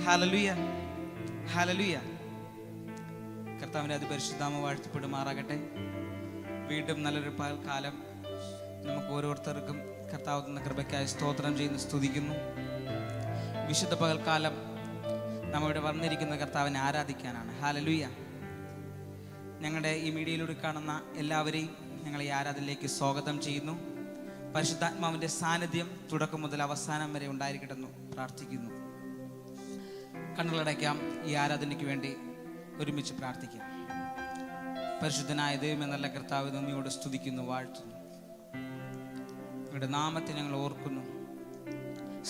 Hallelujah, hallelujah. കർത്താവിൻ്റെ അതിപരിശുദ്ധനാമം വാഴ്ത്തപ്പെടുമാറാകട്ടെ. വീണ്ടും നല്ലൊരു കാലം നമുക്ക് ഓരോരുത്തർക്കും കർത്താവ് തന്ന കൃപയ്ക്കായി സ്തോത്രം ചെയ്യുന്നു, സ്തുതിക്കുന്നു. വിശുദ്ധ പകൽക്കാലം നമ്മളിവിടെ വന്നിരിക്കുന്ന കർത്താവിനെ ആരാധിക്കാനാണ്. ഹല്ലേലൂയ. ഞങ്ങളുടെ ഈ മീഡിയയിലൂടെ കാണുന്ന എല്ലാവരെയും ഞങ്ങൾ ഈ ആരാധനയിലേക്ക് സ്വാഗതം ചെയ്യുന്നു. പരിശുദ്ധാത്മാവിൻ്റെ സാന്നിധ്യം തുടക്കം മുതൽ അവസാനം വരെ ഉണ്ടായിരിക്കട്ടെ എന്ന് പ്രാർത്ഥിക്കുന്നു. കണ്ണുകളടയ്ക്കാം. ഈ ആരാധനയ്ക്ക് വേണ്ടി ഒരുമിച്ച് പ്രാർത്ഥിക്കാം. പരിശുദ്ധനായ ദൈവമേ, നല്ല കർത്താവ്, നന്ദിയോട് സ്തുതിക്കുന്നു, വാഴ്ത്തുന്നു. നിങ്ങളുടെ നാമത്തെ ഞങ്ങൾ ഓർക്കുന്നു.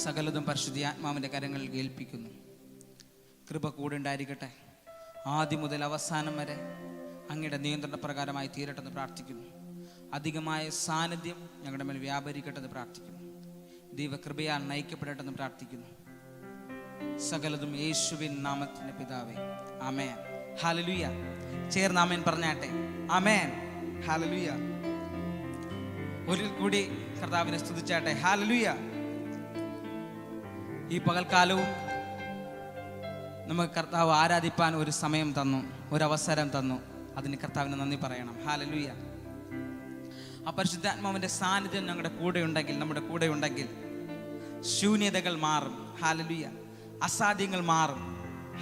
സകലതും പരിശുദ്ധാത്മാവിൻ്റെ കരങ്ങളിൽ ഏൽപ്പിക്കുന്നു. കൃപ കൂടെ ഉണ്ടായിരിക്കട്ടെ. ആദ്യം മുതൽ അവസാനം വരെ അങ്ങയുടെ നിയന്ത്രണ പ്രകാരമായി തീരട്ടെന്ന് പ്രാർത്ഥിക്കുന്നു. അധികമായ സാന്നിധ്യം ഞങ്ങളുടെ മേൽ വ്യാപരിക്കട്ടെന്ന് പ്രാർത്ഥിക്കുന്നു. ദൈവകൃപയാൽ നയിക്കപ്പെടട്ടെന്ന് പ്രാർത്ഥിക്കുന്നു. സകലതും യേശുവിൻ നാമത്തിൻ്റെ പിതാവേ, ആമേൻ. ഹല്ലേലൂയ. ചേർന്ന് ആമേൻ പറഞ്ഞാട്ടെ. ആമേൻ, ഹല്ലേലൂയ. ഒരിക്കൽ കൂടി കർത്താവിനെ സ്തുതിച്ചാട്ടെ. ഹല്ലേലൂയ. ഈ പകൽക്കാലവും നമുക്ക് കർത്താവ് ആരാധിപ്പാൻ ഒരു സമയം തന്നു, ഒരു അവസരം തന്നു. അതിന് കർത്താവിന് നന്ദി പറയണം. ഹല്ലേലൂയ. ആ പരിശുദ്ധാത്മാവിൻ്റെ സാന്നിധ്യം നമ്മുടെ കൂടെ ഉണ്ടെങ്കിൽ ശൂന്യതകൾ മാറും. ഹല്ലേലൂയ. അസാധ്യങ്ങൾ മാറും.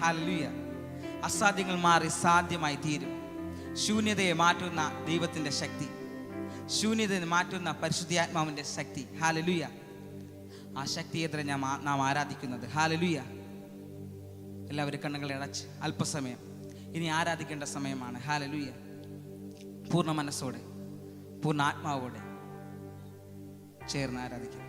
ഹല്ലേലൂയ. അസാധ്യങ്ങൾ മാറി സാധ്യമായി തീരും. ശൂന്യതയെ മാറ്റുന്ന ദൈവത്തിൻ്റെ ശക്തി, ശൂന്യതയെ മാറ്റുന്ന പരിശുദ്ധാത്മാവിൻ്റെ ശക്തി. ഹല്ലേലൂയ. ആ ശക്തിയെത്ര നാം ആരാധിക്കുന്നത്. ഹല്ലേലൂയ. എല്ലാവരും കണ്ണുകളെ അടച്ച് അല്പസമയം ഇനി ആരാധിക്കേണ്ട സമയമാണ്. ഹല്ലേലൂയ. പൂർണ്ണ മനസ്സോടെ, പൂർണ്ണ ആത്മാവോടെ ചേർന്ന് ആരാധിക്കാം.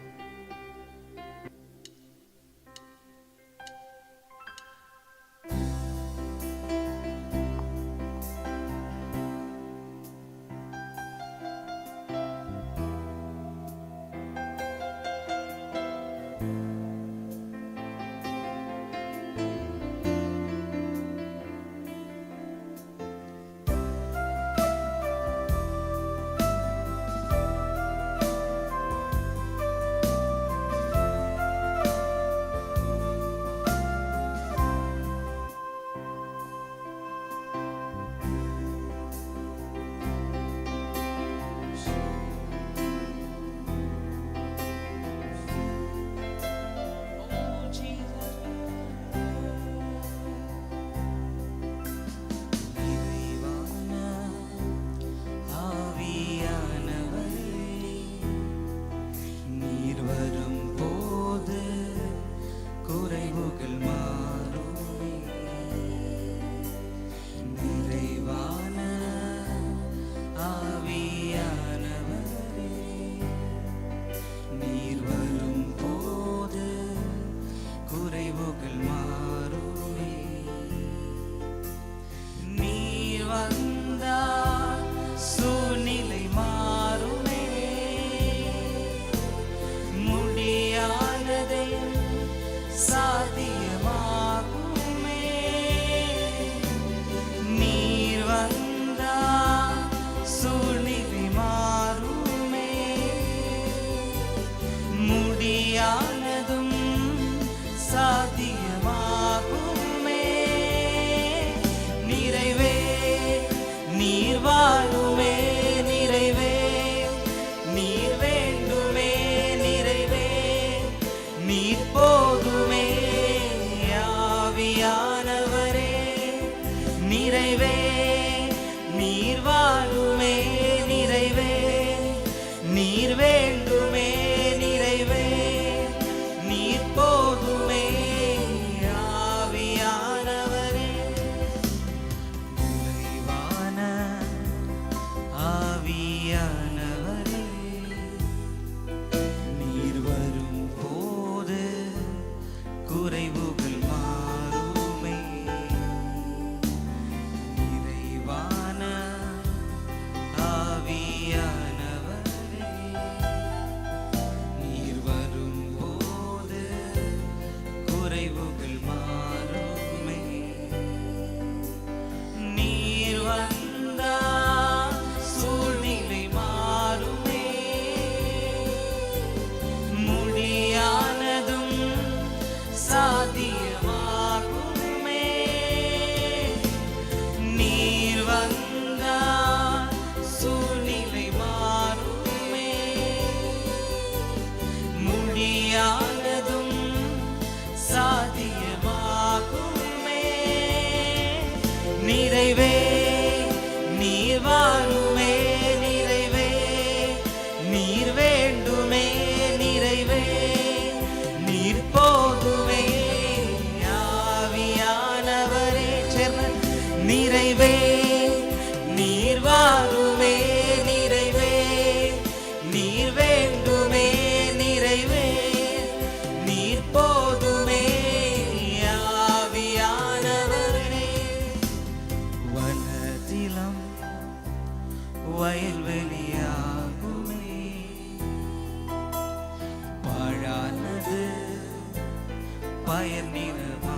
പയർനിലമാകുമേ.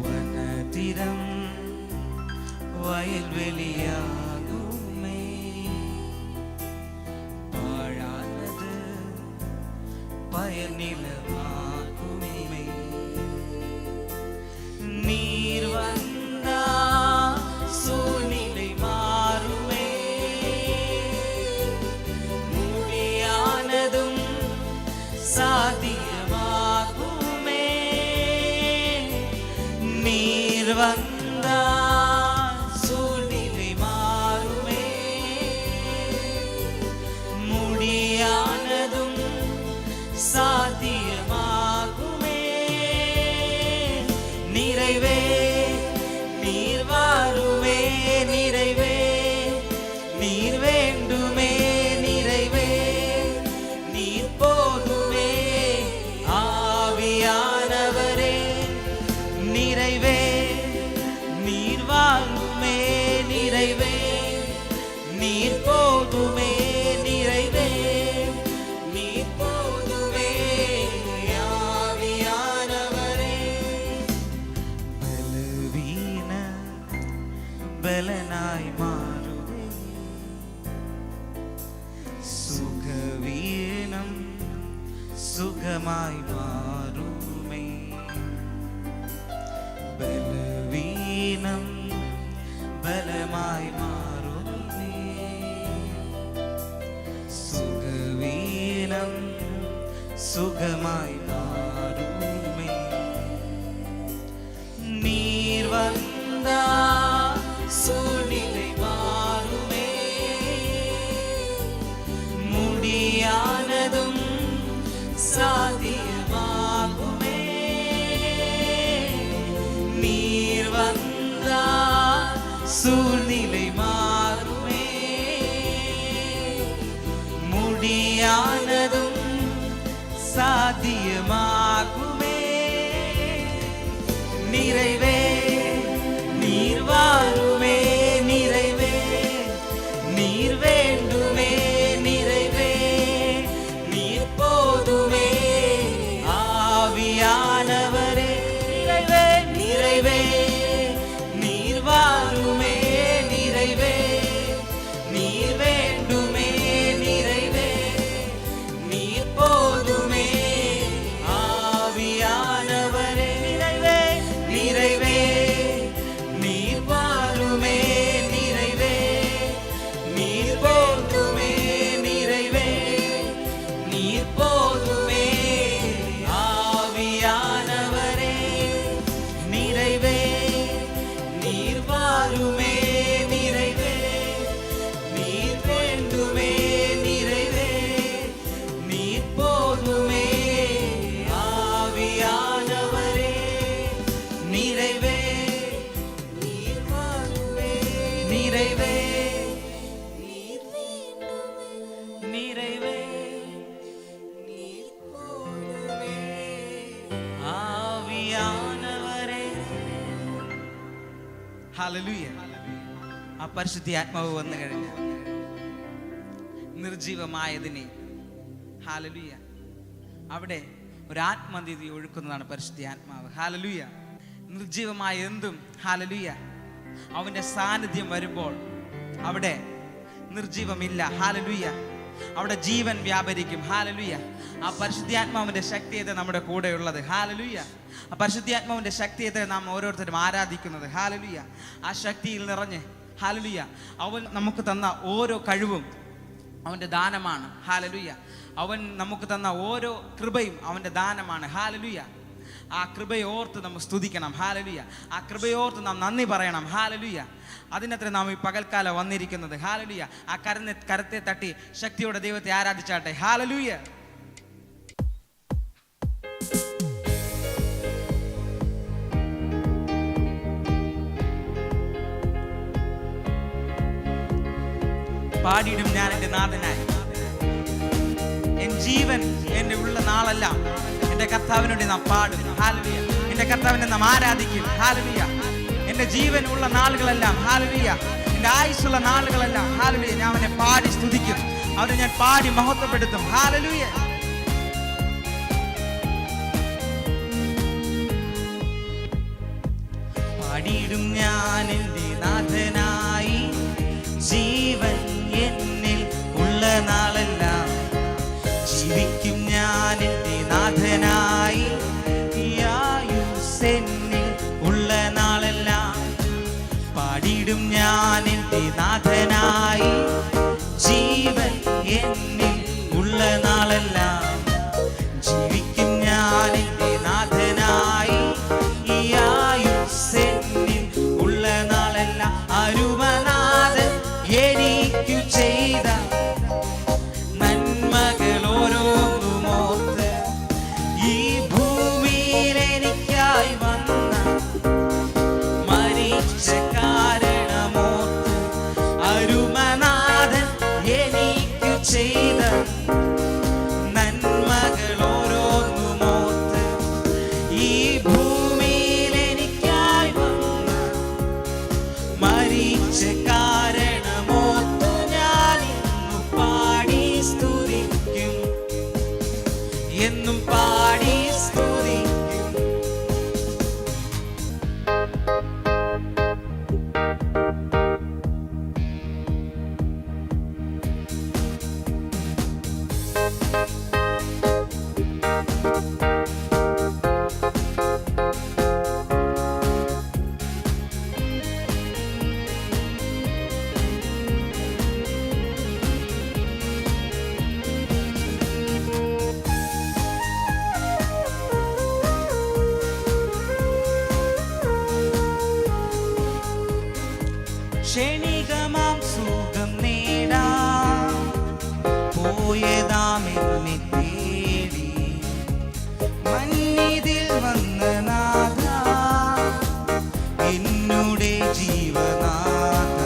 വനതിരം വയൽവെളിയാകുമേ. പാഴാനത് പയർനിലമാകുമേ. நீர் வந்தா சூழ்நிலை மாறுமே. முடியானதும் சாத்தியமாகுமே. நீர் வந்தா சூழ்நிலை மாறுமே. முடியானதும் சாத்தியமாகுமே. நிறைவே நீர் வாருமே. நிறைவே நீர் வேண்டுமே. நிறைவே நீர் போதுமே. ஆவியானவரே நிறைவே நீர் வாருமே. நிறைவே நீர் போதுமே. நிறைவே நீர் போதுமே. ஆவியானவரே பலவீன பலனாய் மாறுவே. சுகவீனம் சுகமாய் மாறுமே. பலவீனம் பலமாய் மாறுமே. சுகவீனம் சுகமாய் மாறுமே. நீர் வந்தா சூழ்நிலை மாறுமே. முடியானதும் சாத்தியமாகுமே. நீர் வந்தா சூழ்நிலை மாறுமே. முடியானதும் சாத்தியமாகுமே. நிறைவே நீர் வாருமே. நிறைவே நீர் வேண்டுமே. நிறைவே நீர் போதுமே. ஆவியானவரே நிறைவே நிறைவே நீர் வாருமே. நிறைவே நீர் வேண்டுமே. நிறைவே நீர் போதுமே. ஆவியானவரே நிறைவே நிறைவே நீர் வாருமே. நிறைவே நீர் போதுமே. நிறைவே நீர் போதுமே. ஆவியானவரே நிறைவே நீர் வாருமே. நிறைவே நீர் வேண்டுமே. நிறைவே நீர் போதுமே. ஆவியானவரே நிறைவே நீர் வாருமே. நிறைவே நீர் வேண்டுமே. நிறைவே நீர் போதுமே. ആവിയാനവരേ. ഹല്ലേലൂയ. ആ പരിശുദ്ധ ആത്മാവ് വന്നു കഴിഞ്ഞ നിർജീവമായതിനെ ഹല്ലേലൂയ അവിടെ ഒരു ആത്മനിധി ഒഴുക്കുന്നതാണ് പരിശുദ്ധ ആത്മാവ്. ഹല്ലേലൂയ. നിർജീവമായ എന്തും ഹല്ലേലൂയ അവന്റെ സാന്നിധ്യം വരുമ്പോൾ അവിടെ നിർജീവമില്ല. ഹല്ലേലൂയ. അവിടെ ജീവൻ വ്യാപരിക്കും. ഹല്ലേലൂയ. ആ പരിശുദ്ധാത്മാവിന്റെ ശക്തിയത്തെ നമ്മുടെ കൂടെയുള്ളത്. ഹല്ലേലൂയ. ആ പരിശുദ്ധാത്മാവിന്റെ ശക്തിയത്തെ നാം ഓരോരുത്തരും ആരാധിക്കുന്നത്. ഹല്ലേലൂയ. ആ ശക്തിയിൽ നിറഞ്ഞ് ഹല്ലേലൂയ അവൻ നമുക്ക് തന്ന ഓരോ കഴിവും അവന്റെ ദാനമാണ്. ഹല്ലേലൂയ. അവൻ നമുക്ക് തന്ന ഓരോ കൃപയും അവന്റെ ദാനമാണ്. ഹല്ലേലൂയ. ആ കൃപയോർത്ത് നമ്മൾ സ്തുതിക്കണം. ഹല്ലേലൂയ. ആ കൃപയോർത്ത് നാം നന്ദി പറയണം. ഹല്ലേലൂയ. അതിനത്ര നാം ഈ പകൽക്കാലം വന്നിരിക്കുന്നത്. ഹല്ലേലൂയ. ആ കരത്തെ തട്ടി ശക്തിയോടെ ദൈവത്തെ ആരാധിച്ചാട്ടെ. ഹല്ലേലൂയ. പാടിയിടും ഞാൻ എൻ്റെ നാഥനായി. എൻ ജീവൻ എൻ്റെ ഉള്ള നാളെല്ലാം എൻ്റെ കർത്താവിനോട് നാം പാടും. ഹല്ലേലൂയ. എൻ്റെ കർത്താവിനെ നാം ആരാധിക്കും. ഹല്ലേലൂയ. എൻ്റെ ജീവൻ ഉള്ള നാളുകളെല്ലാം ഹല്ലേലൂയ, എൻ്റെ ആയുസ്സുള്ള നാളുകളെല്ലാം ഹല്ലേലൂയ ഞാൻ അവനെ പാടി സ്തുതിക്കും. അവനെ ഞാൻ പാടി മഹത്വപ്പെടുത്തും. ഹല്ലേലൂയ. പാടിയിടും ഞാൻ എൻ്റെ നാഥനായി, ജീവൻ എന്നിൽ ഉള്ള നാളെല്ലാം ജീവിക്കും ഞാൻ എൻ്റെ നാഥനായി, ആയുസ്സെന്നിൽ ഉള്ള നാളെല്ലാം പാടിയിടും ഞാൻ എൻ്റെ നാഥനായി, ജീവൻ എന്നിൽ ഉള്ള നാളെല്ലാം ജീവിക്കും ഞാൻ എൻ്റെ നാഥനായി, ആയുസ്സെന്നിൽ ഉള്ള നാളെല്ലാം അരുമനാഥൻ എനിക്കു ചെയ്ത നന്മകൾ ഓരോന്നും ഓർത്ത്, ഈ ഭൂമിയിൽ എനിക്കായി വന്ന മരിച്ച കാരണമോർത്ത്, അരുമനാഥൻ എനിക്കു ചെയ്ത നന്മകൾ ഓരോന്നും ഓർത്ത്, ഈ ഭൂമിയിൽ എനിക്കായി വന്ന മരിച്ച കാരണമോർത്തു ഞാൻ ഇന്നു പാടി സ്തുതിക്കും, എന്നും പാടി സ്തുതിക്കും. ക്ഷണികമാം സുഖം നേടാം പോയതാം എന്നെ തേടി, മന്നിതിൽ വന്ന നാഥ എന്നുടെ ജീവനാഥ.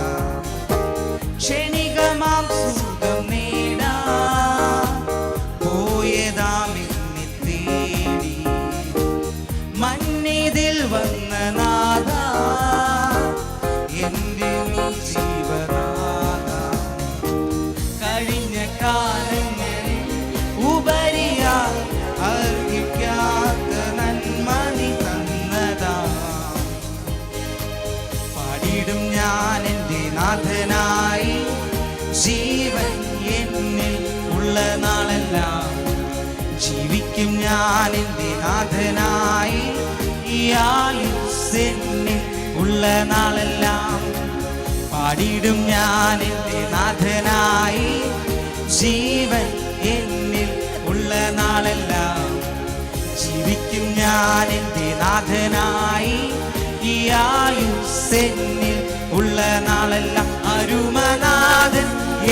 ക്ഷണികമാം സുഖം നേടാം പോയതാം എന്നെ തേടി, മന്നിതിൽ വന്ന നാഥ എൻ്റെ ജീവനാഥ. കഴിഞ്ഞ കാലങ്ങളിൽ ഉപരിയാ അർഹിക്കാത്ത നന്മ നീ തന്നതാ, പാടിയിടും ഞാൻ എൻ്റെ നാഥനായി, ജീവൻ എന്നിൽ ഉള്ള നാളെല്ലാം ജീവിക്കും ഞാൻ എൻ്റെ നാഥനായി, ആയുസ്സെന്നിൽ ഉള്ള നാളെല്ലാം പാടിയിടും ഞാൻ എൻ്റെ നാഥനായി, ജീവൻ എന്നിൽ ഉള്ള നാളെല്ലാം ജീവിക്കും ഞാൻ എൻ്റെ നാഥനായി, ആയുസ്സെന്നിൽ ഉള്ള നാളെല്ലാം അരുമനാഥൻ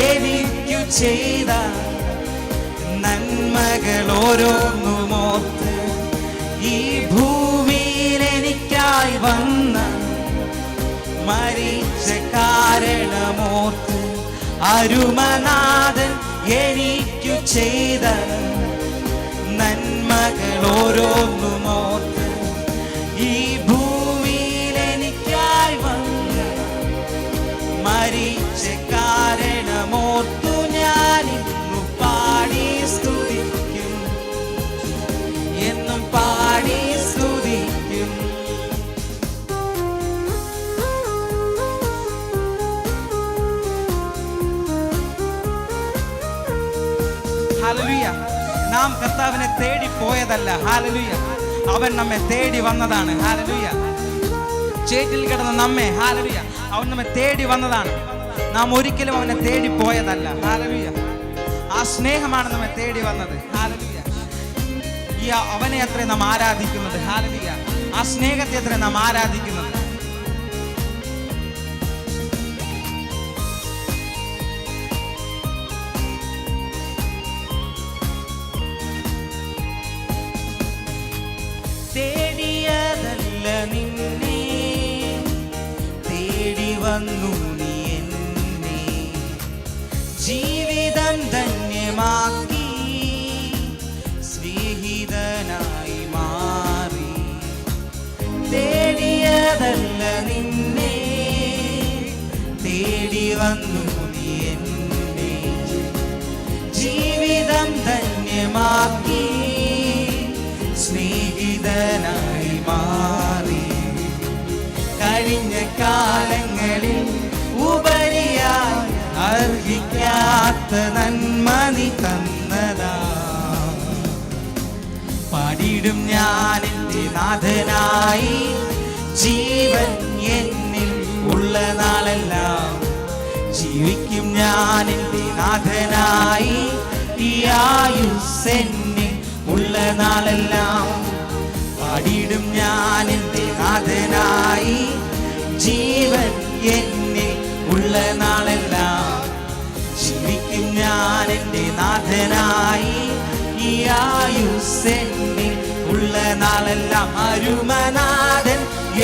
എനിക്കു ചെയ്ത നന്മകൾ ഓരോന്നും ഓർത്ത്, ഈ ഭൂമിയിൽ എനിക്കായി വന്ന മരിച്ച കാരണമോർത്ത്, അരുമനാഥൻ എനിക്കു ചെയ്ത നന്മകൾ ഓരോന്നും ഓർത്ത്, ഈ ഭൂമിയിൽ എനിക്കായി വന്ന മരിച്ച കാരണമോർത്തു ഞാൻ ഇന്നു പാടി സ്തുതിക്കും, എന്നും പാടി സ്തുതിക്കും. ഹല്ലേലൂയ. നാം കർത്താവിനെ തേടി പോയതല്ല, ഹല്ലേലൂയ, അവൻ നമ്മെ തേടി വന്നതാണ്. ഹല്ലേലൂയ. ചേറ്റിൽ കിടന്ന നമ്മെ, ഹല്ലേലൂയ, അവൻ നമ്മെ തേടി വന്നതാണ്. നാം ഒരിക്കലും അവനെ തേടി പോയതല്ല. ഹല്ലേലൂയ. ആ സ്നേഹമാണ് നമ്മെ തേടി വന്നത്. ഹല്ലേലൂയ. ഈ അവനെ അത്ര നാം ആരാധിക്കുന്നത്. ഹല്ലേലൂയ. ആ സ്നേഹത്തെ അത്ര നാം ആരാധിക്കുന്നത്. തേടിയതല്ല നിന്നെ, തേടി വന്നു നീ എന്നെ, ജീവിതം ധന്യമാക്കി സ്നേഹിതനായി മാറി. തേടിയതല്ല നിന്നെ, തേടി വന്നു നീ എന്നെ, ജീവിതം ധന്യമാക്കി സ്നേഹിതനായി മാറി. കഴിഞ്ഞ കാലങ്ങളിൽ ഉപരിയായി അർഹിക്കാത്ത നന്മ നീ തന്നതാ. പാടിടും ഞാൻ എൻ്റെ നാഥനായി, ജീവൻ എന്നിൽ ഉള്ള നാളെല്ലാം ജീവിക്കും ഞാൻ എൻ്റെ നാഥനായി. ഈ ആയുസ്സ് എന്നിൽ ഉള്ള നാളെല്ലാം പാടിടും ഞാൻ എൻ്റെ നാഥനായി, ജീവൻ എന്നിൽ ഉള്ള നാളെല്ലാം ജീവിക്കും ഞാൻ എൻ്റെ നാഥനായി. ഈ ആയുസ്സ് എന്നിൽ ഉള്ള നാളെല്ലാം അരുമനാഥൻ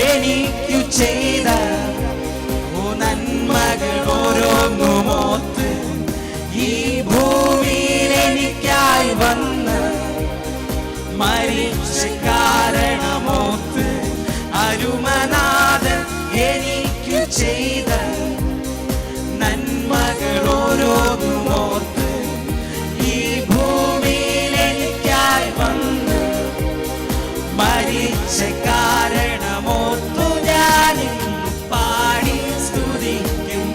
എനിക്കു ചെയ്ത നന്മകൾ ഓരോന്നുമോത്ത് ഈ ഭൂമിയിൽ എനിക്കായി വന്ന് മരിച്ച കാരണമോത്ത് അരുമനാഥൻ എനിക്കു ചെയ്ത നന്മകൾ ഓരോന്നുമോത്ത് ഈ ഭൂമിയിൽ എനിക്കായി വന്ന് മരിച്ച കാരണമോത്തു ഞാൻ പാടി സ്തുതിക്കും,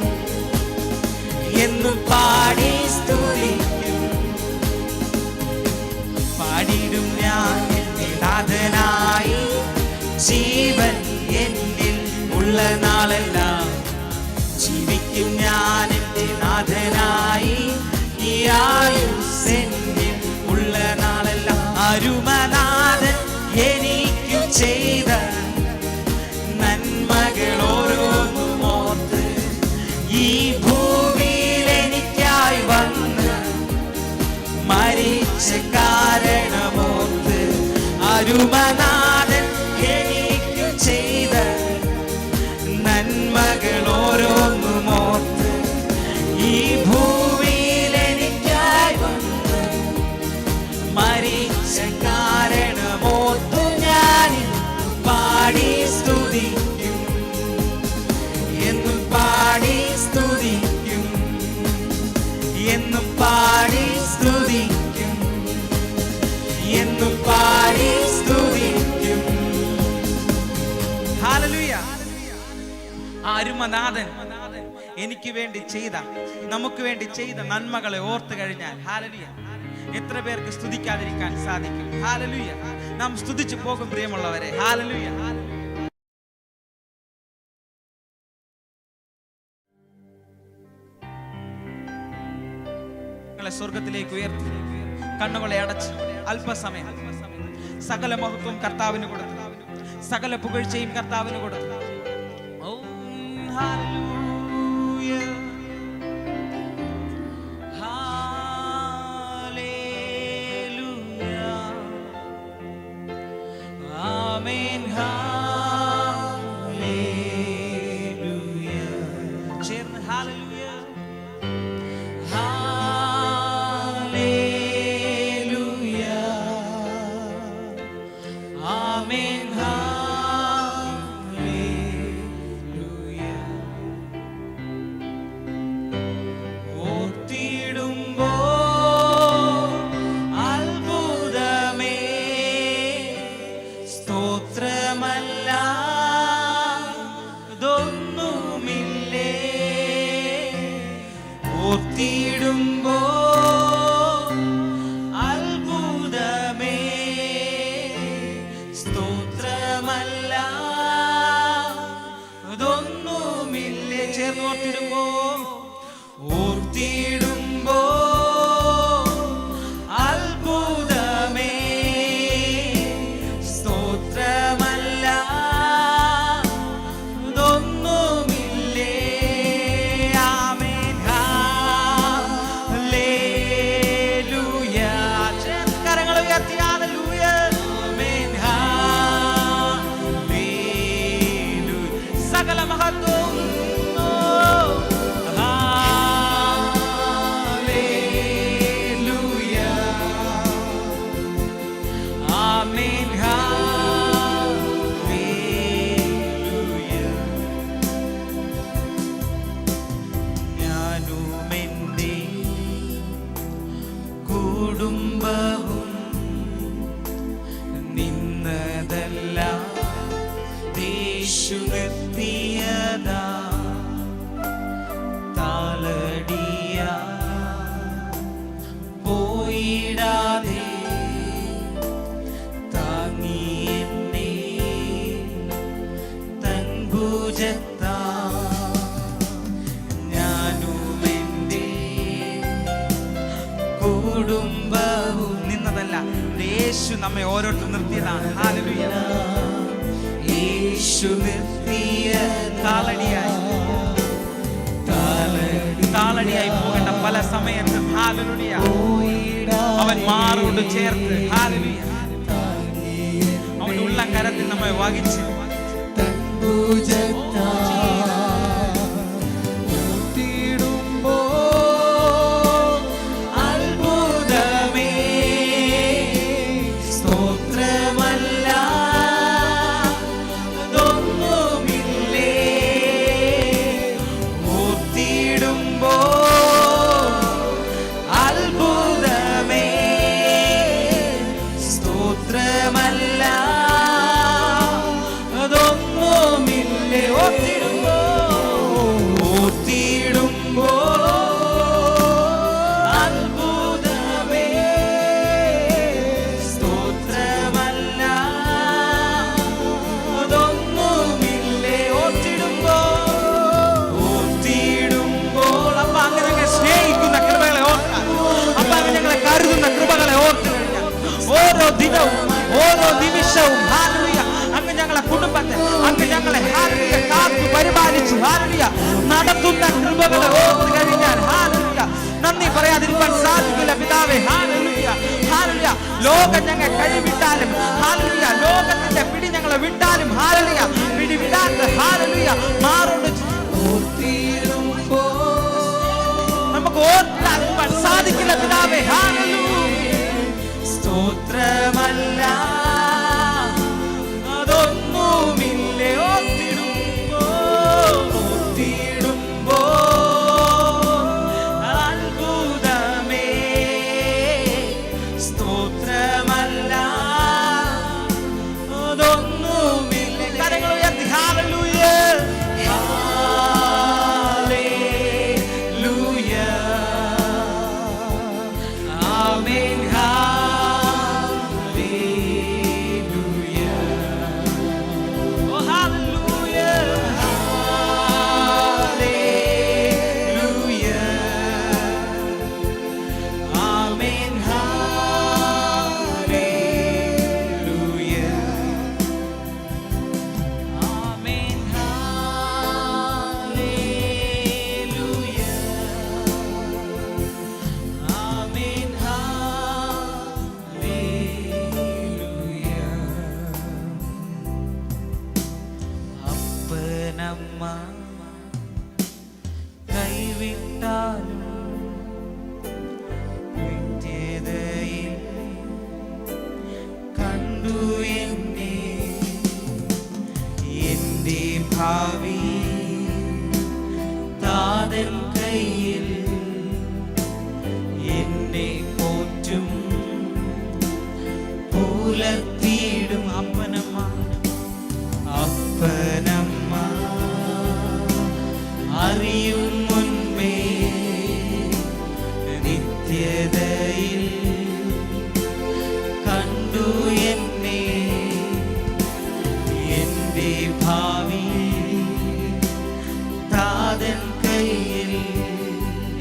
എന്നും പാടി സ്തുതിക്കും. പാടിടും ഞാൻ എൻ്റെ നാഥനായി, ജീവൻ എന്നിൽ ഉള്ള നാളെല്ലാം ജീവിക്കും ഞാൻ എൻ്റെ നാഥനായി. ഈ ആയുസ്സ് എന്നിൽ ഉള്ള നാളെല്ലാം അരുമനാഥൻ എനിക്കു ചെയ്ത നന്മകൾ ഓരോന്നുമോർത്ത് ഈ ഭൂമിയിൽ എനിക്കായി വന്ന് മരിച്ച കാരണമോർത്ത് അരുമനാഥൻ എനിക്കു ചെയ്ത നന്മകൾ ഓരോന്നുമോർത്ത് ഈ ഭൂമിയിൽ എനിക്കായി വന്ന് മരിച്ച കാരണമോർത്തു ഞാൻ പാടി സ്തുതിക്കും, എന്നും പാടി സ്തുതിക്കും, എന്നും പാടി സ്തുതിക്കും, എന്നും പാടി സ്തുതിക്കും. ഹല്ലേലൂയ. അരുമനാഥൻ എനിക്ക് വേണ്ടി ചെയ്ത, നമുക്ക് വേണ്ടി ചെയ്ത നന്മകളെ ഓർത്തു കഴിഞ്ഞാൽ ഹല്ലേലൂയ, എത്ര പേർക്ക് സ്തുതിക്കാതിരിക്കാൻ സാധിക്കും? ഹല്ലേലൂയ. നാം സ്തുതിച്ചു പോകും പ്രിയമുള്ളവരെ. ഹല്ലേലൂയ. നിങ്ങളെ സ്വർഗത്തിലേക്ക് ഉയർത്തി കണ്ണുകളെ അടച്ച് അല്പസമയം സകല മഹത്വം കർത്താവിന് കൊടുത്തു, സകല പുകഴ്ചയും കർത്താവിന് കൊടുത്തു. ഹല്ലേലൂയ, ഹല്ലേലൂയ, ആമേൻ, ഹല്ലേലൂയ. ചേർന്ന് ഹല്ലേലൂയ, ഹല്ലേലൂയ, ആമേൻ, യേശു നിർത്തി കുടുംബവും നിന്നതല്ല, യേശു നമ്മെ ഓരോരുത്തരും നിർത്തിയതാണ്. ഹല്ലേലൂയ. യേശു നിർത്തിയ താളടിയായി പോകേണ്ട പല സമയത്തും ഹല്ലേലൂയ അവൻ മാറോട് ചേർത്ത് ഹല്ലേലൂയ അവന്റെ ഉള്ള കരത്തിൽ നമ്മെ വഹിച്ച് ഓരോ നിമിഷവും ഹല്ലേലൂയ അങ്ങ് ഞങ്ങളെ കുടുംബത്തെ അങ്ങ് ഞങ്ങളെ ഹല്ലേലൂയ കാത്തു പരിപാലിച്ചു ഹല്ലേലൂയ നടത്തുന്ന കൃപകളെ ഓർത്തു കഴിഞ്ഞാൽ ഹല്ലേലൂയ നന്ദി പറയാതിരിക്കാൻ സാധിക്കില്ല പിതാവേ. Hallelujah hallelujah. ലോകം ഞങ്ങളെ കൈവിട്ടാലും ഹല്ലേലൂയ ലോകത്തിന്റെ പിടി ഞങ്ങളെ വിട്ടാലും ഹല്ലേലൂയ പിടി വിടാത്ത ഹല്ലേലൂയ മാറോട് നമുക്ക് ഓർത്താൻ സാധിക്കില്ല പിതാവേ. ഹല്ലേലൂയ സ്തോത്രമല്ല അതൊന്നുമില്ലേ ഓർത്തിടുമ്പോ അത്ഭുതമേ സ്തോത്രമല്ല അതൊന്നുമില്ലേ. കരങ്ങൾ ഉയർത്തി ഹല്ലേലൂയ ഹല്ലേലൂയ ആമേൻ. കൈവിട്ടാലും നിത്യതയിൽ കണ്ടു എന്റെ ഭാവി താതൻ കയ്യിൽ എന്നെ പോറ്റും പുലർത്തിയിടും അപ്പനമ്മ അറിയും മുൻപേ നിത്യതയിൽ കണ്ടു എന്നെ എന്റെ ഭാവി താതൻ കയ്യിൽ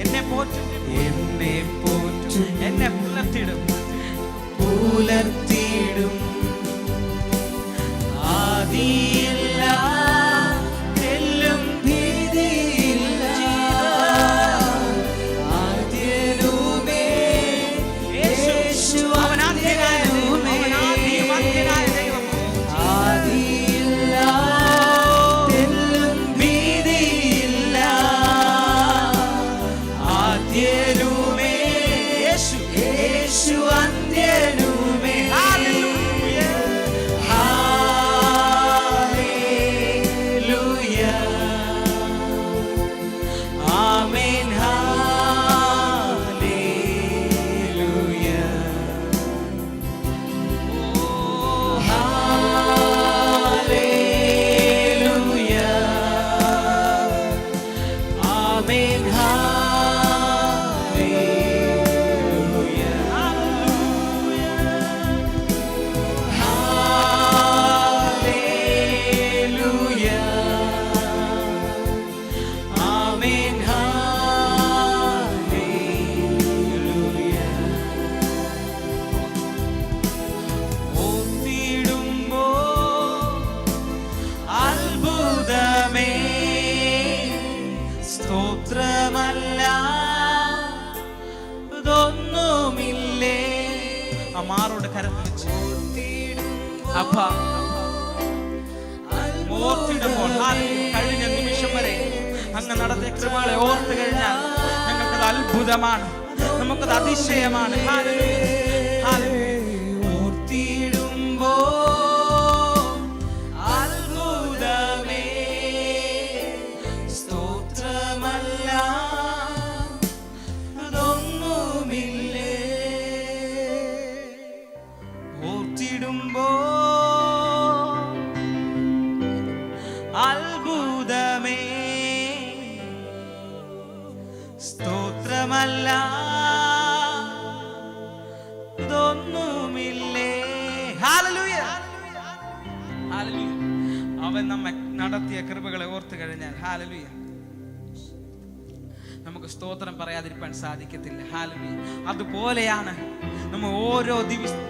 എന്നെ പോറ്റും എന്നെ പുലർത്തിയിടും ആദിയില്ല യേശു അന്ത്യനുമേ ആ മാറോട് കരത്ത് വെച്ച് അപ്പാ ഓർത്തിടുമ്പോൾ കഴിഞ്ഞ നിമിഷം വരെ അങ്ങ് നടത്തിയ കൃപകളെ ഓർത്ത് കഴിഞ്ഞാൽ ഞങ്ങൾക്കത് അത്ഭുതമാണ്, നമുക്കത് അതിശയമാണ്. ഓർത്തിടുമ്പോ അത്ഭുതമേ സ്തോത്രമല്ല അതൊന്നുമില്ലേ. ഓർത്തിടുമ്പോ അത്ഭുതമേ സ്തോത്രമല്ല ഇതൊന്നുമില്ലേ. Hallelujah, hallelujah. അവൻ നമ്മെ നടത്തിയ കൃപകളെ ഓർത്തു കഴിഞ്ഞാൽ ഹല്ലേലൂയ നമുക്ക് സ്തോത്രം പറയാതിരിക്കാൻ സാധിക്കത്തില്ല. ഹല്ലേലൂയ. അതുപോലെയാണ് നമ്മൾ ഓരോ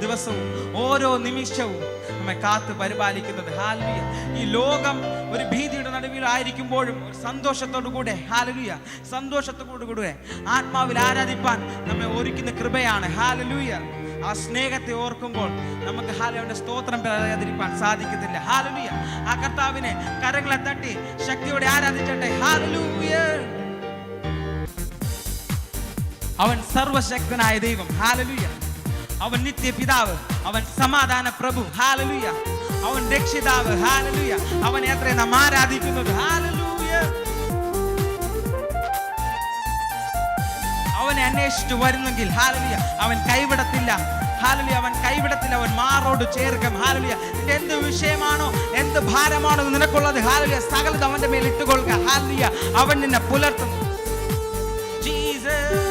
ദിവസവും ഓരോ നിമിഷവും നമ്മെ കാത്ത് പരിപാലിക്കുന്നത്. ഹല്ലേലൂയ. ഈ ലോകം ഒരു ഭീതിയുടെ നടുവിലായിരിക്കുമ്പോഴും ഒരു സന്തോഷത്തോടു കൂടെ ഹല്ലേലൂയ സന്തോഷത്തോടു കൂടെ ആത്മാവിൽ ആരാധിപ്പാൻ നമ്മെ ഒരുക്കുന്ന കൃപയാണ്. ഹല്ലേലൂയ. ആ സ്നേഹത്തെ ഓർക്കുമ്പോൾ നമുക്ക് ഹല്ലേലൂയ സ്തോത്രം പറയാതിരിക്കാൻ സാധിക്കത്തില്ല. ഹല്ലേലൂയ. ആ കർത്താവിനെ കരങ്ങളെ തട്ടി ശക്തിയോടെ ആരാധിച്ചട്ടെ. ഹല്ലേലൂയ. അവൻ സർവശക്തനായ ദൈവം. ഹല്ലേലൂയ. അവൻ നിത്യപിതാവ്, അവൻ സമാധാന പ്രഭു. ഹല്ലേലൂയ. അവൻ രക്ഷിതാവ്. ഹല്ലേലൂയ. അവനെ അത്രേ നാം ആരാധിക്കുന്നത്. ഹല്ലേലൂയ. അവനെ അന്വേഷിച്ചു വരുന്നെങ്കിൽ ഹല്ലേലൂയ അവൻ കൈവിടത്തില്ല. ഹല്ലേലൂയ. അവൻ കൈവിടത്തില്ല, അവൻ മാറോട് ചേർക്കും. ഹല്ലേലൂയ. നിന്റെ എന്ത് വിഷയമാണോ എന്ത് ഭാരമാണോ നിനക്കുള്ളത് ഹല്ലേലൂയ സകലത് അവന്റെ മേൽ ഇട്ടുകൊള്ളുക. ഹല്ലേലൂയ. അവൻ നിന്നെ പുലർത്തും. ജീസസ്.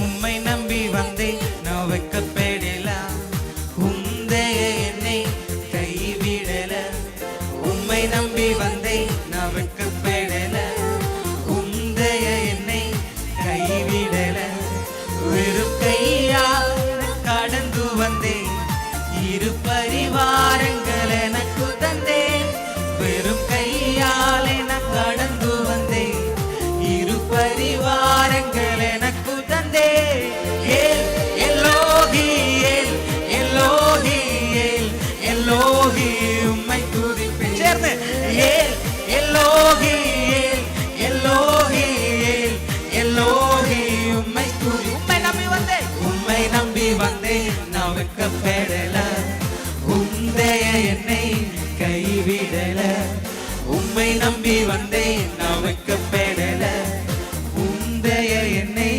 உம்மை நம்பி வந்தேன் நான் வெட்கப்படல, உம்மையே என்னை கைவிடல. உம்மை நம்பி வந்தேன் நான் வெட்கப்படல, உம்மையே என்னை கைவிடல. வெறும் கையால் கடந்து வந்தேன், இரு பரிவாரங்கள் எனக்கு தந்தேன். வெறும் கையால் நான் கடந்து வந்தேன், இரு பரிவாரங்கள் எனக்கு வெட்கப்படல, உம்மையே என்னை கைவிடல. உம்மை நம்பி வந்தேன் நான் வெட்கப்படல, உம்மையே என்னை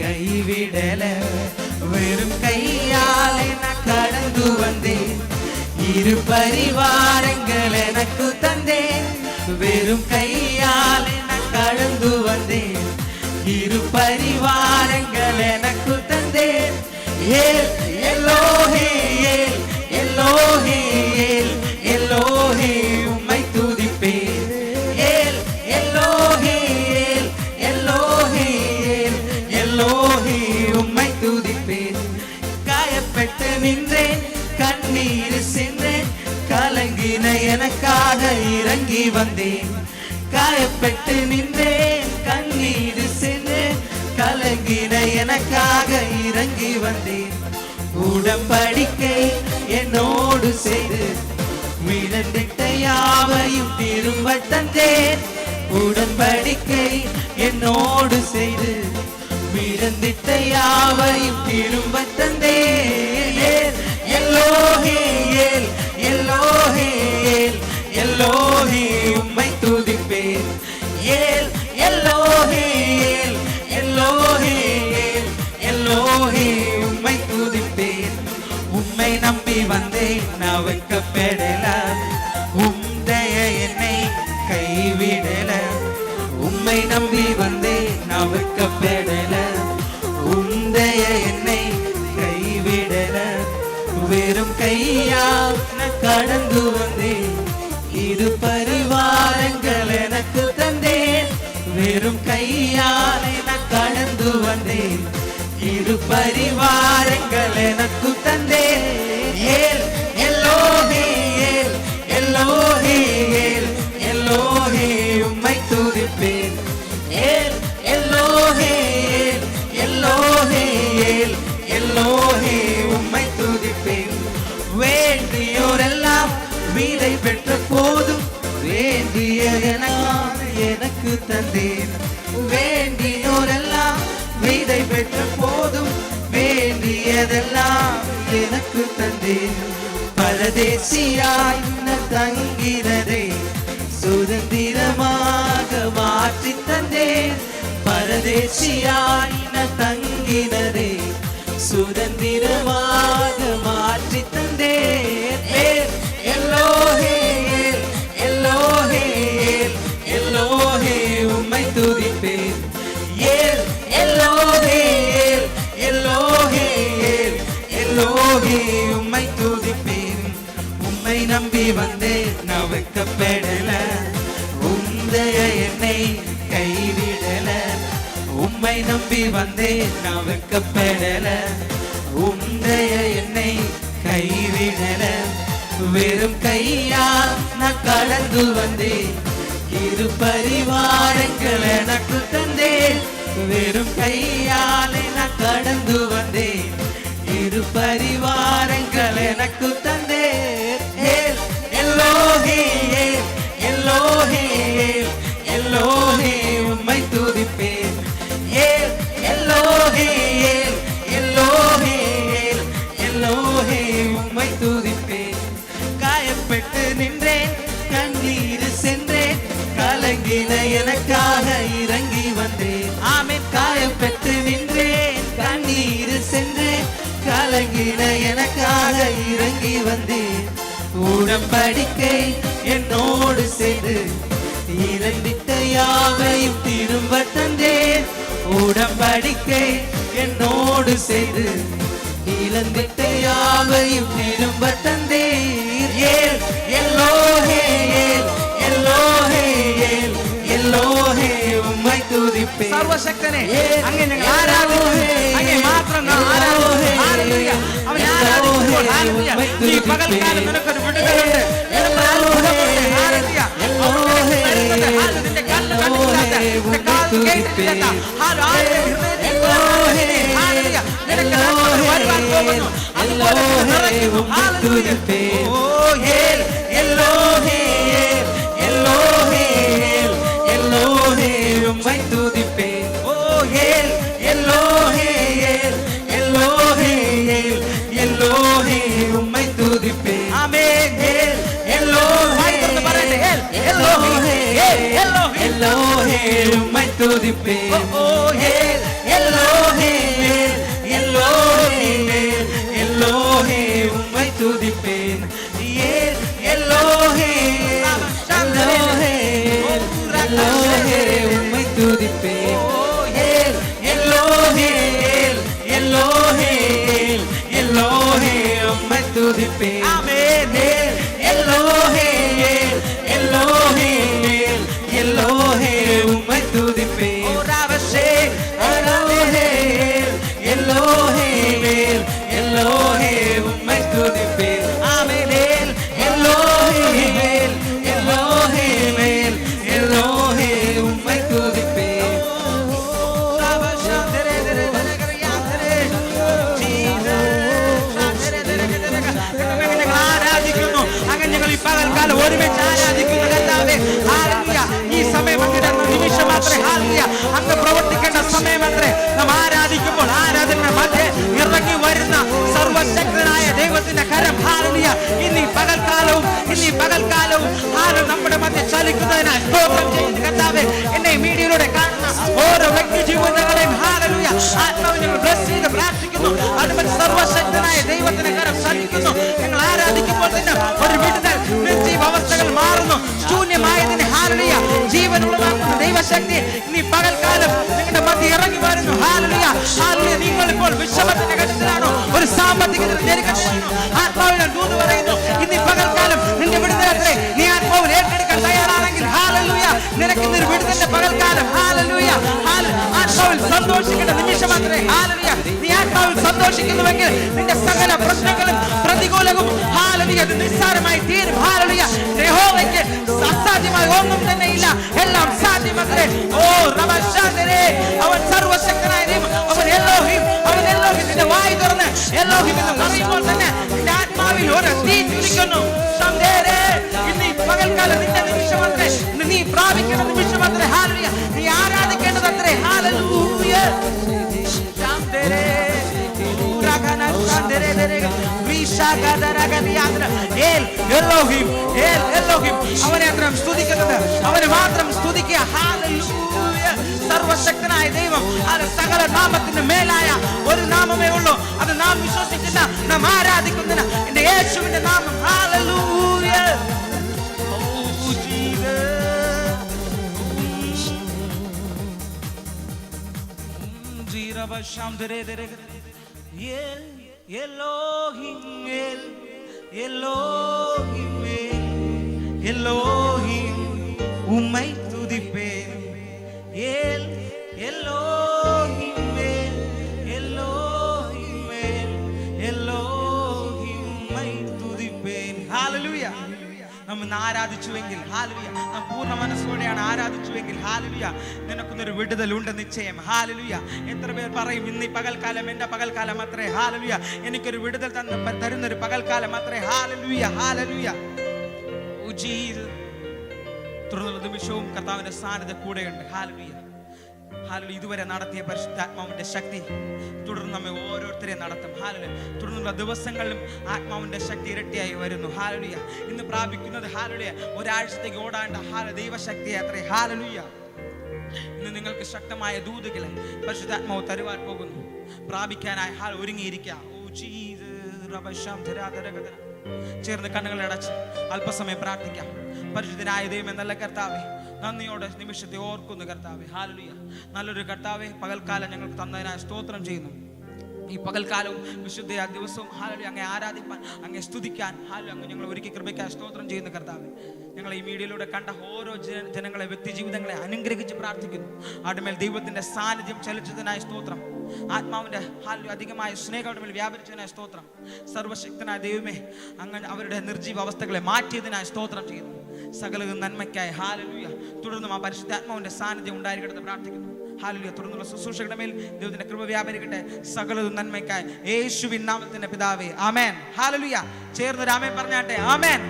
கைவிடல. வெறும் கையாலே நான் கடந்து வந்தேன், இரு பரிவாரங்கள் எனக்கு தந்தேன். வெறும் கையாலே நான் கடந்து வந்தேன், இரு பரிவாரங்கள் எனக்கு தந்தேன். எல்லோஹி எல்லோஹி எல்லோஹி உம்மை துதிப்பேன். எல்லோஹி எல்லோஹி எல்லோஹி உம்மை துதிப்பேன். காயப்பட்டு நின்றேன், கண்ணீர் சென்றேன், கலங்கின எனக்காக இறங்கி வந்தேன். காயப்பட்டு நின்றேன், கண்ணீர் சென்றேன், கலங்கின எனக்காக இறங்கி வந்தேன். உடன்படிக்கை என்னோடு செய்து விழுந்திட்ட யாவையும் திரும்ப தந்தேன். உடன்படிக்கை என்னோடு செய்து விழுந்திட்ட யாவையும் திரும்ப தந்தேன். எல்லோஹி எல்லோஹி எல்லோஹி உம்மை துதிப்பேன். எல்லோஹி எல்லோஹி எல்லோஹி உம்மை துதிப்பேன். உம்மை நம்பி வந்தேன் நான் வெட்கப்படல, உம்மையே என்னை கைவிடல. உம்மை நம்பி வந்தேன் நான் வெட்கப்படல, உம்மையே என்னை கைவிடல. வெறும் கையால் நான் கடந்து வந்தேன், இரு பரிவாரங்கள் எனக்கு தந்தேன். வெறும் கையாலே வந்தே, இரு பரிவாரங்கள் எனக்கு தந்தே. ஏல் எல்லோஹே, ஏல் எல்லோஹே, ஏல் எல்லோஹே உம்மை துதிப்பேன். ஏல் எல்லோஹே, ஏல் எல்லோஹே, ஏல் எல்லோஹே உம்மை துதிப்பேன். வேண்டியோரெல்லாம் வீதை பெற்ற போதும் வேண்டிய எனக்கு தந்தேன். வேண்டியோரெல்லாம் வீதை பெற்ற போதும் வேண்டியதெல்லாம் எனக்கு தந்தேன். பரதேசியாய் தங்கிறதை சுதந்திரமாக மாற்றி தந்தேன். பரதேசியாய் தங்கினதை சுதந்திரமாக மாற்றி தந்தேன். எல்லோஹே, எல்லோஹே, எல்லோஹே உம்மை துதிப்பேன். ஏல் எல்லோஹே, எல்லோஹே, எல்லோஹே உம்மை துதிப்பேன். உம்மை நம்பி வந்தேன், நான் வெட்கப்படல. உந்தைய என்னை கைவிடல. உம்மை நம்பி வந்தேன், நான் வெட்கப்படல. உந்தைய என்னை கைவிடல. வெறும் கையா நான் கடந்து வந்தேன், இரு பரிவாரங்கள் எனக்கு தந்தேன். வெறும் கையாலே நான் கடந்து வந்தேன், இரு பரிவாரங்கள் எனக்கு தந்தேன். ஏல் எல்லோஹே, எல்லோஹே, எல்லோஹே உம்மை துதிப்பேன். ஏல் எல்லோஹே, எல்லோஹே, எல்லோஹே உம்மை துதிப்பேன். காயப்பட்டு நின்றேன், கண்ணீர் சென்றேன், கலங்கின எனக்காக இறங்கி வந்தேன். ஆமென். காயப்பட்டு நின்றேன், கண்ணீர் சென்றேன், கலங்கின எனக்காக இறங்கி வந்தேன். உடன்படிக்கை என்னோடு செய்து இழந்திட்ட யாவையும் திரும்ப தந்தேன். உடன்படிக்கை என்னோடு செய்து இழந்திட்ட யாவையும் திரும்ப தந்தேன். ஏல் எல்லோஹே, எல்லோஹே, எல்லோஹே உம்மை துதிப்பேன். സർവശക്തനെ അങ്ങേ ഞങ്ങൾ ആരാധിക്കുന്നു. അങ്ങേ മാത്രം നാം ആരാധിക്കുന്നു. ഹല്ലേലൂയ. അവനെ ആരാധിക്കുമ്പോൾ ഹല്ലേലൂയ ഈ പകൽക്കാലം നിനക്കൊരു വിടുതലുണ്ട്. നിനക്ക് അത്ഭുതമുണ്ട്. ഹല്ലേലൂയ. നിന്റെ കണ്ണ് കണ്ടിട്ടില്ലാത്ത, നിന്റെ കാത് കേട്ടിട്ടില്ലാത്ത ഹല്ലേലൂയ നിനക്ക് വരുവാൻ പോകുന്നു. അതുപോലെ നിറയ്ക്കുന്നു. ഹല്ലേലൂയ. ഓ ഏൽ എല്ലോഹേ, എല്ലോഹേ, എല്ലോഹേ ഉമ്மை തുതിപ്പേൻ. ഓ ഏൽ എല്ലോഹേ, എല്ലോഹേ, എല്ലോഹേ ഉമ്மை തുതിപ്പേൻ. ആമേൻ. ഏൽ എല്ലോഹേ, എല്ലോഹേ, എല്ലോഹേ ഉമ്மை തുതിപ്പേൻ. ഓ ഏൽ എല്ലോഹേ, എല്ലോഹേ, എല്ലോഹേ ഉമ്மை തുതിപ്പേൻ. ഏൽ എല്ലോഹേ, എല്ലോഹേ, എല്ലോഹേ ഉമ്மை തുതിപ്പേൻ. ഏൽ എല്ലോഹേ, എല്ലോഹേ, എല്ലോഹേ ഉമ്மை തുതിപ്പേൻ. ആമേൻ. എല്ലോഹേ, എല്ലോഹേ, എല്ലോഹേ ഉമ്மை തുതിപ്പേൻ. ഓരാവശേ എല്ലോഹേ, എല്ലോഹേ, എല്ലോഹേ ഉമ്மை തുതിപ്പേൻ. ആമേൻ. എല്ലോഹേ, എല്ലോഹേ, എല്ലോഹേ ഉമ്மை തുതിപ്പേൻ. ആരാധിക്കുന്നു. അങ്ങനെ ഞങ്ങൾ ഈ പകൽക്കാലം ഒരുമിച്ച് ആരാധിക്കുന്നു കർത്താവേ. ഹല്ലേലൂയ. ഈ സമയം അങ്ങയുടെ നിമിഷം മാത്രമേ ഹല്ലേലൂയ അങ്ങ് പ്രവർത്തിക്കേണ്ട സമയമത്രേ. നാം ആരാധിക്കുമ്പോൾ ആരാധന മധ്യേ ഇറങ്ങി വരുന്ന സർവശക്തനായ ദൈവത്തിന്റെ കരം ഹല്ലേലൂയ ഇന്ന് ഈ പകൽക്കാലവും നമ്മുടെ മധ്യ ചലിക്കുന്നതിനാൽ സ്തോത്രം ചെയ്യുന്നു കർത്താവേ. എന്നെ മീഡിയയിലൂടെ കാണുന്ന ഓരോ വ്യക്തി ജീവിതങ്ങളെയും ഹല്ലേലൂയ ആത്മാവിനെ ഞങ്ങൾ ബ്ലെസ് ചെയ്ത് പ്രാർത്ഥിക്കുന്നു. അതുപോലെ സർവശക്തനായ ദൈവത്തിന്റെ കരം ചലിക്കുന്നു. ഞങ്ങൾ ആരാധിക്കുമ്പോൾ തന്നെ ഒരു വിടുതൽ, നിർജീവ അവസ്ഥകൾ മാറുന്നു. ശൂന്യമായതിന് ഹല്ലേലൂയ ജീവനുള്ളതാക്കുന്ന ദൈവശക്തി ഇനി പകൽക്കാലം നിങ്ങളുടെ മധ്യ ഇറങ്ങി വരുന്നു. ഹല്ലേലൂയ. ഹല്ലേലൂയ. നിങ്ങൾ ഇപ്പോൾ വിഷമത്തിന്റെ ഘട്ടത്തിലാണോ? ഒരു സാമ്പത്തിക ഞെരുക്കത്തിലാണോ? ആത്മാവിനെ ദൂത് പറയുന്നു ഇന്ന് പകൽക്കാലം നിന്റെ വിടുതലത്രേ. നീ ആത്മാവിൽ ഏറ്റെടുക്കാൻ തയ്യാറാണെങ്കിൽ ഹല്ലേലൂയ നിനക്ക് ഇന്നൊരു വിടുതലിന്റെ പകൽക്കാലം. ഹല്ലേലൂയ. ആത്മാവിൽ സന്തോഷിക്കേണ്ട നിമിഷമത്രേ. ഹല്ലേലൂയ. നീ ആത്മാവിൽ സന്തോഷിക്കുന്നുവെങ്കിൽ നിന്റെ സകല പ്രശ്നങ്ങളും പ്രതികൂലവും ഹല്ലേലൂയ അത് നിസ്സാരമായി തീരും. ഹല്ലേലൂയ. യഹോവയ്ക്ക് അസാധ്യമായി ഒന്നും തന്നെ ഇല്ല, എല്ലാം സാധ്യമത്രേ. ഓ റബശാദരേ, അവൻ സർവശക്തനായ ദൈവം, അവൻ എലോഹിം. അവൻ എലോഹിം. നിന്റെ വായി തുറന്ന് എലോഹിം എന്ന് പറയുമ്പോൾ തന്നെ നിന്റെ ആത്മാവിൽ ഒരു തീ ജ്വലിക്കുന്നു. ശാന്തരേ, ഇന്ന് ഈ പകൽക്കാലം നിന്റെ നിമിഷമത്രേ, നീ പ്രാപിക്കേണ്ട നിമിഷമത്രേ. ഹല്ലേലൂയ. നീ ആരാധിക്കേണ്ടതത്രേ. ഹല്ലേലൂയ. ശാന്തരേ റഗന ശാന്തരേ അവനെ മാത്രം സ്തുതിക്കുന്നത്, അവനെ മാത്രം സ്തുതിക്കുക. ഹല്ലേലൂയ. സർവശക്തനായ ദൈവം, അത് സകല നാമത്തിന് മേലായ ഒരു നാമമേ ഉള്ളൂ. അത് നാം വിശ്വസിക്കുന്ന, നാം ആരാധിക്കുന്ന എന്റെ യേശുവിന്റെ നാമം. ഹല്ലേലൂയ. Elohim, Elohim, Elohim, உம்மை துதிப்பேன். Elohim, Elohim, Elohim, உம்மை துதிப்பேன். Hallelujah. നമ്മൾ ആരാധിച്ചുവെങ്കിൽ, ഹല്ലേലൂയ, നാം പൂർണ്ണ മനസ്സോടെയാണ് ആരാധിച്ചുവെങ്കിൽ, ഹല്ലേലൂയ, നിനക്കൊന്നൊരു വിടുതലുണ്ട് നിശ്ചയം. ഹല്ലേലൂയ. എത്ര പേർ പറയും ഇന്ന് ഈ പകൽക്കാലം എൻ്റെ പകൽക്കാലം അത്രേ. ഹല്ലേലൂയ. എനിക്കൊരു വിടുതൽ തരുന്നൊരു പകൽക്കാലം അത്രേ. ഹല്ലേലൂയ. ഹല്ലേലൂയ. Oh Jesus. തുടർന്നുള്ള നിമിഷവും കർത്താവിന്റെ സാന്നിധ്യം കൂടെയുണ്ട്. ഹല്ലേലൂയ. ഹല്ലേലൂയ. ഇതുവരെ നടത്തിയ പരിശുദ്ധാത്മാവിന്റെ ശക്തി തുടർന്ന് നമ്മെ ഓരോരുത്തരെയും നടത്തും. ഹല്ലേലൂയ. തുടർന്നുള്ള ദിവസങ്ങളിലും ആത്മാവിന്റെ ശക്തി ഇരട്ടിയായി വരുന്നു. ഹല്ലേലൂയ. ഇന്ന് പ്രാപിക്കുന്നത് ഹല്ലേലൂയ ഒരാഴ്ചത്തേക്ക് ഓടാണ്ട ദൈവശക്തിയെ അത്രേ. ഹല്ലേലൂയ. ഇന്ന് നിങ്ങൾക്ക് ശക്തമായ ദൂതുകളെ പരിശുദ്ധാത്മാവ് തരുവാൻ പോകുന്നു. പ്രാപിക്കാനായി ഒരുങ്ങിയിരിക്കുക. Oh Jesus. റബശം ധരാധരഗദ. ചേർന്ന് കണ്ണുകളെ അടച്ച് അല്പസമയം പ്രാർത്ഥിക്കാം. പരിശുദ്ധനായ ദൈവമേ, നല്ല കർത്താവേ, നന്ദിയോടെ നിമിഷത്തെ ഓർക്കുന്നു കർത്താവേ. ഹല്ലേലൂയ. നല്ലൊരു കർത്താവേ, പകൽക്കാലം ഞങ്ങൾക്ക് തന്നതിനായി സ്തോത്രം ചെയ്യുന്നു. ഈ പകൽക്കാലവും വിശുദ്ധ ദിവസവും ഹല്ലേലൂയ അങ്ങേ ആരാധിപ്പാൻ, അങ്ങേ സ്തുതിക്കാൻ ഹല്ലേലൂയ അങ്ങ് ഞങ്ങൾ ഒരുക്കി കൃപയ്ക്കായി സ്തോത്രം ചെയ്യുന്നു കർത്താവേ. ഞങ്ങൾ ഈ മീഡിയയിലൂടെ കണ്ട ഓരോ ജനങ്ങളെ, വ്യക്തി ജീവിതങ്ങളെ അനുഗ്രഹിച്ച് പ്രാർത്ഥിക്കുന്നു. അടുമേൽ ദൈവത്തിന്റെ സാന്നിധ്യം ചലിച്ചതിനായി സ്തോത്രം. ആത്മാവിന്റെ ഹല്ലേലൂയ അധികമായ സ്നേഹം മേൽ വ്യാപരിച്ചതിനായി സ്തോത്രം. സർവശക്തനായ ദൈവമേ, അങ്ങനെ അവരുടെ നിർജീവ അവസ്ഥകളെ മാറ്റിയതിനായി സ്തോത്രം ചെയ്യുന്നു. സകലതും നന്മയ്ക്കായി. ഹല്ലേലൂയ. തുടർന്നും ആ പരിശുദ്ധാത്മാവിന്റെ സാന്നിധ്യം ഉണ്ടായിരിക്കട്ടെ പ്രാർത്ഥിക്കുന്നു. ഹല്ലേലൂയ. തുടർന്നുള്ള ശുശ്രൂഷകളുടെ മേൽ ദൈവത്തിന്റെ കൃപ വ്യാപരിക്കട്ടെ. സകലതും നന്മയ്ക്കായി യേശുവിൻ നാമത്തിന്റെ പിതാവേ, ആമേൻ. ഹല്ലേലൂയ. ചേർന്നൊരു ആമേൻ പറഞ്ഞാട്ടെ. ആമേൻ.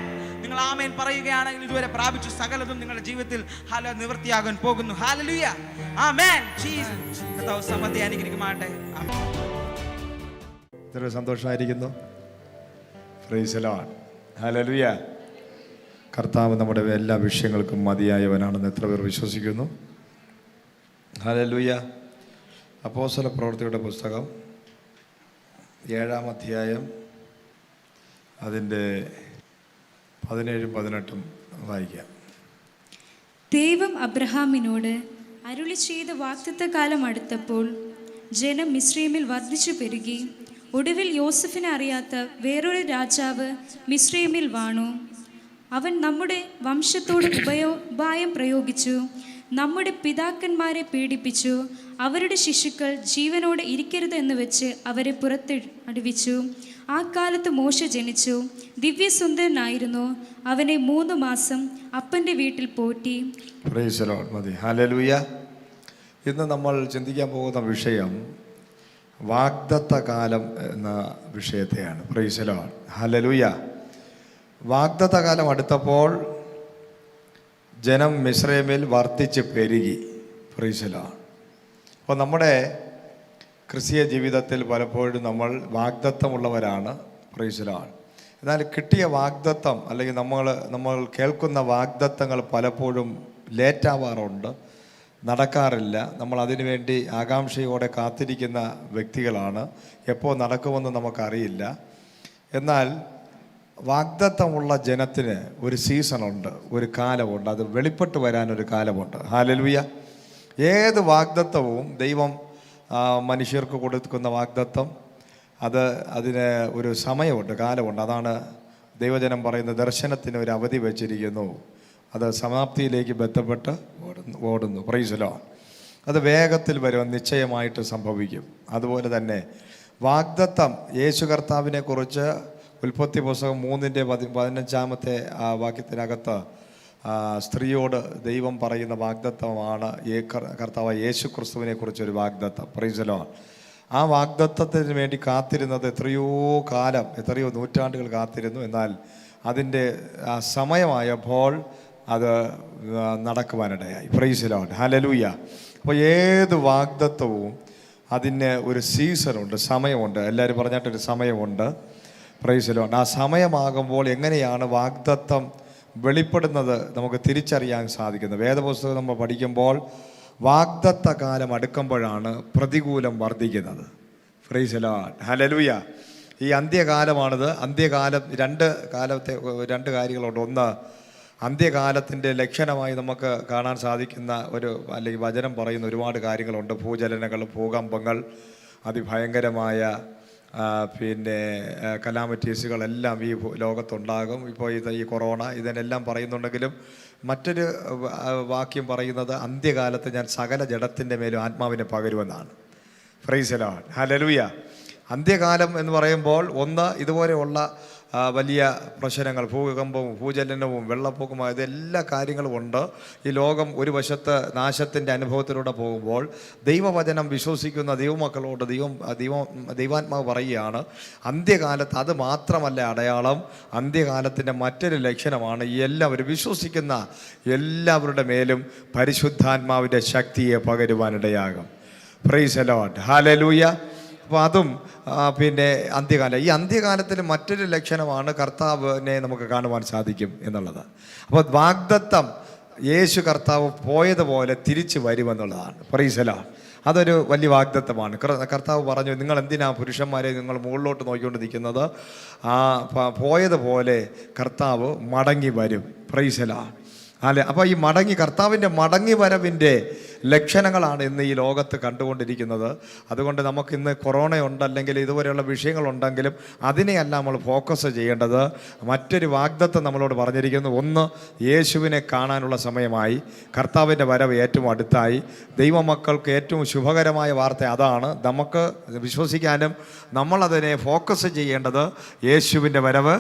നിങ്ങൾ ആമേൻ പറയുകയാണെങ്കിൽ ഇതുവരെ പ്രാപിച്ചു സകലതും നിങ്ങളുടെ ജീവിതത്തിൽ ഹല്ലേലൂയ നിവൃത്തിയാകാൻ പോകുന്നു. ഹല്ലേലൂയ. ആമേൻ. ജീസസ്. കർത്താവ് സമൃദ്ധി അനുഗ്രഹിക്കുമാറാകട്ടെ. ആമേൻ. ഇത്ര സന്തോഷമായിരിക്കുന്നു. Praise the Lord. ഹല്ലേലൂയ. കർത്താവ് നമ്മുടെ എല്ലാ വിഷയങ്ങൾക്കും മതിയായവനാണെന്ന് എത്ര പേർ വിശ്വസിക്കുന്നു? ഹല്ലേലൂയ. അപ്പോസ്തല പ്രവൃത്തിയുടെ പുസ്തകം 7-ാം അധ്യായം അതിൻ്റെ 17-18 വായിക്കാം. ദൈവം അബ്രഹാമിനോട് അരുളി ചെയ്ത വാഗ്ദത്തകാലം അടുത്തപ്പോൾ ജനം മിസ്രയീമിൽ വർദ്ധിച്ചു പെരുകി. ഒടുവിൽ യോസഫിനെ അറിയാത്ത വേറൊരു രാജാവ് മിസ്രയീമിൽ വാണു. അവൻ നമ്മുടെ വംശത്തോട് ഉപായം പ്രയോഗിച്ചു, നമ്മുടെ പിതാക്കന്മാരെ പീഡിപ്പിച്ചു. അവരുടെ ശിശുക്കൾ ജീവനോടെ ഇരിക്കരുത് എന്ന് വെച്ച് അവരെ പുറത്തടിവിച്ചു. ആ കാലത്ത് മോശ ജനിച്ചു. ദിവ്യസുന്ദരനായിരുന്നു. അവനെ 3 മാസം അപ്പൻ്റെ വീട്ടിൽ പോറ്റി. Praise the Lord. മതി. ഹല്ലേലൂയ. ഇന്ന് നമ്മൾ ചിന്തിക്കാൻ പോകുന്ന വിഷയം വാഗ്ദത്ത കാലം എന്ന വിഷയത്തെയാണ്. Praise the Lord. ഹല്ലേലൂയ. വാഗ്ദത്ത കാലം അടുത്തപ്പോൾ ജനം മിസ്രയീമിൽ വർദ്ധിച്ച് പെരുകി. Praise the Lord. അപ്പോൾ നമ്മുടെ ക്രിസ്തീയ ജീവിതത്തിൽ പലപ്പോഴും നമ്മൾ വാഗ്ദത്തമുള്ളവരാണ്. Praise the Lord. എന്നാൽ കിട്ടിയ വാഗ്ദത്തം അല്ലെങ്കിൽ നമ്മൾ കേൾക്കുന്ന വാഗ്ദത്തങ്ങൾ പലപ്പോഴും ലേറ്റാവാറുണ്ട്, നടക്കാറില്ല. നമ്മൾ അതിനു വേണ്ടി ആകാംക്ഷയോടെ കാത്തിരിക്കുന്ന വ്യക്തികളാണ്. എപ്പോൾ നടക്കുമെന്ന് നമുക്കറിയില്ല. എന്നാൽ വാഗ്ദത്തമുള്ള ജനത്തിന് ഒരു സീസണുണ്ട്, ഒരു കാലമുണ്ട്. അത് വെളിപ്പെട്ട് വരാനൊരു കാലമുണ്ട്. ഹല്ലേലൂയ. ഏത് വാഗ്ദത്തവും ദൈവം മനുഷ്യർക്ക് കൊടുക്കുന്ന വാഗ്ദത്തം അതിന് ഒരു സമയമുണ്ട്, കാലമുണ്ട്. അതാണ് ദൈവജനം പറയുന്ന ദർശനത്തിന് ഒരു അവധി വെച്ചിരിക്കുന്നു. അത് സമാപ്തിയിലേക്ക് ബന്ധപ്പെട്ട് ഓടുന്നു. Praise Lord. അത് വേഗത്തിൽ വരും, നിശ്ചയമായിട്ട് സംഭവിക്കും. അതുപോലെ തന്നെ വാഗ്ദത്തം യേശു കർത്താവിനെ കുറിച്ച് ഉൽപ്പത്തി പുസ്തകം 3:15 വാക്യത്തിനകത്ത് സ്ത്രീയോട് ദൈവം പറയുന്ന വാഗ്ദത്തമാണ് കർത്താവ് യേശു ക്രിസ്തുവിനെ കുറിച്ചൊരു വാഗ്ദത്തം. Praise Lord. ആ വാഗ്ദത്തത്തിന് വേണ്ടി കാത്തിരുന്നത് എത്രയോ നൂറ്റാണ്ടുകൾ കാത്തിരുന്നു. എന്നാൽ അതിൻ്റെ സമയമായപ്പോൾ അത് നടക്കുവാനിടയായി. Price Lord. ഹല്ലേലൂയ. അപ്പോൾ ഏത് വാഗ്ദത്തവും അതിന് ഒരു സീസണുണ്ട്, സമയമുണ്ട്. എല്ലാവരും പറഞ്ഞിട്ടൊരു സമയമുണ്ട്. Praise Lord. ആ സമയമാകുമ്പോൾ എങ്ങനെയാണ് വാഗ്ദത്തം വെളിപ്പെടുന്നത് നമുക്ക് തിരിച്ചറിയാൻ സാധിക്കുന്നത്? വേദപുസ്തകം നമ്മൾ പഠിക്കുമ്പോൾ വാഗ്ദത്ത കാലം അടുക്കുമ്പോഴാണ് പ്രതികൂലം വർദ്ധിക്കുന്നത്. Praise Lord. ഹല്ലേലൂയ. ഈ അന്ത്യകാലമാണിത്. അന്ത്യകാലം രണ്ട് കാര്യങ്ങളുണ്ട്. ഒന്ന്, അന്ത്യകാലത്തിൻ്റെ ലക്ഷണമായി നമുക്ക് കാണാൻ സാധിക്കുന്ന അല്ലെങ്കിൽ വചനം പറയുന്ന ഒരുപാട് കാര്യങ്ങളുണ്ട്. ഭൂചലനങ്ങൾ, ഭൂകമ്പങ്ങൾ, അതിഭയങ്കരമായ കലാമിറ്റീസുകളെല്ലാം ഈ ലോകത്തുണ്ടാകും. ഇപ്പോൾ ഈ കൊറോണ ഇതിനെല്ലാം പറയുന്നുണ്ടെങ്കിലും മറ്റൊരു വാക്യം പറയുന്നത് അന്ത്യകാലത്ത് ഞാൻ സകല ജഡത്തിൻ്റെ മേലും ആത്മാവിനെ പകരുമെന്നാണ്. Praise Lord. ഹല്ലേലൂയ. അന്ത്യകാലം എന്ന് പറയുമ്പോൾ ഒന്ന്, ഇതുപോലെയുള്ള വലിയ പ്രശ്നങ്ങൾ, ഭൂകമ്പവും ഭൂചലനവും വെള്ളപ്പൊക്കവും, ഇതെല്ലാ കാര്യങ്ങളും ഉണ്ട്. ഈ ലോകം ഒരു വശത്ത് നാശത്തിൻ്റെ അനുഭവത്തിലൂടെ പോകുമ്പോൾ ദൈവവചനം വിശ്വസിക്കുന്ന ദൈവമക്കളോട് ദൈവാത്മാവ് പറയുകയാണ്, അന്ത്യകാലത്ത് അത് മാത്രമല്ല അടയാളം, അന്ത്യകാലത്തിൻ്റെ മറ്റൊരു ലക്ഷണമാണ് എല്ലാവരും വിശ്വസിക്കുന്ന എല്ലാവരുടെ മേലും പരിശുദ്ധാത്മാവിൻ്റെ ശക്തിയെ പകരുവാനിടയാകും. Praise the Lord. ഹല്ലേലൂയ. അപ്പോൾ അതും അന്ത്യകാലം. ഈ അന്ത്യകാലത്തിൽ മറ്റൊരു ലക്ഷണമാണ് കർത്താവിനെ നമുക്ക് കാണുവാൻ സാധിക്കും എന്നുള്ളത്. അപ്പോൾ വാഗ്ദത്തം യേശു കർത്താവ് പോയതുപോലെ തിരിച്ചു വരുമെന്നുള്ളതാണ്. Praise the Lord. അതൊരു വലിയ വാഗ്ദത്തമാണ്. കർത്താവ് പറഞ്ഞു, നിങ്ങൾ എന്തിനാ പുരുഷന്മാരെ നിങ്ങൾ മുകളിലോട്ട് നോക്കിക്കൊണ്ട് നിൽക്കുന്നത്? പോയതുപോലെ കർത്താവ് മടങ്ങി വരും. Praise the Lord. അല്ലേ? അപ്പോൾ ഈ കർത്താവിൻ്റെ മടങ്ങി വരവിൻ്റെ ലക്ഷണങ്ങളാണ് ഇന്ന് ഈ ലോകത്ത് കണ്ടുകൊണ്ടിരിക്കുന്നത്. അതുകൊണ്ട് നമുക്കിന്ന് കൊറോണ ഉണ്ടല്ലെങ്കിൽ ഇതുപോലെയുള്ള വിഷയങ്ങളുണ്ടെങ്കിലും അതിനെയല്ല നമ്മൾ ഫോക്കസ് ചെയ്യേണ്ടത്. മറ്റൊരു വാഗ്ദത്തം നമ്മളോട് പറഞ്ഞിരിക്കുന്നു. ഒന്ന്, യേശുവിനെ കാണാനുള്ള സമയമായി, കർത്താവിൻ്റെ വരവ് ഏറ്റവും അടുത്തായി. ദൈവമക്കൾക്ക് ഏറ്റവും ശുഭകരമായ വാർത്ത അതാണ്. നമുക്ക് വിശ്വസിക്കാനും നമ്മളതിനെ ഫോക്കസ് ചെയ്യേണ്ടത് യേശുവിൻ്റെ വരവ്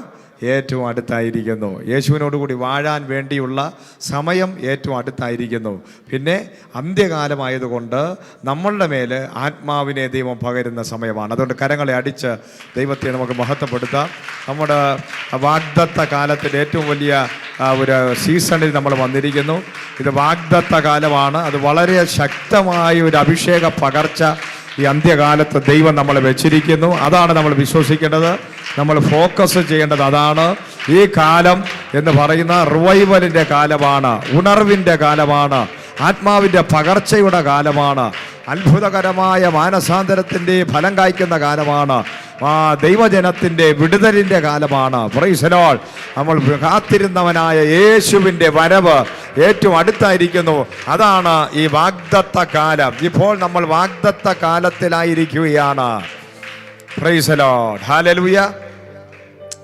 ഏറ്റവും അടുത്തായിരിക്കുന്നു. യേശുവിനോടുകൂടി വാഴാൻ വേണ്ടിയുള്ള സമയം ഏറ്റവും അടുത്തായിരിക്കുന്നു. പിന്നെ അന്ത്യകാലമായതുകൊണ്ട് നമ്മളുടെ മേൽ ആത്മാവിനെ ദൈവം പകരുന്ന സമയമാണ്. അതുകൊണ്ട് കരങ്ങളെ അടിച്ച് ദൈവത്തെ നമുക്ക് മഹത്വപ്പെടുത്താം. നമ്മുടെ വാഗ്ദത്ത കാലത്തിൻ്റെ ഏറ്റവും വലിയ ഒരു സീസണിൽ നമ്മൾ വന്നിരിക്കുന്നു. ഇത് വാഗ്ദത്ത കാലമാണ്. അത് വളരെ ശക്തമായ ഒരു അഭിഷേക പകർച്ച ഈ അന്ത്യകാലത്ത് ദൈവം നമ്മളെ വെച്ചിരിക്കുന്നു. അതാണ് നമ്മൾ വിശ്വസിക്കേണ്ടത്. നമ്മൾ ഫോക്കസ് ചെയ്യേണ്ടത് അതാണ്. ഈ കാലം എന്ന് പറയുന്ന റിവൈവലിൻ്റെ കാലമാണ്, ഉണർവിൻ്റെ കാലമാണ്, ആത്മാവിൻ്റെ പകർച്ചയുടെ കാലമാണ്, അത്ഭുതകരമായ മാനസാന്തരത്തിൻ്റെ ഫലം കായ്ക്കുന്ന കാലമാണ്, ദൈവജനത്തിൻ്റെ വിടുതലിൻ്റെ കാലമാണ്. Praise the Lord. നമ്മൾ കാത്തിരുന്നവനായ യേശുവിൻ്റെ വരവ് ഏറ്റവും അടുത്തായിരിക്കുന്നു. അതാണ് ഈ വാഗ്ദത്ത കാലം. ഇപ്പോൾ നമ്മൾ വാഗ്ദത്ത കാലത്തിലായിരിക്കുകയാണ്. Praise the Lord. Hallelujah.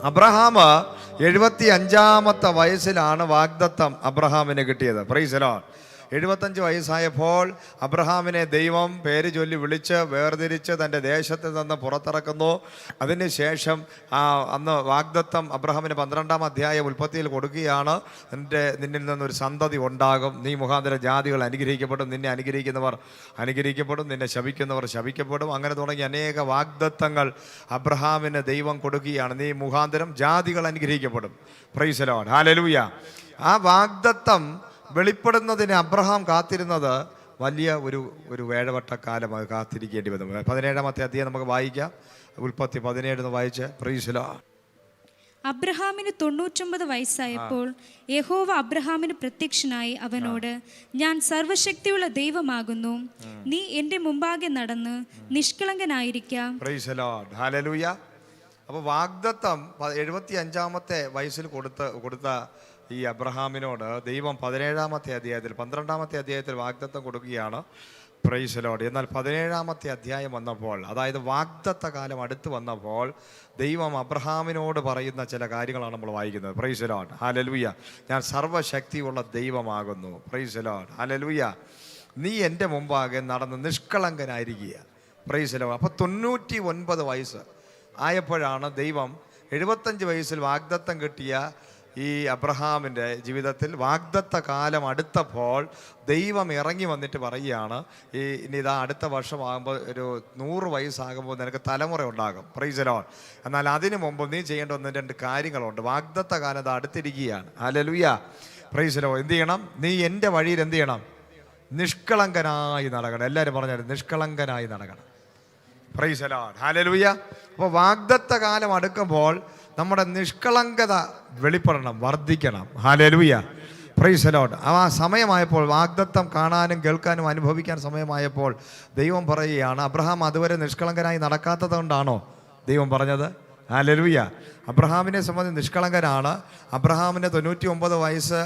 Abraham 75-ാമത്തെ വയസ്സിലാണ് വാഗ്ദത്തം അബ്രഹാമിന് കിട്ടിയത്. Praise the Lord. 75 വയസ്സായപ്പോൾ അബ്രഹാമിനെ ദൈവം പേര് ചൊല്ലി വിളിച്ച് വേർതിരിച്ച് തൻ്റെ ദേശത്തിൽ നിന്ന് പുറത്തിറക്കുന്നു. അതിനുശേഷം അന്ന് വാഗ്ദത്തം അബ്രഹാമിന് 12-ാം അധ്യായം ഉൽപ്പത്തിയിൽ കൊടുക്കുകയാണ്. നിന്നിൽ നിന്നൊരു സന്തതി ഉണ്ടാകും, നീ മുഖാന്തരം ജാതികൾ അനുഗ്രഹിക്കപ്പെടും, നിന്നെ അനുഗ്രഹിക്കുന്നവർ അനുഗ്രഹിക്കപ്പെടും, നിന്നെ ശപിക്കുന്നവർ ശപിക്കപ്പെടും. അങ്ങനെ തുടങ്ങി അനേക വാഗ്ദത്തങ്ങൾ അബ്രഹാമിന് ദൈവം കൊടുക്കുകയാണ്. നീ മുഖാന്തരം ജാതികൾ അനുഗ്രഹിക്കപ്പെടും. Praise the Lord. ഹല്ലേലൂയ. ആ വാഗ്ദത്തം വെളിപ്പെടുന്നതിന് അബ്രഹാം കാത്തിരുന്നത് വലിയ ഒരു വേഴവട്ടക്കാലം അത് കാത്തിരിക്കേണ്ടി വന്നു. 17-ാമത്തെ അധ്യായം നമുക്ക് വായിക്കാം. ഉൽപ്പത്തി 17 വായിച്ച്. Praise the Lord. അബ്രഹാമിന് 99 വയസ്സായപ്പോൾ യഹോവ അബ്രഹാമിന് പ്രത്യക്ഷനായി അവനോട്, ഞാൻ സർവശക്തിയുള്ള ദൈവമാകുന്നു, നീ എൻ്റെ മുമ്പാകെ നടന്ന് നിഷ്കളങ്കനായിരിക്കാം. Praise the Lord. ഹല്ലേലൂയ. അപ്പോൾ വാഗ്ദത്തം 75-ാമത്തെ വയസ്സിൽ കൊടുത്ത ഈ അബ്രഹാമിനോട് ദൈവം 17-ാമത്തെ അധ്യായത്തിൽ 12-ാമത്തെ അധ്യായത്തിൽ വാഗ്ദത്തം കൊടുക്കുകയാണ്. Praise Lord. എന്നാൽ 17-ാമത്തെ അധ്യായം വന്നപ്പോൾ, അതായത് വാഗ്ദത്ത കാലം അടുത്ത് വന്നപ്പോൾ ദൈവം അബ്രഹാമിനോട് പറയുന്ന ചില കാര്യങ്ങളാണ് നമ്മൾ വായിക്കുന്നത്. Praise Lord. ഹല്ലേലൂയ. ഞാൻ സർവ്വശക്തിയുള്ള ദൈവമാകുന്നു. Praise Lord. ഹല്ലേലൂയ. നീ എൻ്റെ മുമ്പാകെ നടന്ന് നിഷ്കളങ്കനായിരിക്കുക. Praise Lord. അപ്പോൾ 99 വയസ്സ് ആയപ്പോഴാണ് ദൈവം 75 വയസ്സിൽ വാഗ്ദത്തം കിട്ടിയ ഈ അബ്രഹാമിൻ്റെ ജീവിതത്തിൽ വാഗ്ദത്ത കാലം അടുത്തപ്പോൾ ദൈവം ഇറങ്ങി വന്നിട്ട് പറയുകയാണ്, ഇനി ഇതാ അടുത്ത വർഷമാകുമ്പോൾ ഒരു 100 വയസ്സാകുമ്പോൾ നിനക്ക് തലമുറ ഉണ്ടാകും. Praise Lord. എന്നാൽ അതിനു മുമ്പ് നീ ചെയ്യേണ്ട 1-2 കാര്യങ്ങളുണ്ട്. വാഗ്ദത്ത കാലം അത് അടുത്തിരിക്കുകയാണ്. ഹല്ലേലൂയ. Praise Lord. എന്ത് ചെയ്യണം? നീ എൻ്റെ വഴിയിൽ എന്ത് ചെയ്യണം? നിഷ്കളങ്കനായി നടക്കണം. എല്ലാവരും പറഞ്ഞാൽ നിഷ്കളങ്കനായി നടക്കണം. Praise Lord. ഹല്ലേലൂയ. അപ്പോൾ വാഗ്ദത്ത കാലം അടുക്കുമ്പോൾ നമ്മുടെ നിഷ്കളങ്കത വെളിപ്പെടണം, വർദ്ധിക്കണം. ഹല്ലേലൂയ. Praise Lord. ആ സമയമായപ്പോൾ, വാഗ്ദത്തം കാണാനും കേൾക്കാനും അനുഭവിക്കാൻ സമയമായപ്പോൾ ദൈവം പറയുകയാണ്, അബ്രഹാം അതുവരെ നിഷ്കളങ്കനായി നടക്കാത്തത് കൊണ്ടാണോ ദൈവം പറഞ്ഞത്? ഹല്ലേലൂയ. അബ്രഹാമിനെ സംബന്ധിച്ച് നിഷ്കളങ്കനാണ്. അബ്രഹാമിന് 99 വയസ്സ്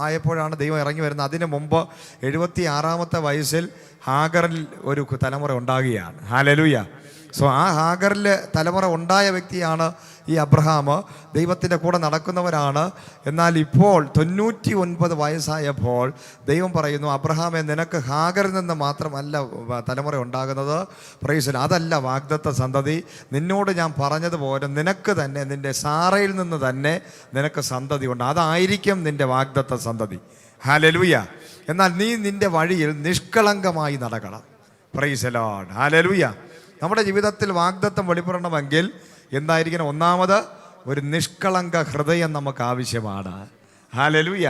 ആയപ്പോഴാണ് ദൈവം ഇറങ്ങി വരുന്നത്. അതിന് മുമ്പ് 76-ാമത്തെ വയസ്സിൽ ഹാഗറിൽ ഒരു തലമുറ ഉണ്ടാകുകയാണ്. ഹല്ലേലൂയ. സോ ആ ഹാഗറിൽ തലമുറ ഉണ്ടായ വ്യക്തിയാണ് ഈ അബ്രഹാം. ദൈവത്തിൻ്റെ കൂടെ നടക്കുന്നവരാണ്. എന്നാൽ ഇപ്പോൾ 99 വയസ്സായപ്പോൾ ദൈവം പറയുന്നു, അബ്രഹാമെ, നിനക്ക് ഹാഗറിൽ നിന്ന് മാത്രമല്ല തലമുറ ഉണ്ടാകുന്നത്. പ്രൈസ്. അതല്ല വാഗ്ദത്ത സന്തതി. നിന്നോട് ഞാൻ പറഞ്ഞതുപോലെ നിനക്ക് തന്നെ, നിൻ്റെ സാറയിൽ നിന്ന് തന്നെ നിനക്ക് സന്തതി ഉണ്ട്. അതായിരിക്കും നിൻ്റെ വാഗ്ദത്ത സന്തതി. ഹല്ലേലൂയ. എന്നാൽ നീ നിൻ്റെ വഴിയിൽ നിഷ്കളങ്കമായി നടക്കണം. Praise Lord. ഹല്ലേലൂയ. നമ്മുടെ ജീവിതത്തിൽ വാഗ്ദത്തം വെളിപ്പെടണമെങ്കിൽ എന്തായിരിക്കണം? ഒന്നാമത് ഒരു നിഷ്കളങ്ക ഹൃദയം നമുക്ക് ആവശ്യമാണ്. ഹല്ലേലൂയ.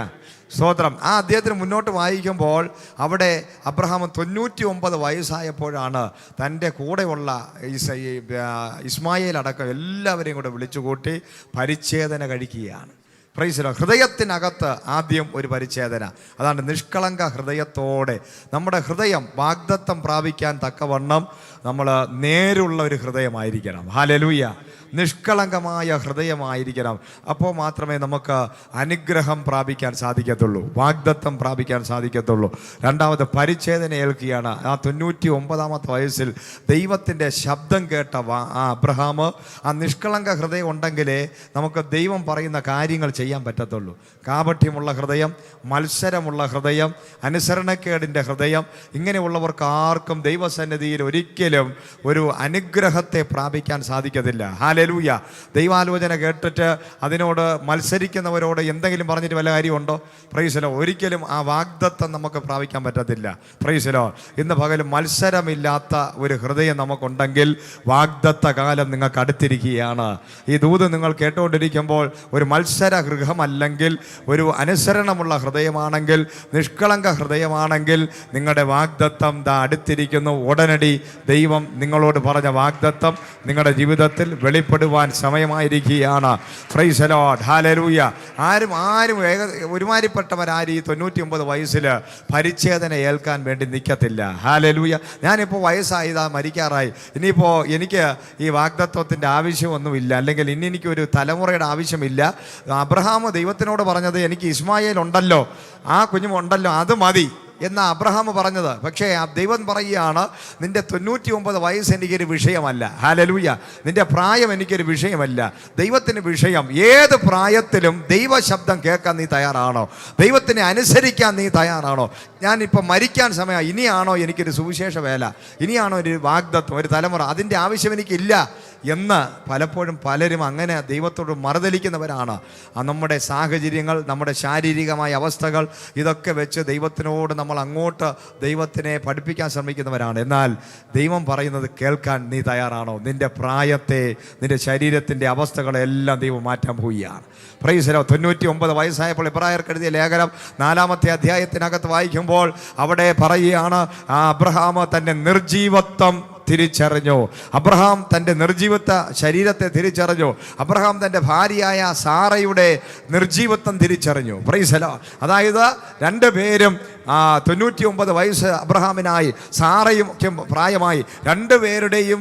സ്തോത്രം. ആ അദ്ദേഹത്തിന് മുന്നോട്ട് വായിക്കുമ്പോൾ അവിടെ അബ്രഹാം 99 വയസ്സായപ്പോഴാണ് തൻ്റെ കൂടെയുള്ള ഇസ്മായേൽ അടക്കം എല്ലാവരെയും കൂടെ വിളിച്ചുകൂട്ടി പരിച്ഛേദന കഴിക്കുകയാണ്. Praise Lord. ഹൃദയത്തിനകത്ത് ആദ്യം ഒരു പരിച്ഛേദന. അതാണ് നിഷ്കളങ്ക ഹൃദയത്തോടെ നമ്മുടെ ഹൃദയം വാഗ്ദത്തം പ്രാപിക്കാൻ തക്കവണ്ണം നമ്മൾ നേരുള്ള ഒരു ഹൃദയമായിരിക്കണം. ഹല്ലേലൂയ. നിഷ്കളങ്കമായ ഹൃദയമായിരിക്കണം. അപ്പോൾ മാത്രമേ നമുക്ക് അനുഗ്രഹം പ്രാപിക്കാൻ സാധിക്കത്തുള്ളൂ, വാഗ്ദത്തം പ്രാപിക്കാൻ സാധിക്കത്തുള്ളൂ. രണ്ടാമത് പരിച്ഛേദന ഏൽക്കുകയാണ്. ആ 99-ാമത്തെ വയസ്സിൽ ദൈവത്തിൻ്റെ ശബ്ദം കേട്ട ആ അബ്രഹാം, ആ നിഷ്കളങ്ക ഹൃദയം ഉണ്ടെങ്കിലേ നമുക്ക് ദൈവം പറയുന്ന കാര്യങ്ങൾ ചെയ്യാൻ പറ്റത്തുള്ളൂ. കാപട്യമുള്ള ഹൃദയം, മത്സരമുള്ള ഹൃദയം, അനുസരണക്കേടിൻ്റെ ഹൃദയം, ഇങ്ങനെയുള്ളവർക്ക് ആർക്കും ദൈവസന്നിധിയിൽ ഒരിക്കലും ഒരു അനുഗ്രഹത്തെ പ്രാപിക്കാൻ സാധിക്കത്തില്ല. ഹല്ലേലൂയ. ദൈവാലോചന കേട്ടിട്ട് അതിനോട് മത്സരിക്കുന്നവരോട് എന്തെങ്കിലും പറഞ്ഞിട്ട് വല്ല കാര്യമുണ്ടോ? Praise Lord. ഒരിക്കലും ആ വാഗ്ദത്തം നമുക്ക് പ്രാപിക്കാൻ പറ്റത്തില്ല. Praise Lord. ഇന്ന് പകലും മത്സരമില്ലാത്ത ഒരു ഹൃദയം നമുക്കുണ്ടെങ്കിൽ വാഗ്ദത്ത കാലം നിങ്ങൾക്ക് അടുത്തിരിക്കുകയാണ്. ഈ ദൂത് നിങ്ങൾ കേട്ടുകൊണ്ടിരിക്കുമ്പോൾ ഒരു മത്സര ഗൃഹമല്ലെങ്കിൽ, ഒരു അനുസരണമുള്ള ഹൃദയമാണെങ്കിൽ, നിഷ്കളങ്ക ഹൃദയമാണെങ്കിൽ നിങ്ങളുടെ വാഗ്ദത്തം അടുത്തിരിക്കുന്നു. ഉടനടി ദൈവം നിങ്ങളോട് പറഞ്ഞ വാഗ്ദത്തം നിങ്ങളുടെ ജീവിതത്തിൽ വെളിപ്പെടുവാൻ സമയമായിരിക്കുകയാണ്. Praise Lord. ഹല്ലേലൂയ. ആരും ഒരുമാതിരിപ്പെട്ടവരാരും ഈ 99 വയസ്സിൽ പരിച്ഛേദന ഏൽക്കാൻ വേണ്ടി നിൽക്കത്തില്ല. ഹല്ലേലൂയ. ഞാനിപ്പോൾ വയസ്സായതാ, മരിക്കാറായി, ഇനിയിപ്പോൾ എനിക്ക് ഈ വാഗ്ദത്വത്തിൻ്റെ ആവശ്യമൊന്നുമില്ല, അല്ലെങ്കിൽ ഇനി എനിക്കൊരു തലമുറയുടെ ആവശ്യമില്ല. അബ്രഹാം ദൈവത്തിനോട് പറഞ്ഞത്, എനിക്ക് ഇസ്മായേൽ ഉണ്ടല്ലോ, ആ കുഞ്ഞുമുണ്ടല്ലോ, അത് മതി എന്നാ അബ്രഹാം പറഞ്ഞത്. പക്ഷേ ആ ദൈവം പറയുകയാണ്, നിന്റെ 99 വയസ്സ് എനിക്കൊരു വിഷയമല്ല. ഹല്ലേലൂയ. നിന്റെ പ്രായം എനിക്കൊരു വിഷയമല്ല. ദൈവത്തിന് വിഷയം ഏത് പ്രായത്തിലും ദൈവശബ്ദം കേൾക്കാൻ നീ തയ്യാറാണോ? ദൈവത്തിനെ അനുസരിക്കാൻ നീ തയ്യാറാണോ? ഞാനിപ്പോൾ മരിക്കാൻ സമയം, ഇനിയാണോ എനിക്കൊരു സുവിശേഷ വേല, ഇനിയാണോ ഒരു വാഗ്ദത്വം, ഒരു തലമുറ, അതിൻ്റെ ആവശ്യം എനിക്കില്ല എന്ന് പലപ്പോഴും പലരും അങ്ങനെ ദൈവത്തോട് മറുതലിക്കുന്നവരാണ്. നമ്മുടെ സാഹചര്യങ്ങൾ, നമ്മുടെ ശാരീരികമായ അവസ്ഥകൾ, ഇതൊക്കെ വെച്ച് ദൈവത്തിനോട് നമ്മൾ അങ്ങോട്ട് ദൈവത്തിനെ പഠിപ്പിക്കാൻ ശ്രമിക്കുന്നവരാണ്. എന്നാൽ ദൈവം പറയുന്നത് കേൾക്കാൻ നീ തയ്യാറാണോ? നിന്റെ പ്രായത്തെ, നിന്റെ ശരീരത്തിൻ്റെ അവസ്ഥകളെല്ലാം ദൈവം മാറ്റാൻ പോവുകയാണ്. Praise Lord. 99 വയസ്സായപ്പോൾ എബ്രായർക്ക് എഴുതിയ ലേഖനം 4-ാമത്തെ അധ്യായത്തിനകത്ത് വായിക്കുമ്പോൾ അവിടെ പറയുകയാണ്, ആ അബ്രഹാം തൻ്റെ നിർജീവത്വം തിരിച്ചറിഞ്ഞു. അബ്രഹാം തൻ്റെ നിർജീവത്വ ശരീരത്തെ തിരിച്ചറിഞ്ഞു. അബ്രഹാം തൻ്റെ ഭാര്യയായ സാറയുടെ നിർജീവത്വം തിരിച്ചറിഞ്ഞു. Praise Lord. അതായത് രണ്ടുപേരും 99 വയസ്സ് അബ്രഹാമിനായി, സാറയും പ്രായമായി. രണ്ടുപേരുടെയും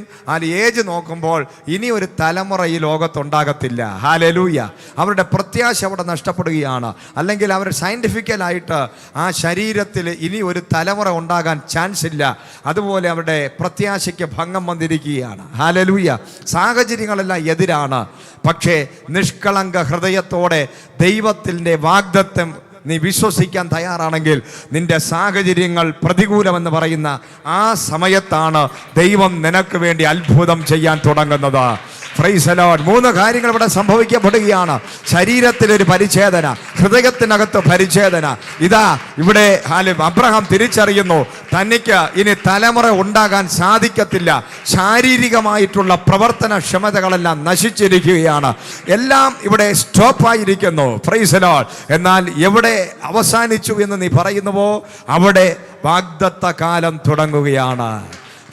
ഏജ് നോക്കുമ്പോൾ ഇനി ഒരു തലമുറ ഈ ലോകത്തുണ്ടാകത്തില്ല. ഹല്ലേലൂയ. അവരുടെ പ്രത്യാശ അവിടെ നഷ്ടപ്പെടുകയാണ്. അല്ലെങ്കിൽ അവർ സയൻറ്റിഫിക്കലായിട്ട് ആ ശരീരത്തിൽ ഇനി ഒരു തലമുറ ഉണ്ടാകാൻ ചാൻസ് ഇല്ല. അതുപോലെ അവരുടെ പ്രത്യാശയ്ക്ക് ഭംഗം വന്നിരിക്കുകയാണ്. ഹല്ലേലൂയ. സാഹചര്യങ്ങളെല്ലാം എതിരാണ്. പക്ഷേ നിഷ്കളങ്ക ഹൃദയത്തോടെ ദൈവത്തിൻ്റെ വാഗ്ദത്തം നീ വിശ്വസിക്കാൻ തയ്യാറാണെങ്കിൽ നിന്റെ സാഹചര്യങ്ങൾ പ്രതികൂലമെന്ന് പറയുന്ന ആ സമയത്താണ് ദൈവം നിനക്ക് വേണ്ടി അത്ഭുതം ചെയ്യാൻ തുടങ്ങുന്നത്. Praise the Lord. 3 കാര്യങ്ങൾ ഇവിടെ സംഭവിക്കപ്പെടുകയാണ്. ശരീരത്തിലൊരു പരിച്ഛേദന, ഹൃദയത്തിനകത്ത് പരിച്ഛേദന. ഇതാ ഇവിടെ അബ്രഹാം തിരിച്ചറിയുന്നു തനിക്ക് ഇനി തലമുറ ഉണ്ടാകാൻ സാധിക്കത്തില്ല. ശാരീരികമായിട്ടുള്ള പ്രവർത്തനക്ഷമതകളെല്ലാം നശിച്ചിരിക്കുകയാണ്. എല്ലാം ഇവിടെ സ്റ്റോപ്പായിരിക്കുന്നു. Praise the Lord. എന്നാൽ എവിടെ അവസാനിച്ചു എന്ന് നീ പറയുന്നുവോ അവിടെ വാഗ്ദത്ത കാലം തുടങ്ങുകയാണ്.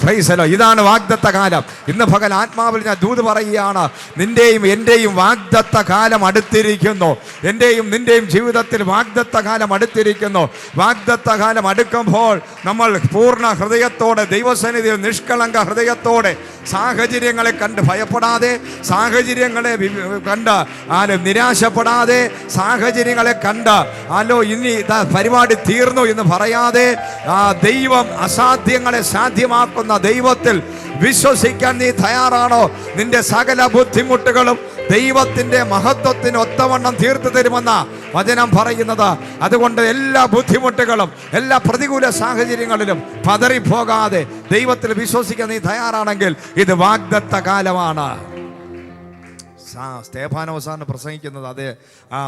Praise the Lord. ഇതാണ് വാഗ്ദത്ത കാലം. ഇന്ന് പകൽ ആത്മാവിൽ ഞാൻ ദൂത് പറയുകയാണ്, നിന്റെയും എന്റെയും വാഗ്ദത്ത കാലം അടുത്തിരിക്കുന്നു. എന്റെയും നിന്റെയും ജീവിതത്തിൽ വാഗ്ദത്ത കാലം അടുത്തിരിക്കുന്നു. വാഗ്ദത്ത കാലം അടുക്കുമ്പോൾ നമ്മൾ പൂർണ്ണ ഹൃദയത്തോടെ ദൈവസന്നിധിയിൽ നിഷ്കളങ്ക ഹൃദയത്തോടെ സാഹചര്യങ്ങളെ കണ്ട് ഭയപ്പെടാതെ, സാഹചര്യങ്ങളെ കണ്ട് നിരാശപ്പെടാതെ, സാഹചര്യങ്ങളെ കണ്ട് ഇനി പരിപാടി തീർന്നു എന്ന് പറയാതെ, ദൈവം അസാധ്യങ്ങളെ സാധ്യമാക്കുന്ന ദൈവത്തിൽ വിശ്വസിക്കാൻ നീ തയ്യാറാണോ? നിന്റെ സകല ബുദ്ധിമുട്ടുകളും ദൈവത്തിന്റെ മഹത്വത്തിന് ഒത്തവണ്ണം തീർത്തു തരുമെന്ന വചനം പറയുന്നത്. അതുകൊണ്ട് എല്ലാ ബുദ്ധിമുട്ടുകളും, എല്ലാ പ്രതികൂല സാഹചര്യങ്ങളിലും പതറിപ്പോകാതെ ദൈവത്തിൽ വിശ്വസിക്കാൻ നീ തയ്യാറാണെങ്കിൽ ഇത് വാഗ്ദത്ത കാലമാണ്. സ്തേഫാനോസാണ് പ്രസംഗിക്കുന്നത്. അത്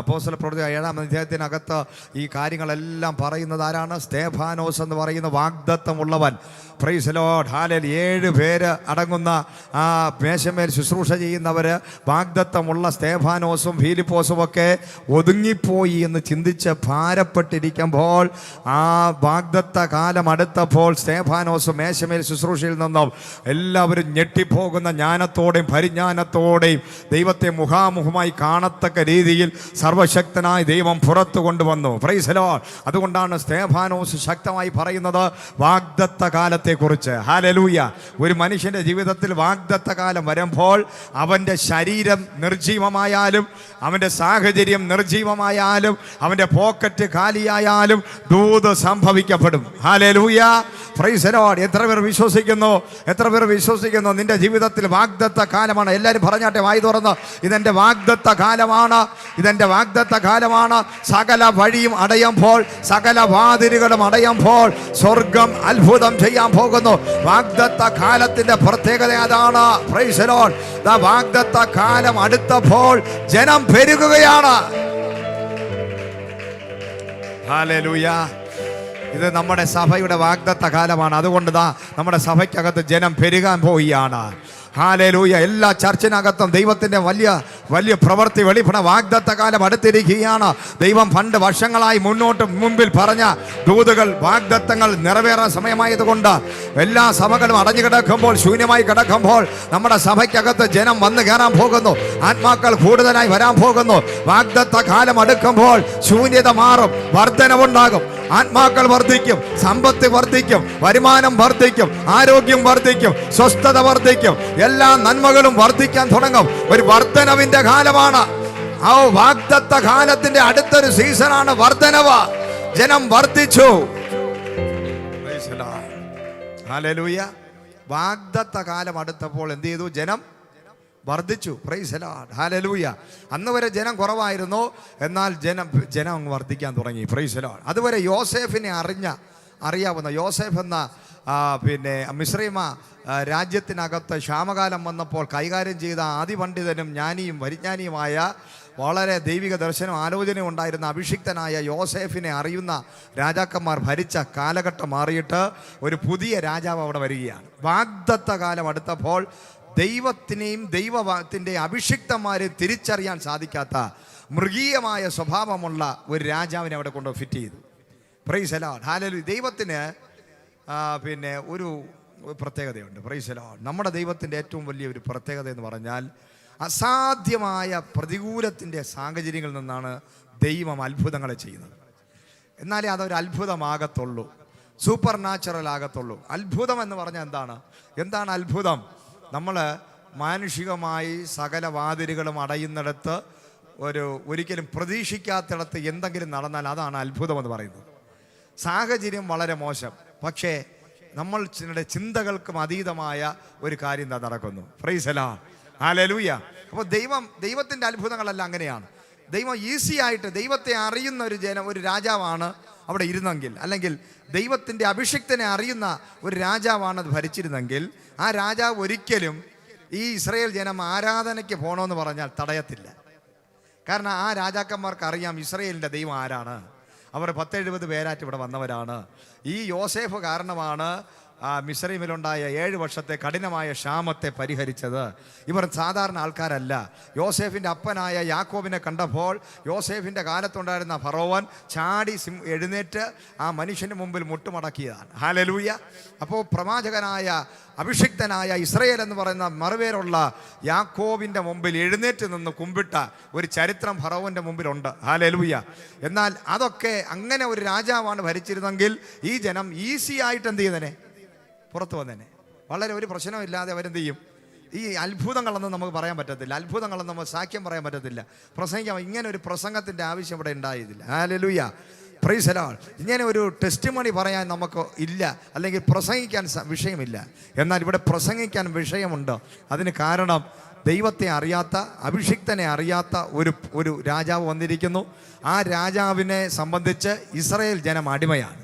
അപ്പോസ്തല പ്രവൃത്തി 7-ാം അധ്യായത്തിനകത്ത് ഈ കാര്യങ്ങളെല്ലാം പറയുന്നത് ആരാണ്? സ്തേഫാനോസ് എന്ന് പറയുന്ന വാഗ്ദത്തമുള്ളവൻ. Praise the Lord. ഹല്ലേലൂയ. 7 പേര് അടങ്ങുന്ന ആ മേശമേൽ ശുശ്രൂഷ ചെയ്യുന്നവർ വാഗ്ദത്തമുള്ള സ്തേഫാനോസും ഫിലിപ്പോസും ഒക്കെ ഒതുങ്ങിപ്പോയി എന്ന് ചിന്തിച്ച് ഭാരപ്പെട്ടിരിക്കുമ്പോൾ ആ വാഗ്ദത്ത കാലം അടുത്തപ്പോൾ സ്തേഫാനോസും മേശമേൽ ശുശ്രൂഷയിൽ നിന്നും എല്ലാവരും ഞെട്ടിപ്പോകുന്ന ജ്ഞാനത്തോടെയും പരിജ്ഞാനത്തോടെയും ദൈവത്തെ മുഖാമുഖമായി കാണത്തക്ക രീതിയിൽ സർവശക്തനായ ദൈവം പുറത്തു കൊണ്ടുവന്നു. Praise the Lord. അതുകൊണ്ടാണ് സ്തേഫാനോസ് ശക്തമായി പറയുന്നത് വാഗ്ദത്ത കാലത്തെക്കുറിച്ച്. ഹല്ലേലൂയ. ഒരു മനുഷ്യൻ്റെ ജീവിതത്തിൽ വാഗ്ദത്ത കാലം വരുമ്പോൾ അവൻ്റെ ശരീരം നിർജീവമായാലും, അവൻ്റെ സാഹചര്യം നിർജീവമായാലും, അവൻ്റെ pocket കാലിയായാലും Doot സംഭവിക്കപ്പെടും. Hallelujah. Praise the Lord. എത്ര പേർ വിശ്വസിക്കുന്നു? എത്ര പേർ വിശ്വസിക്കുന്നു നിന്റെ ജീവിതത്തിൽ വാഗ്ദത്ത കാലമാണ്? എല്ലാവരും പറഞ്ഞാട്ടെ, വായി തുറന്ന്, ഇതെൻ്റെ വാഗ്ദത്ത കാലമാണ്, ഇതെൻ്റെ വാഗ്ദത്ത കാലമാണ്. സകല വഴിയും അടയുമ്പോൾ, സകല വാതിലുകളും അടയുമ്പോൾ സ്വർഗം അത്ഭുതം ചെയ്യാൻ പോകുന്നു. വാഗ്ദത്ത കാലത്തിന്റെ പ്രത്യേകത അതാണ്. Praise the Lord. വാഗ്ദത്ത കാലം അടുത്തപ്പോൾ ജനം പെരുകുകയാണ്. ഹല്ലേലൂയ. ഇത് നമ്മുടെ സഭയുടെ വാഗ്ദത്ത കാലമാണ്. അതുകൊണ്ട് നമ്മുടെ സഭയ്ക്കകത്ത് ജനം പെരുകാൻ പോവുകയാണ്. ഹല്ലേലൂയ. എല്ലാ ചർച്ചിനകത്തും ദൈവത്തിൻ്റെ വലിയ വലിയ പ്രവൃത്തി വെളിപ്പെട വാഗ്ദത്ത കാലം അടുത്തിരിക്കുകയാണ്. ദൈവം പണ്ട് വർഷങ്ങളായി മുമ്പിൽ പറഞ്ഞ ദൂതുകൾ, വാഗ്ദത്തങ്ങൾ നിറവേറാൻ സമയമായതുകൊണ്ട് എല്ലാ സഭകളും അടഞ്ഞു കിടക്കുമ്പോൾ, ശൂന്യമായി കിടക്കുമ്പോൾ നമ്മുടെ സഭയ്ക്കകത്ത് ജനം വന്നു കയറാൻ പോകുന്നു. ആത്മാക്കൾ കൂടുതലായി വരാൻ പോകുന്നു. വാഗ്ദത്ത കാലം അടുക്കുമ്പോൾ ശൂന്യത മാറും, വർധനവുണ്ടാകും. ആത്മാക്കൾ വർദ്ധിക്കും, സമ്പത്ത് വർദ്ധിക്കും, വരുമാനം വർദ്ധിക്കും, ആരോഗ്യം വർദ്ധിക്കും, സ്വസ്ഥത വർദ്ധിക്കും, എല്ലാ നന്മകളും വർദ്ധിക്കാൻ തുടങ്ങും. ഒരു വർധനവിന്റെ കാലമാണ്. ആ വാഗ്ദത്ത കാലത്തിന്റെ അടുത്തൊരു സീസണാണ് വർധനവ്. ജനം വർദ്ധിച്ചു. ഹല്ലേലൂയ. വാഗ്ദത്ത കാലം അടുത്തപ്പോൾ എന്ത് ചെയ്തു? ജനം വർദ്ധിച്ചു. Praise the Lord. ഹല്ലേലൂയ. അന്ന് വരെ ജനം കുറവായിരുന്നു, എന്നാൽ ജനം വർദ്ധിക്കാൻ തുടങ്ങി. Praise the Lord. അതുവരെ യോസേഫിനെ അറിയാവുന്ന യോസേഫ് എന്ന മിസ്രൈമ രാജ്യത്തിനകത്ത് ക്ഷാമകാലം വന്നപ്പോൾ കൈകാര്യം ചെയ്ത ആദിപണ്ഡിതനും ജ്ഞാനിയും പരിജ്ഞാനിയുമായ, വളരെ ദൈവിക ദർശനം ആലോചന ഉണ്ടായിരുന്ന അഭിഷിക്തനായ യോസേഫിനെ അറിയുന്ന രാജാക്കന്മാർ ഭരിച്ച കാലഘട്ടം മാറിയിട്ട് ഒരു പുതിയ രാജാവ് അവിടെ വരികയാണ്. വാഗ്ദത്ത കാലം അടുത്തപ്പോൾ ദൈവത്തിനെയും ദൈവത്തിൻ്റെ അഭിഷിക്തന്മാരെ തിരിച്ചറിയാൻ സാധിക്കാത്ത മൃഗീയമായ സ്വഭാവമുള്ള ഒരു രാജാവിനെ അവിടെ കൊണ്ട് ഫിറ്റ് ചെയ്തു. Praise the Lord. ഹല്ലേലൂയ. ദൈവത്തിന് ഒരു പ്രത്യേകതയുണ്ട്. Praise the Lord. നമ്മുടെ ദൈവത്തിൻ്റെ ഏറ്റവും വലിയ ഒരു പ്രത്യേകത എന്ന് പറഞ്ഞാൽ അസാധ്യമായ പ്രതികൂലത്തിൻ്റെ സാഹചര്യങ്ങളിൽ നിന്നാണ് ദൈവം അത്ഭുതങ്ങളെ ചെയ്യുന്നത്. എന്നാലേ അതൊരു അത്ഭുതമാകത്തുള്ളൂ, സൂപ്പർ നാച്ചുറൽ ആകത്തുള്ളൂ. അത്ഭുതം എന്ന് പറഞ്ഞാൽ എന്താണ് അത്ഭുതം? നമ്മൾ മാനുഷികമായി സകല വാതിലുകളും അടയുന്നിടത്ത് ഒരിക്കലും പ്രതീക്ഷിക്കാത്തിടത്ത് എന്തെങ്കിലും നടന്നാൽ അതാണ് അത്ഭുതം എന്ന് പറയുന്നത്. സാഹചര്യം വളരെ മോശം, പക്ഷേ നമ്മളുടെ ചിന്തകൾക്കും അതീതമായ ഒരു കാര്യം എന്താ നടക്കുന്നു. Praise the Lord, hallelujah. അപ്പോൾ ദൈവത്തിൻ്റെ അത്ഭുതങ്ങളെല്ലാം അങ്ങനെയാണ്. ദൈവം ഈസി ആയിട്ട് ദൈവത്തെ അറിയുന്ന ഒരു രാജാവാണ് അവിടെ ഇരുന്നെങ്കിൽ, അല്ലെങ്കിൽ ദൈവത്തിൻ്റെ അഭിഷിക്തനെ അറിയുന്ന ഒരു രാജാവാണ് അത് ഭരിച്ചിരുന്നെങ്കിൽ, ആ രാജാവ് ഒരിക്കലും ഈ ഇസ്രായേൽ ജനം ആരാധനയ്ക്ക് പോകണമെന്ന് പറഞ്ഞാൽ തടയത്തില്ല. കാരണം ആ രാജാക്കന്മാർക്ക് അറിയാം ഇസ്രായേലിൻ്റെ ദൈവം ആരാണ്. അവർ 10-70 പേരായിട്ട് ഇവിടെ വന്നവരാണ്. ഈ യോസേഫ് കാരണമാണ് മിസ്രൈമിലുണ്ടായ 7 വർഷത്തെ കഠിനമായ ക്ഷാമത്തെ പരിഹരിച്ചത്. ഇവർ സാധാരണ ആൾക്കാരല്ല. യോസേഫിൻ്റെ അപ്പനായ യാക്കോബിനെ കണ്ടപ്പോൾ യോസേഫിൻ്റെ കാലത്തുണ്ടായിരുന്ന ഫറോവൻ ചാടി എഴുന്നേറ്റ് ആ മനുഷ്യന് മുമ്പിൽ മുട്ടുമടക്കിയതാണ്. ഹല്ലേലൂയ. അപ്പോൾ പ്രവാചകനായ അഭിഷിക്തനായ ഇസ്രായേൽ എന്ന് പറയുന്ന മറുപേരുള്ള യാക്കോബിൻ്റെ മുമ്പിൽ എഴുന്നേറ്റ് നിന്ന് കുമ്പിട്ട ഒരു ചരിത്രം ഫറോവൻ്റെ മുമ്പിലുണ്ട്. ഹല്ലേലൂയ. എന്നാൽ അതൊക്കെ അങ്ങനെ ഒരു രാജാവാണ് ഭരിച്ചിരുന്നെങ്കിൽ ഈ ജനം ഈസി ആയിട്ട് എന്ത് ചെയ്യുന്നതിനെ പുറത്തു വന്നേനെ. വളരെ ഒരു പ്രശ്നമില്ലാതെ അവരെന്ത് ചെയ്യും. ഈ അത്ഭുതങ്ങളൊന്നും നമുക്ക് പറയാൻ പറ്റത്തില്ല, അത്ഭുതങ്ങളൊന്നും നമുക്ക് സാക്ഷ്യം പറയാൻ പറ്റത്തില്ല, പ്രസംഗിക്കാൻ ഇങ്ങനെ ഒരു പ്രസംഗത്തിൻ്റെ ആവശ്യം ഇവിടെ ഉണ്ടായതില്ല. Hallelujah, praise the Lord. ഇങ്ങനെ ഒരു ടെസ്റ്റിമണി പറയാൻ നമുക്ക് ഇല്ല, അല്ലെങ്കിൽ പ്രസംഗിക്കാൻ വിഷയമില്ല. എന്നാൽ ഇവിടെ പ്രസംഗിക്കാൻ വിഷയമുണ്ട്. അതിന് കാരണം ദൈവത്തെ അറിയാത്ത, അഭിഷിക്തനെ അറിയാത്ത ഒരു രാജാവ് വന്നിരിക്കുന്നു. ആ രാജാവിനെ സംബന്ധിച്ച് ഇസ്രായേൽ ജനം അടിമയാണ്.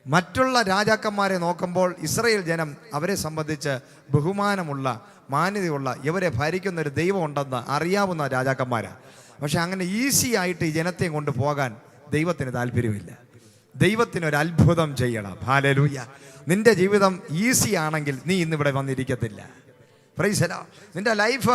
മറ്റുള്ള രാജാക്കന്മാരെ നോക്കുമ്പോൾ ഇസ്രായേൽ ജനം അവരെ സംബന്ധിച്ച് ബഹുമാനമുള്ള, മാന്യതയുള്ള, ഇവരെ ഭരിക്കുന്ന ഒരു ദൈവം ഉണ്ടെന്ന് അറിയാവുന്ന രാജാക്കന്മാരാണ്. പക്ഷെ അങ്ങനെ ഈസി ആയിട്ട് ഈ ജനത്തെയും കൊണ്ട് പോകാൻ ദൈവത്തിന് താല്പര്യമില്ല. ദൈവത്തിനൊരു അത്ഭുതം ചെയ്യണം. ഹല്ലേലൂയ. നിന്റെ ജീവിതം ഈസി ആണെങ്കിൽ നീ ഇന്നിവിടെ വന്നിരിക്കത്തില്ല. Praise the Lord. നിന്റെ ലൈഫ്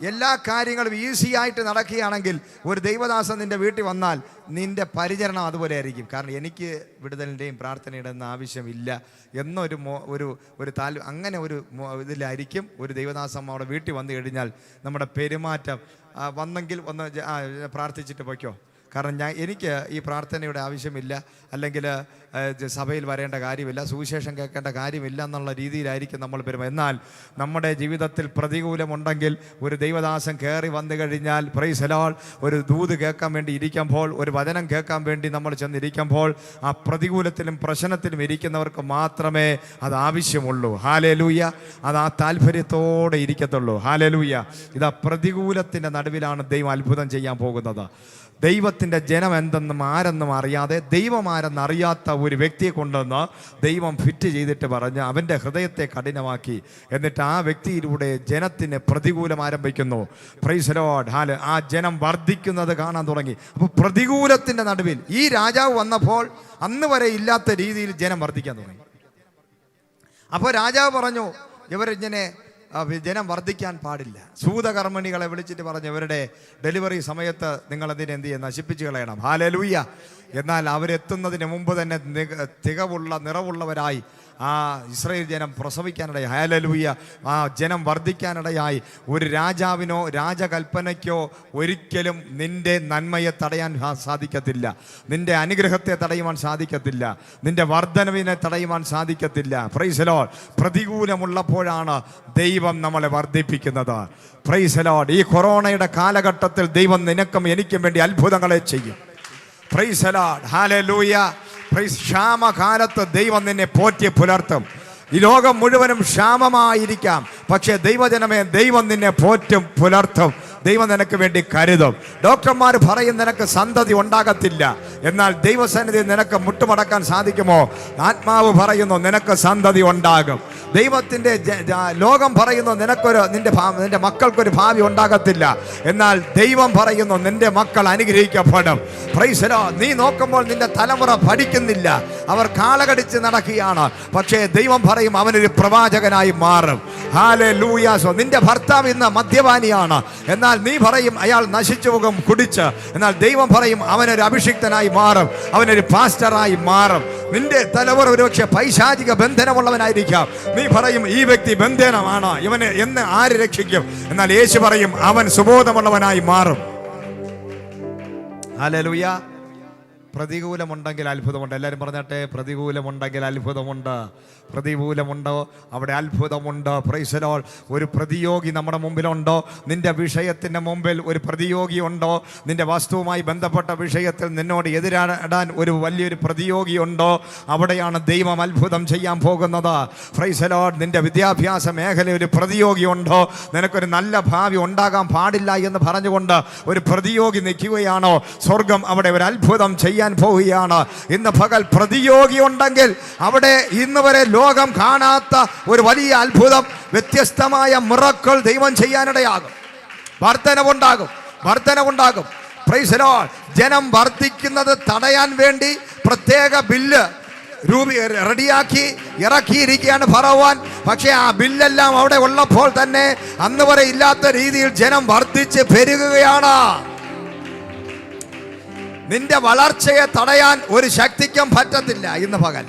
എല്ലാ കാര്യങ്ങളും ഈസി ആയിട്ട് നടക്കുകയാണെങ്കിൽ ഒരു ദൈവദാസൻ നിന്റെ വീട്ടിൽ വന്നാൽ നിന്റെ പരിചരണം അതുപോലെ ആയിരിക്കും. കാരണം എനിക്ക് വിടുതലിൻ്റെയും പ്രാർത്ഥനയുടെ ഒന്നും ആവശ്യമില്ല എന്നൊരു അങ്ങനെ ഒരു ഇതിലായിരിക്കും ഒരു ദൈവദാസൻ അവിടെ വീട്ടിൽ വന്നു കഴിഞ്ഞാൽ നമ്മുടെ പെരുമാറ്റം. വന്നെങ്കിൽ ഒന്ന് പ്രാർത്ഥിച്ചിട്ട് പൊയ്ക്കോ, കാരണം എനിക്ക് ഈ പ്രാർത്ഥനയുടെ ആവശ്യമില്ല, അല്ലെങ്കിൽ സഭയിൽ വരേണ്ട കാര്യമില്ല, സുവിശേഷം കേൾക്കേണ്ട കാര്യമില്ല എന്നുള്ള രീതിയിലായിരിക്കും നമ്മൾ പെരുമാറുക. എന്നാൽ നമ്മുടെ ജീവിതത്തിൽ പ്രതികൂലമുണ്ടെങ്കിൽ ഒരു ദൈവദാസൻ കയറി വന്നു കഴിഞ്ഞാൽ, പ്രൈസ് ദി ലോർഡ്, ഒരു ദൂത് കേൾക്കാൻ വേണ്ടി ഇരിക്കുമ്പോൾ, ഒരു വചനം കേൾക്കാൻ വേണ്ടി നമ്മൾ ചെന്നിരിക്കുമ്പോൾ, ആ പ്രതികൂലത്തിലും പ്രശ്നത്തിലും ഇരിക്കുന്നവർക്ക് മാത്രമേ അത് ആവശ്യമുള്ളൂ. ഹല്ലേലൂയ. അത് ആ താല്പര്യത്തോടെ ഇരിക്കത്തുള്ളൂ. ഹല്ലേലൂയ. ഇതാ പ്രതികൂലത്തിൻ്റെ നടുവിലാണ് ദൈവം അത്ഭുതം ചെയ്യാൻ പോകുന്നത്. ദൈവത്തിൻ്റെ ജനം എന്തെന്നും ആരെന്നും അറിയാതെ, ദൈവം ആരെന്നറിയാത്ത ഒരു വ്യക്തിയെ കൊണ്ടുവന്ന് ദൈവം ഫിറ്റ് ചെയ്തിട്ട് പറഞ്ഞ് അവൻ്റെ ഹൃദയത്തെ കഠിനമാക്കി, എന്നിട്ട് ആ വ്യക്തിയിലൂടെ ജനത്തിന് പ്രതികൂലം ആരംഭിക്കുന്നു. Praise the Lord. ആ ജനം വർദ്ധിക്കുന്നത് കാണാൻ തുടങ്ങി. അപ്പോൾ പ്രതികൂലത്തിൻ്റെ നടുവിൽ ഈ രാജാവ് വന്നപ്പോൾ അന്ന് വരെ ഇല്ലാത്ത രീതിയിൽ ജനം വർദ്ധിക്കാൻ തുടങ്ങി. അപ്പോൾ രാജാവ് പറഞ്ഞു, ഇവരിങ്ങനെ ജനം വർദ്ധിക്കാൻ പാടില്ല. സൂതകർമ്മിണികളെ വിളിച്ചിട്ട് പറഞ്ഞു, ഇവരുടെ ഡെലിവറി സമയത്ത് നിങ്ങളതിനെ എന്ത് ചെയ്യുക, നശിപ്പിച്ച് കളയണം. ഹല്ലേലൂയ. എന്നാൽ അവരെത്തുന്നതിന് മുമ്പ് തന്നെ തികവുള്ള, നിറവുള്ളവരായി ആ ഇസ്രായേൽ ജനം പ്രസവിക്കാനിടയായി. ഹല്ലേലൂയ. ആ ജനം വർദ്ധിക്കാനിടയായി. ഒരു രാജാവിനോ രാജകൽപ്പനയ്ക്കോ ഒരിക്കലും നിന്റെ നന്മയെ തടയാൻ സാധിക്കത്തില്ല, നിന്റെ അനുഗ്രഹത്തെ തടയുവാൻ സാധിക്കത്തില്ല, നിന്റെ വർധനവിനെ തടയുവാൻ സാധിക്കത്തില്ല. Praise the Lord. പ്രതികൂലമുള്ളപ്പോഴാണ് ദൈവം നമ്മളെ വർദ്ധിപ്പിക്കുന്നത്. Praise the Lord. ഈ കൊറോണയുടെ കാലഘട്ടത്തിൽ ദൈവം നിനക്കും എനിക്കും വേണ്ടി അത്ഭുതങ്ങളെ ചെയ്യും. Praise the Lord. ഹല്ലേലൂയ. ക്ഷാമകാലത്ത് ദൈവം നിന്നെ പോറ്റി പുലർത്തും. ഈ ലോകം മുഴുവനും ക്ഷാമമായിരിക്കാം, പക്ഷേ ദൈവജനമേ, ദൈവം നിന്നെ പോറ്റും പുലർത്തും. ദൈവം നിനക്ക് വേണ്ടി കരുതും. ഡോക്ടർമാർ പറയും നിനക്ക് സന്തതി ഉണ്ടാകത്തില്ല, എന്നാൽ ദൈവസന്നിധി നിനക്ക് മുട്ടുമടക്കാൻ സാധിക്കുമോ? ആത്മാവ് പറയുന്നു നിനക്ക് സന്തതി ഉണ്ടാകും. ദൈവത്തിൻ്റെ ലോകം പറയുന്നു നിന്റെ മക്കൾക്കൊരു ഭാവി ഉണ്ടാകത്തില്ല, എന്നാൽ ദൈവം പറയുന്നു നിന്റെ മക്കൾ അനുഗ്രഹിക്കപ്പെടും. Praise the Lord. നീ നോക്കുമ്പോൾ നിന്റെ തലമുറ പഠിക്കുന്നില്ല, അവർ കാളകടിച്ച് നടക്കുകയാണ്, പക്ഷേ ദൈവം പറയും അവനൊരു പ്രവാചകനായി മാറും. ഹല്ലേലൂയ. നിന്റെ ഭർത്താവ് ഇന്ന് മദ്യപാനിയാണ്, എന്നാൽ നീ പറയും അയാൾ നശിച്ചു പോകും കുടിച്ച്, എന്നാൽ ദൈവം പറയും അവനൊരു അഭിഷിക്തനായി മാറും, അവനൊരു പാസ്റ്ററായി മാറും. നിന്റെ തലമുറ ഒരുപക്ഷെ പൈശാചിക ബന്ധനമുള്ളവനായിരിക്കാം, നീ പറയും ഈ വ്യക്തി ബന്ധനമാണ്, ഇവനെ എന്ന് ആര് രക്ഷിക്കും? എന്നാൽ യേശു പറയും അവൻ സുബോധമുള്ളവനായി മാറും. ഹല്ലേലൂയ. പ്രതികൂലമുണ്ടെങ്കിൽ അത്ഭുതമുണ്ട്. എല്ലാവരും പറഞ്ഞാട്ടെ, പ്രതികൂലമുണ്ടെങ്കിൽ അത്ഭുതമുണ്ട്. പ്രതികൂലമുണ്ടോ അവിടെ അത്ഭുതമുണ്ട്. Praise the Lord. ഒരു പ്രതിയോഗി നമ്മുടെ മുമ്പിലുണ്ടോ? നിന്റെ വിഷയത്തിൻ്റെ മുമ്പിൽ ഒരു പ്രതിയോഗി ഉണ്ടോ? നിന്റെ വസ്തുവുമായി ബന്ധപ്പെട്ട വിഷയത്തിൽ നിന്നോട് എതിരാടാൻ ഒരു വലിയൊരു പ്രതിയോഗി ഉണ്ടോ? അവിടെയാണ് ദൈവം അത്ഭുതം ചെയ്യാൻ പോകുന്നത്. Praise the Lord. നിന്റെ വിദ്യാഭ്യാസ മേഖലയിൽ ഒരു പ്രതിയോഗി ഉണ്ടോ? നിനക്കൊരു നല്ല ഭാവി ഉണ്ടാകാൻ പാടില്ല എന്ന് പറഞ്ഞുകൊണ്ട് ഒരു പ്രതിയോഗി നിൽക്കുകയാണോ? സ്വർഗം അവിടെ ഒരു അത്ഭുതം ചെയ്യാൻ പോവുകയാണ്. ഇന്ന് പകൽ പ്രതിയോഗി ഉണ്ടെങ്കിൽ അവിടെ ഇന്ന് വരെ ലോകം കാണാത്ത ഒരു വലിയ അത്ഭുതം, വ്യത്യസ്തമായ മിറക്കിൾ ദൈവം ചെയ്യാനിടയാകും. വർധനവുണ്ടാകും. Praise the Lord. ജനം വർദ്ധിക്കുന്നത് തടയാൻ വേണ്ടി പ്രത്യേക ബില്ല് റെഡിയാക്കി ഇറക്കിയിരിക്കുകയാണ് ഫറവോൻ. പക്ഷേ ആ ബില്ലെല്ലാം അവിടെ ഉള്ളപ്പോൾ തന്നെ അന്ന് വരെ ഇല്ലാത്ത രീതിയിൽ ജനം വർദ്ധിച്ച് പെരുകുകയാണ്. നിന്റെ വളർച്ചയെ തടയാൻ ഒരു ശക്തിക്കും പറ്റത്തില്ല ഇന്ന് പകൽ.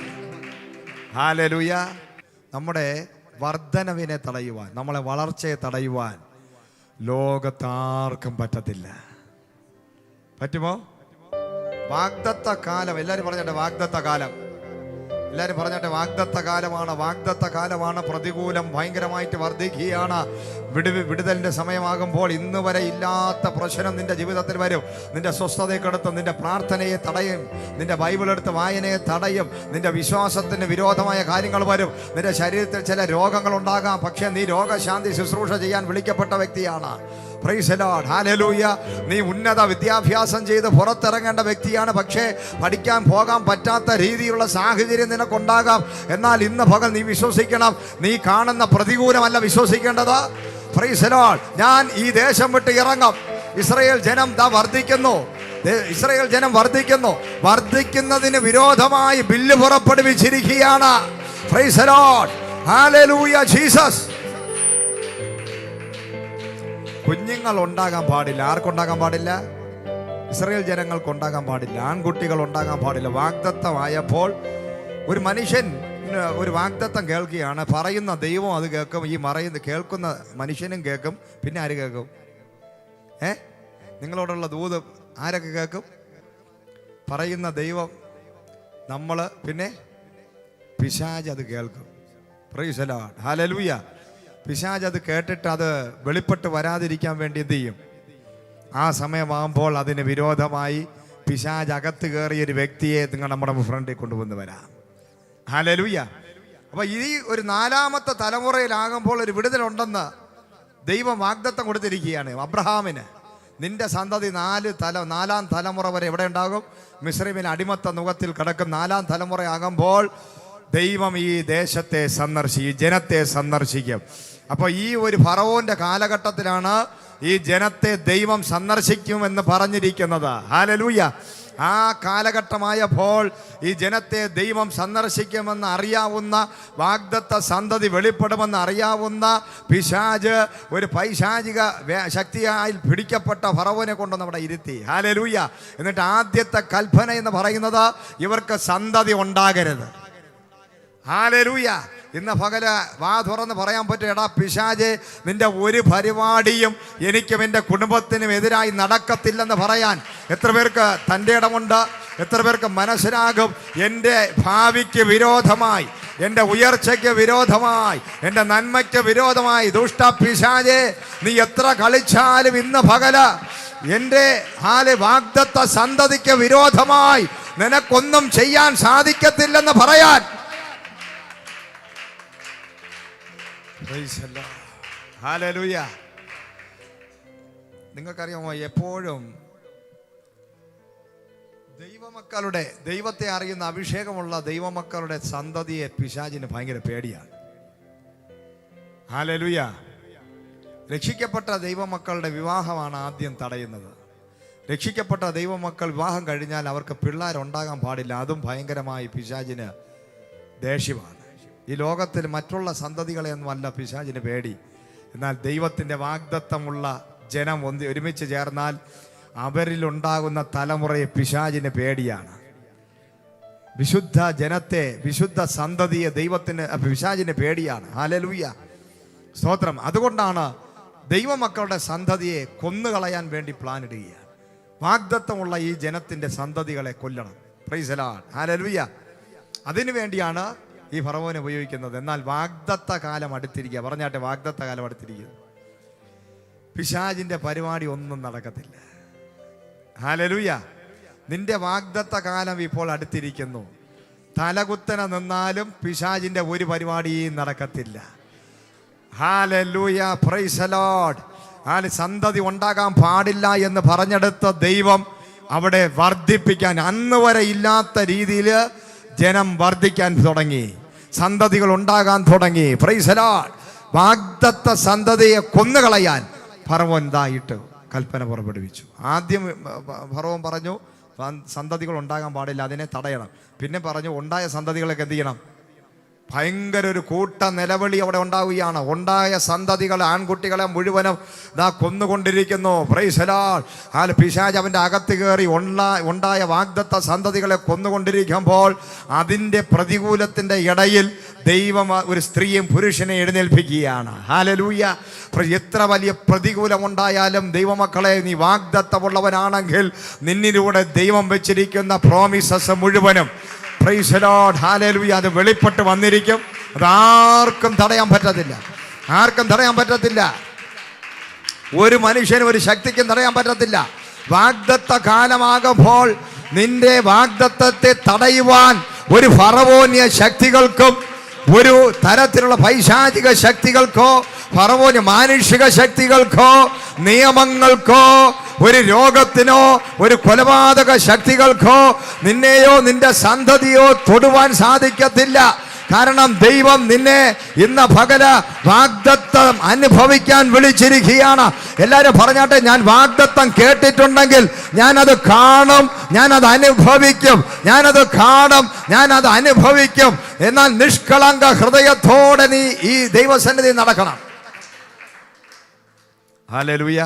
ഹല്ലേലൂയ. നമ്മുടെ വർധനവിനെ തടയുവാൻ, നമ്മളെ വളർച്ചയെ തടയുവാൻ ലോകത്താർക്കും പറ്റത്തില്ല. പറ്റുമോ? വാഗ്ദത്ത കാലം. എല്ലാവരും പറഞ്ഞാട്ടെ, വാഗ്ദത്ത കാലം. എല്ലാവരും പറഞ്ഞാട്ടെ, വാഗ്ദത്ത കാലമാണ്. വാഗ്ദത്ത കാലമാണ്. പ്രതികൂലം ഭയങ്കരമായിട്ട് വർദ്ധിക്കുകയാണ്. വിടുതലിൻ്റെ സമയമാകുമ്പോൾ ഇന്ന് വരെ ഇല്ലാത്ത പ്രശ്നം നിന്റെ ജീവിതത്തിൽ വരും. നിന്റെ സ്വസ്ഥതയ്ക്കെടുത്ത് നിന്റെ പ്രാർത്ഥനയെ തടയും, നിന്റെ ബൈബിൾ എടുത്ത് വായനയെ തടയും, നിന്റെ വിശ്വാസത്തിന് വിരോധമായ കാര്യങ്ങൾ വരും. നിന്റെ ശരീരത്തിൽ ചില രോഗങ്ങൾ ഉണ്ടാകാം. പക്ഷേ നീ രോഗശാന്തി ശുശ്രൂഷ ചെയ്യാൻ വിളിക്കപ്പെട്ട വ്യക്തിയാണ്. Praise the Lord. ഹല്ലേലൂയ. നീ ഉന്നത വിദ്യാഭ്യാസം ചെയ്ത് പുറത്തിറങ്ങേണ്ട വ്യക്തിയാണ്. പക്ഷേ പഠിക്കാൻ പോകാൻ പറ്റാത്ത രീതിയിലുള്ള സാഹചര്യം നിനക്കുണ്ടാകാം. എന്നാൽ ഇന്ന് പകൽ നീ വിശ്വസിക്കണം, നീ കാണുന്ന പ്രതികൂലമല്ല വിശ്വസിക്കേണ്ടത്. Praise the Lord. ഞാൻ ഈ ദേശം വിട്ട് ഇറങ്ങും. ഇസ്രായേൽ ജനം വർദ്ധിക്കുന്നു. ഇസ്രായേൽ ജനം വർദ്ധിക്കുന്നതിന് വിരോധമായി ബില്ല് പുറപ്പെടുവിച്ചിരിക്കുകയാണ്. Praise the Lord. Hallelujah Jesus. കുഞ്ഞുങ്ങൾ ഉണ്ടാകാൻ പാടില്ല. ആർക്കുണ്ടാകാൻ പാടില്ല? ഇസ്രായേൽ ജനങ്ങൾക്ക് ഉണ്ടാകാൻ പാടില്ല. ആൺകുട്ടികൾ ഉണ്ടാകാൻ പാടില്ല. വാഗ്ദത്തമായപ്പോൾ ഒരു മനുഷ്യൻ ഒരു വാഗ്ദത്തം കേൾക്കുകയാണ്. പറയുന്ന ദൈവം അത് കേൾക്കും. ഈ കേൾക്കുന്ന മനുഷ്യനും കേൾക്കും. പിന്നെ ആര് കേൾക്കും? നിങ്ങളോടുള്ള ദൂത് ആരൊക്കെ കേൾക്കും? പറയുന്ന ദൈവം, നമ്മൾ, പിന്നെ പിശാച് അത് കേൾക്കും. Praise the Lord. ഹല്ലേലൂയ. പിശാച് അത് കേട്ടിട്ട് അത് വെളിപ്പെട്ട് വരാതിരിക്കാൻ വേണ്ടി എന്ത് ചെയ്യും? ആ സമയമാകുമ്പോൾ അതിന് വിരോധമായി പിശാച് അകത്ത് കയറിയൊരു വ്യക്തിയെ നിങ്ങൾ നമ്മുടെ ഫ്രണ്ടിൽ കൊണ്ടുവന്ന് വരാം. ഹല്ലേലൂയ. അപ്പോൾ ഈ ഒരു 4ാമത്തെ തലമുറയിലാകുമ്പോൾ ഒരു വിടുതലുണ്ടെന്ന് ദൈവം വാഗ്ദത്തം കൊടുത്തിരിക്കുകയാണ് അബ്രഹാമിന്. നിന്റെ സന്തതി 4ാം തലമുറ വരെ എവിടെ ഉണ്ടാകും? മിസ്രൈമിൽ അടിമത്ത നുഖത്തിൽ കിടക്കും. 4ാം തലമുറയാകുമ്പോൾ ദൈവം ഈ ദേശത്തെ സന്ദർശിക്കും, ജനത്തെ സന്ദർശിക്കും. അപ്പോൾ ഈ ഒരു ഫറവോന്റെ കാലഘട്ടത്തിലാണ് ഈ ജനത്തെ ദൈവം സന്ദർശിക്കുമെന്ന് പറഞ്ഞിരിക്കുന്നത്. ഹല്ലേലൂയ. ആ കാലഘട്ടമായപ്പോൾ ഈ ജനത്തെ ദൈവം സന്ദർശിക്കുമെന്ന് അറിയാവുന്ന, വാഗ്ദത്ത സന്തതി വെളിപ്പെടുമെന്ന് അറിയാവുന്ന പിശാച് ഒരു പൈശാചിക ശക്തിയായി പിടിക്കപ്പെട്ട ഫറവോനെ കൊണ്ടുവന്ന് അവിടെ ഇരുത്തി. ഹല്ലേലൂയ. എന്നിട്ട് ആദ്യത്തെ കൽപ്പന എന്ന് പറയുന്നത് ഇവർക്ക് സന്തതി ഉണ്ടാകരുത്. ഹല്ലേലൂയ. ഇന്ന് പകല് വാ തുറന്ന് പറയാൻ പറ്റും, എടാ പിശാചേ, നിന്റെ ഒരു പരിപാടിയും എനിക്കും എൻ്റെ കുടുംബത്തിനും എതിരായി നടക്കത്തില്ലെന്ന് പറയാൻ എത്ര പേർക്ക് തൻ്റെ ഇടമുണ്ട്? എത്ര പേർക്ക് മനസ്സിലാകും? എൻ്റെ ഭാവിക്ക് വിരോധമായി, എൻ്റെ ഉയർച്ചയ്ക്ക് വിരോധമായി, എൻ്റെ നന്മയ്ക്ക് വിരോധമായി ദുഷ്ട പിശാചേ, നീ എത്ര കളിച്ചാലും ഇന്ന് പകല് എൻ്റെ വാഗ്ദത്ത സന്തതിക്ക് വിരോധമായി നിനക്കൊന്നും ചെയ്യാൻ സാധിക്കത്തില്ലെന്ന് പറയാൻ. ഹല്ലേലൂയ. നിങ്ങൾക്കറിയാമോ, എപ്പോഴും ദൈവത്തെ അറിയുന്ന അഭിഷേകമുള്ള ദൈവമക്കളുടെ സന്തതിയെ പിശാചിന് ഭയങ്കര പേടിയാണ്. ഹല്ലേലൂയ. രക്ഷിക്കപ്പെട്ട ദൈവമക്കളുടെ വിവാഹമാണ് ആദ്യം തടയുന്നത്. രക്ഷിക്കപ്പെട്ട ദൈവമക്കൾ വിവാഹം കഴിഞ്ഞാൽ അവർക്ക് പിള്ളേരുണ്ടാകാൻ പാടില്ല. അതും ഭയങ്കരമായി പിശാചിന് ദേഷ്യമാണ്. ഈ ലോകത്തിൽ മറ്റുള്ള സന്തതികളെയൊന്നുമല്ല പിശാചിന് പേടി. എന്നാൽ ദൈവത്തിൻ്റെ വാഗ്ദത്തമുള്ള ജനം ഒരുമിച്ച് ചേർന്നാൽ അവരിലുണ്ടാകുന്ന തലമുറയെ പിശാചിന് പേടിയാണ്. വിശുദ്ധ ജനത്തെ, വിശുദ്ധ സന്തതിയെ പിശാചിന് പേടിയാണ്. ഹല്ലേലൂയ. സ്തോത്രം. അതുകൊണ്ടാണ് ദൈവമക്കളുടെ സന്തതിയെ കൊന്നുകളയാൻ വേണ്ടി പ്ലാൻ ഇടുകയാണ്. വാഗ്ദത്തമുള്ള ഈ ജനത്തിൻ്റെ സന്തതികളെ കൊല്ലണം. Praise the Lord. ഹല്ലേലൂയ. അതിനു വേണ്ടിയാണ് ഈ ഫറവോനെ ഉപയോഗിക്കുന്നത്. എന്നാൽ വാഗ്ദത്ത കാലം അടുത്തിരിക്കുക. പറഞ്ഞാട്ടെ, വാഗ്ദത്ത കാലം അടുത്തിരിക്കുക. പിശാചിൻ്റെ പരിപാടി ഒന്നും നടക്കത്തില്ല. ഹല്ലേലൂയ. നിന്റെ വാഗ്ദത്ത കാലം ഇപ്പോൾ അടുത്തിരിക്കുന്നു. തലകുത്തന നിന്നാലും പിശാചിൻ്റെ ഒരു പരിപാടിയും നടക്കത്തില്ല. ഹല്ലേലൂയ. Praise the Lord. സന്തതി ഉണ്ടാകാൻ പാടില്ല എന്ന് പറഞ്ഞെടുത്ത ദൈവം അവിടെ വർദ്ധിപ്പിക്കാൻ, അന്ന് വരെ ഇല്ലാത്ത രീതിയിൽ ജനം വർദ്ധിക്കാൻ തുടങ്ങി, സന്തതികൾ ഉണ്ടാകാൻ തുടങ്ങി. Praise the Lord. വാഗ്ദത്ത സന്തതിയെ കൊന്നുകളയാൻ ഫറവോൻ ഇതായിട്ട് കൽപ്പന പുറപ്പെടുവിച്ചു. ആദ്യം ഫറവോൻ പറഞ്ഞു സന്തതികൾ ഉണ്ടാകാൻ പാടില്ല, അതിനെ തടയണം. പിന്നെ പറഞ്ഞു ഉണ്ടായ സന്തതികളൊക്കെ എന്ത് ചെയ്യണം? ഭയങ്കര ഒരു കൂട്ട നിലവിളി അവിടെ ഉണ്ടാവുകയാണ്. ഉണ്ടായ സന്തതികൾ, ആൺകുട്ടികളെ മുഴുവനും കൊന്നുകൊണ്ടിരിക്കുന്നു. Praise the Lord. പിശാച് അവൻ്റെ അകത്ത് കയറി ഉണ്ടായ വാഗ്ദത്ത സന്തതികളെ കൊന്നുകൊണ്ടിരിക്കുമ്പോൾ അതിൻ്റെ പ്രതികൂലത്തിൻ്റെ ഇടയിൽ ദൈവം ഒരു സ്ത്രീയും പുരുഷനെ എഴുന്നേൽപ്പിക്കുകയാണ്. ഹല്ലേലൂയ. എത്ര വലിയ പ്രതികൂലമുണ്ടായാലും ദൈവമക്കളെ, നീ വാഗ്ദത്തമുള്ളവനാണെങ്കിൽ നിന്നിലൂടെ ദൈവം വെച്ചിരിക്കുന്ന പ്രോമിസസ് മുഴുവനും, പ്രൈസ് ദി ലോർഡ്, ഹല്ലേലൂയ, അത് വെളിപ്പെട്ട് വന്നിരിക്കും. അതാർക്കും തടയാൻ പറ്റത്തില്ല. ആർക്കും തടയാൻ പറ്റത്തില്ല. ഒരു മനുഷ്യനും ഒരു ശക്തിക്കും തടയാൻ പറ്റത്തില്ല. വാഗ്ദത്ത കാലമാകുമ്പോൾ നിന്റെ വാഗ്ദത്തത്തെ തടയുവാൻ ഒരു ഫറവോന്യ ശക്തികൾക്കും ഒരു തരത്തിലുള്ള പൈശാചിക ശക്തികൾക്കോ ഫറവോന്യ മാനുഷിക ശക്തികൾക്കോ നിയമങ്ങൾക്കോ ഒരു രോഗത്തിനോ ഒരു കൊലപാതക ശക്തികൾക്കോ നിന്നെയോ നിന്റെ സന്തതിയോ തൊടുവാൻ സാധിക്കത്തില്ല. കാരണം ദൈവം നിന്നെ ഇന്ന് പകല വാഗ്ദത്തം അനുഭവിക്കാൻ വിളിച്ചിരിക്കുകയാണ്. എല്ലാവരും പറഞ്ഞാട്ടെ, ഞാൻ വാഗ്ദത്തം കേട്ടിട്ടുണ്ടെങ്കിൽ ഞാനത് കാണും, ഞാനത് അനുഭവിക്കും. ഞാനത് കാണും, ഞാനത് അനുഭവിക്കും. എന്നാൽ നിഷ്കളങ്ക ഹൃദയത്തോടെ നീ ഈ ദൈവസന്നിധി നടക്കണം. ഹല്ലേലൂയ.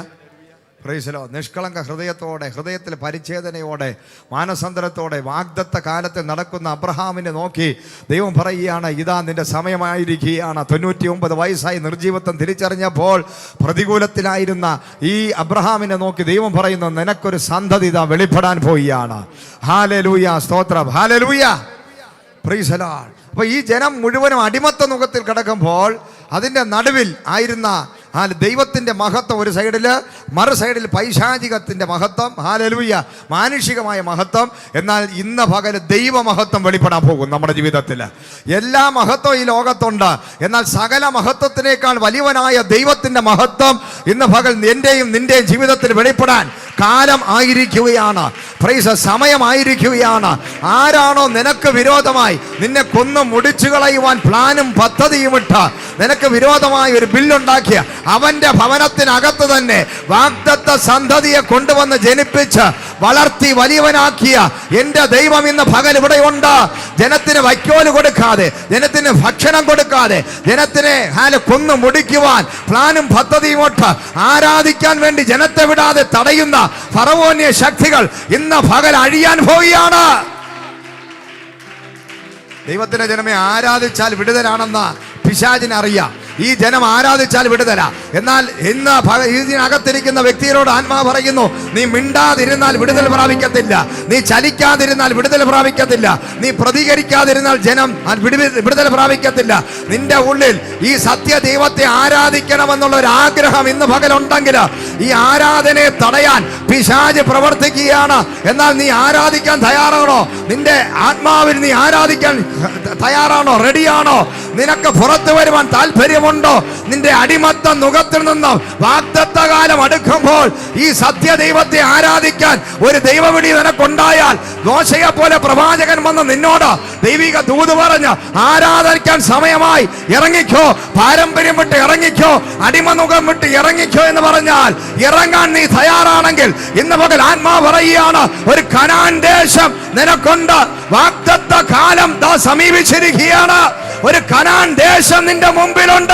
Praise the Lord. നിഷ്കളങ്ക ഹൃദയത്തോടെ, ഹൃദയത്തിൽ പരിച്ഛേദനയോടെ, മാനസാന്തരത്തോടെ വാഗ്ദത്ത കാലത്ത് നടക്കുന്ന അബ്രഹാമിനെ നോക്കി ദൈവം പറയുകയാണ്, ഇതാ നിന്റെ സമയമായിരിക്കുകയാണ്. 99 വയസ്സായി നിർജീവത്വം തിരിച്ചറിഞ്ഞപ്പോൾ പ്രതികൂലത്തിലായിരുന്ന ഈ അബ്രഹാമിനെ നോക്കി ദൈവം പറയുന്നു, നിനക്കൊരു സന്തതി ഇതാ വെളിപ്പെടാൻ പോവുകയാണ്. ഹല്ലേലൂയ. സ്തോത്രം. ഹല്ലേലൂയ. Praise the Lord. അപ്പോൾ ഈ ജനം മുഴുവനും അടിമത്ത മുഖത്തിൽ കിടക്കുമ്പോൾ അതിൻ്റെ നടുവിൽ ആയിരുന്ന ദൈവത്തിൻ്റെ മഹത്വം ഒരു സൈഡിൽ, മറു സൈഡിൽ പൈശാചികത്തിൻ്റെ മഹത്വം, ഹല്ലേലൂയ, മാനുഷികമായ മഹത്വം. എന്നാൽ ഇന്ന് പകൽ ദൈവമഹത്വം വെളിപ്പെടാൻ പോകും നമ്മുടെ ജീവിതത്തിൽ. എല്ലാ മഹത്വം ഈ ലോകത്തുണ്ട്. എന്നാൽ സകല മഹത്വത്തിനേക്കാൾ വലിയവനായ ദൈവത്തിൻ്റെ മഹത്വം ഇന്ന് പകൽ എൻ്റെയും നിൻ്റെയും ജീവിതത്തിൽ വെളിപ്പെടാൻ കാലം ആയിരിക്കുകയാണ്. പ്രൈസ്, സമയമായിരിക്കുകയാണ്. ആരാണോ നിനക്ക് വിരോധമായി നിന്നെ കൊന്നു മുടിച്ചു കളയുവാൻ പ്ലാനും പദ്ധതിയും ഇട്ട് നിനക്ക് വിരോധമായി ഒരു ബില്ലുണ്ടാക്കിയ അവന്റെ ഭവനത്തിനകത്ത് തന്നെ വാഗ്ദത്ത സന്തതിയെ കൊണ്ടുവന്ന് ജനിപ്പിച്ച് വളർത്തി വലിയവനാക്കിയ എൻ്റെ ദൈവം ഇന്ന് പകൽ ഇവിടെ ഉണ്ട്. ജനത്തിന് വൈക്കോല് കൊടുക്കാതെ, ജനത്തിന് ഭക്ഷണം കൊടുക്കാതെ, ജനത്തിനെ കൊന്നു മുടിക്കുവാൻ പ്ലാനും പദ്ധതിയും ഇട്ട് ആരാധിക്കാൻ വേണ്ടി ജനത്തെ വിടാതെ തടയുന്ന ഫറവോന്യ ശക്തികൾ ഇന്ന് പകൽ അഴിയാൻ പോവുകയാണ്. ദൈവത്തിന്റെ ജനമേ, ആരാധിച്ചാൽ വിടുതലാണെന്ന് പിശാചിനറിയാം. ഈ ജനം ആരാധിച്ചാൽ വിടുതല. എന്നാൽ ഇന്ന് ഇതിനകത്തിരിക്കുന്ന വ്യക്തിയോട് ആത്മാവ് പറയുന്നു, നീ മിണ്ടാതിരുന്നാൽ വിടുതൽ പ്രാപിക്കത്തില്ല, നീ ചലിക്കാതിരുന്നാൽ വിടുതൽ പ്രാപിക്കത്തില്ല, നീ പ്രതികരിക്കാതിരുന്നാൽ ജനം വിടുതൽ പ്രാപിക്കത്തില്ല. നിന്റെ ഉള്ളിൽ ഈ സത്യ ദൈവത്തെ ആരാധിക്കണമെന്നുള്ള ഒരു ആഗ്രഹം ഇന്ന് പകലുണ്ടെങ്കിൽ ഈ ആരാധനയെ തടയാൻ പിശാച് പ്രവർത്തിക്കുകയാണ്. എന്നാൽ നീ ആരാധിക്കാൻ തയ്യാറാണോ? നിന്റെ ആത്മാവിൽ നീ ആരാധിക്കാൻ തയ്യാറാണോ? റെഡിയാണോ? നിനക്ക് പുറത്തു വരുവാൻ താല്പര്യമുണ്ടോ? നിന്റെ അടിമത്ത മുഖത്തിൽ നിന്നും വാഗ്ദത്ത കാലം അടുക്കുമ്പോൾ ഈ സത്യ ദൈവത്തെ ആരാധിക്കാൻ ഒരു ദൈവവിളി നിനക്കുണ്ടായാൽ, മോശയെ പോലെ പ്രവാചകൻ വന്ന് നിന്നോട് ദൈവിക ദൂത് പറഞ്ഞ് ആരാധിക്കാൻ സമയമായി, ഇറങ്ങിക്കോ, പാരമ്പര്യം വിട്ട് ഇറങ്ങിക്കോ, അടിമമുഖം വിട്ട് ഇറങ്ങിക്കോ എന്ന് പറഞ്ഞാൽ ഇറങ്ങാൻ നീ തയ്യാറാണെങ്കിൽ ഇന്ന് പകൽ ആത്മാവ് പറയുകയാണ്, ഒരു കനാൻ ദേശം നിനക്കുണ്ട്. വാഗ്ദത്ത കാലം ദാ സമീപിച്ചിരിക്കുകയാണ്. ഒരു കനാൻ ദേശം നിന്റെ മുമ്പിലുണ്ട്.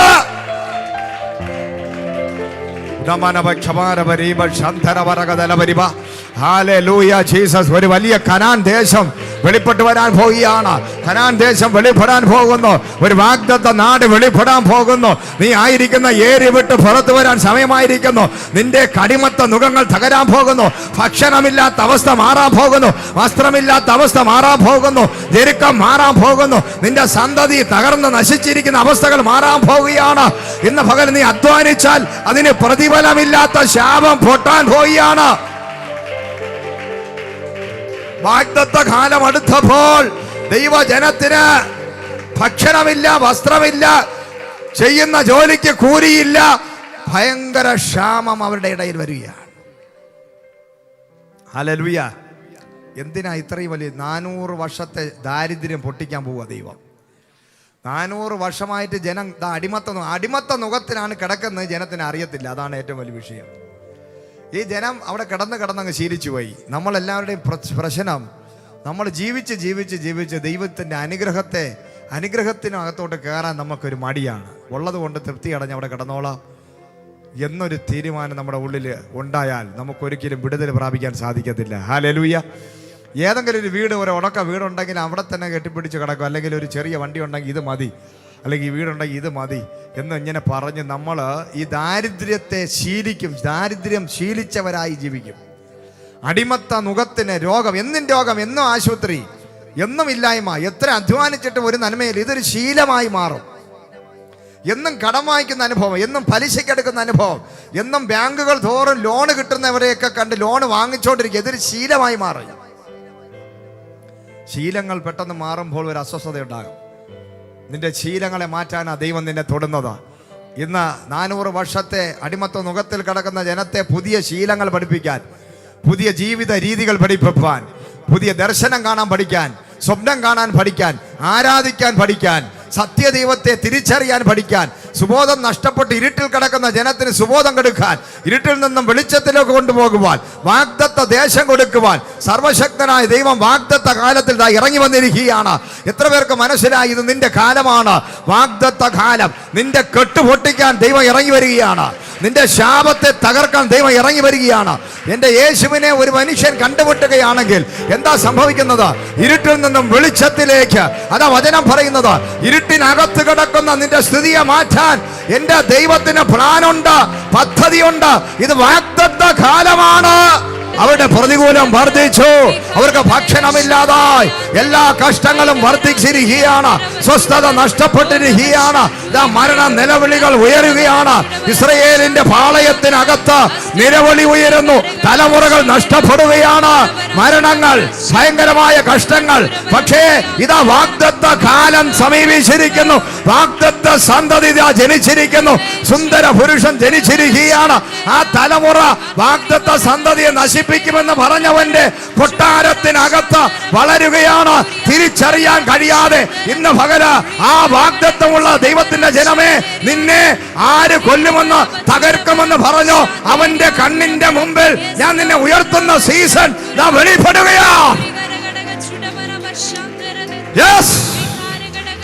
Hallelujah Jesus. ഒരു വലിയ കനാൻ ദേശം വെളിപ്പെട്ടു വരാൻ പോവുകയാണ്. കനാൻ ദേശം വെളിപ്പെടാൻ പോകുന്നു. ഒരു വാഗ്ദത്ത നാട് വെളിപ്പെടാൻ പോകുന്നു. നീ ആയിരിക്കുന്ന ഏരി വിട്ട് പുറത്തു വരാൻ സമയമായിരിക്കുന്നു. നിന്റെ കടിമത്ത നുഖങ്ങൾ തകരാൻ പോകുന്നു. ഭക്ഷണമില്ലാത്ത അവസ്ഥ മാറാൻ പോകുന്നു. വസ്ത്രമില്ലാത്ത അവസ്ഥ മാറാൻ പോകുന്നു. ഞെരുക്കം മാറാൻ പോകുന്നു. നിന്റെ സന്തതി തകർന്ന് നശിച്ചിരിക്കുന്ന അവസ്ഥകൾ മാറാൻ പോവുകയാണ്. ഇന്ന് പകൽ നീ അധ്വാനിച്ചാൽ അതിന് പ്രതിഫലമില്ലാത്ത ശാപം പൊട്ടാൻ പോവുകയാണ്. വാഗ്ദത്ത കാലം അടുത്തപ്പോൾ ദൈവജനത്തിന് ഭക്ഷണമില്ല, വസ്ത്രമില്ല, ചെയ്യുന്ന ജോലിക്ക് കൂലിയില്ല, ഭയങ്കര ക്ഷാമം അവരുടെ ഇടയിൽ വരികയാണ്. ഹല്ലേലൂയ. എന്തിനാ ഇത്രയും വലിയ 400 വർഷത്തെ ദാരിദ്ര്യം പൊട്ടിക്കാൻ പോവുക ദൈവം? 400 വർഷമായിട്ട് ജനം അടിമത്ത നുഖത്തിനാണ് കിടക്കുന്നത്. ജനത്തിന് അറിയത്തില്ല. അതാണ് ഏറ്റവും വലിയ വിഷയം. ഈ ജനം അവിടെ കിടന്നങ്ങ് ശീലിച്ചു പോയി. നമ്മളെല്ലാവരുടെയും പ്രശ്നം, നമ്മൾ ജീവിച്ച് ദൈവത്തിൻ്റെ അനുഗ്രഹത്തിനകത്തോട്ട് കയറാൻ നമുക്കൊരു മടിയാണ്. ഉള്ളത് കൊണ്ട് തൃപ്തി അടഞ്ഞ് അവിടെ കിടന്നോളാം എന്നൊരു തീരുമാനം നമ്മുടെ ഉള്ളിൽ ഉണ്ടായാൽ നമുക്കൊരിക്കലും വിടുതൽ പ്രാപിക്കാൻ സാധിക്കത്തില്ല. ഹല്ലേലൂയ. ഏതെങ്കിലും ഒരു വീട്, ഒരു ഉണക്ക വീടുണ്ടെങ്കിൽ അവിടെ തന്നെ കെട്ടിപ്പിടിച്ച് കിടക്കും. അല്ലെങ്കിൽ ഒരു ചെറിയ വണ്ടി ഉണ്ടെങ്കിൽ ഇത് മതി, അല്ലെങ്കിൽ ഈ വീടുണ്ടെങ്കിൽ ഇത് മതി എന്ന് ഇങ്ങനെ പറഞ്ഞ് നമ്മൾ ഈ ദാരിദ്ര്യത്തെ ശീലിക്കും. ദാരിദ്ര്യം ശീലിച്ചവരായി ജീവിക്കും. അടിമത്ത നുഖത്തിന് രോഗം, എന്നും ആശുപത്രി, എന്നും ഇല്ലായ്മ, എത്ര അധ്വാനിച്ചിട്ടും ഒരു നന്മയിൽ ഇതൊരു ശീലമായി മാറും. എന്നും കടം വാങ്ങിക്കുന്ന അനുഭവം, എന്നും പലിശക്കെടുക്കുന്ന അനുഭവം, എന്നും ബാങ്കുകൾ തോറും ലോണ് കിട്ടുന്നവരെയൊക്കെ കണ്ട് ലോണ് വാങ്ങിച്ചുകൊണ്ടിരിക്കുക. ഇതൊരു ശീലമായി മാറും. ശീലങ്ങൾ പെട്ടെന്ന് മാറുമ്പോൾ ഒരു അസ്വസ്ഥത ഉണ്ടാകും. നിന്റെ ശീലങ്ങളെ മാറ്റാനാ ദൈവം നിന്നെ തൊടുന്നത്. ഇന്ന് 400 വർഷത്തെ അടിമത്ത നുഖത്തിൽ കിടക്കുന്ന ജനത്തെ പുതിയ ശീലങ്ങൾ പഠിപ്പിക്കാൻ, പുതിയ ജീവിത രീതികൾ പഠിപ്പിക്കാൻ, പുതിയ ദർശനം കാണാൻ പഠിക്കാൻ, സ്വപ്നം കാണാൻ പഠിക്കാൻ, ആരാധിക്കാൻ പഠിക്കാൻ, സത്യദൈവത്തെ തിരിച്ചറിയാൻ പഠിക്കാൻ, സുബോധം നഷ്ടപ്പെട്ട് ഇരുട്ടിൽ കിടക്കുന്ന ജനത്തിന് സുബോധം കൊടുക്കാൻ, ഇരുട്ടിൽ നിന്നും വെളിച്ചത്തിലേക്ക് കൊണ്ടുപോകുവാൻ, വാഗ്ദത്ത ദേശം കൊടുക്കുവാൻ സർവശക്തനായ ദൈവം വാഗ്ദത്ത കാലത്തിൽ ഇറങ്ങി വന്നിരിക്കുകയാണ്. എത്ര പേർക്ക് മനസ്സിലായി ഇത് നിന്റെ കാലമാണ്? വാഗ്ദത്ത കാലം. നിന്റെ കെട്ട് പൊട്ടിക്കാൻ ദൈവം ഇറങ്ങി വരികയാണ്. നിന്റെ ശാപത്തെ തകർക്കാൻ ദൈവം ഇറങ്ങി വരികയാണ്. എൻ്റെ യേശുവിനെ ഒരു മനുഷ്യൻ കണ്ടുമുട്ടുകയാണെങ്കിൽ എന്താ സംഭവിക്കുന്നത്? ഇരുട്ടിൽ നിന്നും വെളിച്ചത്തിലേക്ക്. അതാ വചനം പറയുന്നത്. ഇരുട്ടിനകത്ത് കിടക്കുന്ന നിന്റെ സ്ഥിതിയെ മാറ്റാൻ എൻ്റെ ദൈവത്തിന് പ്ലാനുണ്ട്, പദ്ധതിയുണ്ട്. ഇത് വാഗ്ദത്ത കാലമാണ്. അവരുടെ പ്രതികൂലം വർദ്ധിച്ചു. അവർക്ക് ഭക്ഷണമില്ലാതായി. എല്ലാ കഷ്ടങ്ങളും വർദ്ധിച്ചിരിക്കുകയാണ്. സ്വസ്ഥത നഷ്ടപ്പെട്ടിരിക്കുകയാണ്. മരണ നിലവിളികൾ ഉയരുകയാണ്. ഇസ്രയേലിന്റെ പാളയത്തിനകത്ത് നിലവിളി ഉയരുന്നു. തലമുറകൾ നഷ്ടപ്പെടുകയാണ്. മരണങ്ങൾ, ഭയങ്കരമായ കഷ്ടങ്ങൾ. പക്ഷേ ഇതാ വാഗ്ദത്ത കാലം സമീപിച്ചിരിക്കുന്നു. വാഗ്ദത്ത സന്തതി ജനിച്ചിരിക്കുന്നു. സുന്ദര പുരുഷൻ ജനിച്ചിരിക്കുകയാണ്. ആ തലമുറ വാഗ്ദത്ത സന്തതിയെ നശിപ്പിക്കുമെന്ന് പറഞ്ഞവന്റെ കൊട്ടാരത്തിനകത്ത് വളരുകയാണ്. തിരിച്ചറിയാൻ കഴിയാതെ ഇന്ന് പകല ആ വാഗ്ദത്തമുള്ള ദൈവത്തിന്റെ ജനമേ, നിന്നെ ആര് കൊല്ലുമെന്ന് തകർക്കുമെന്ന് പറഞ്ഞു അവന്റെ കണ്ണിന്റെ മുമ്പിൽ ഞാൻ നിന്നെ ഉയർത്തുന്ന സീസൺ വെളിപ്പെടുകയാ.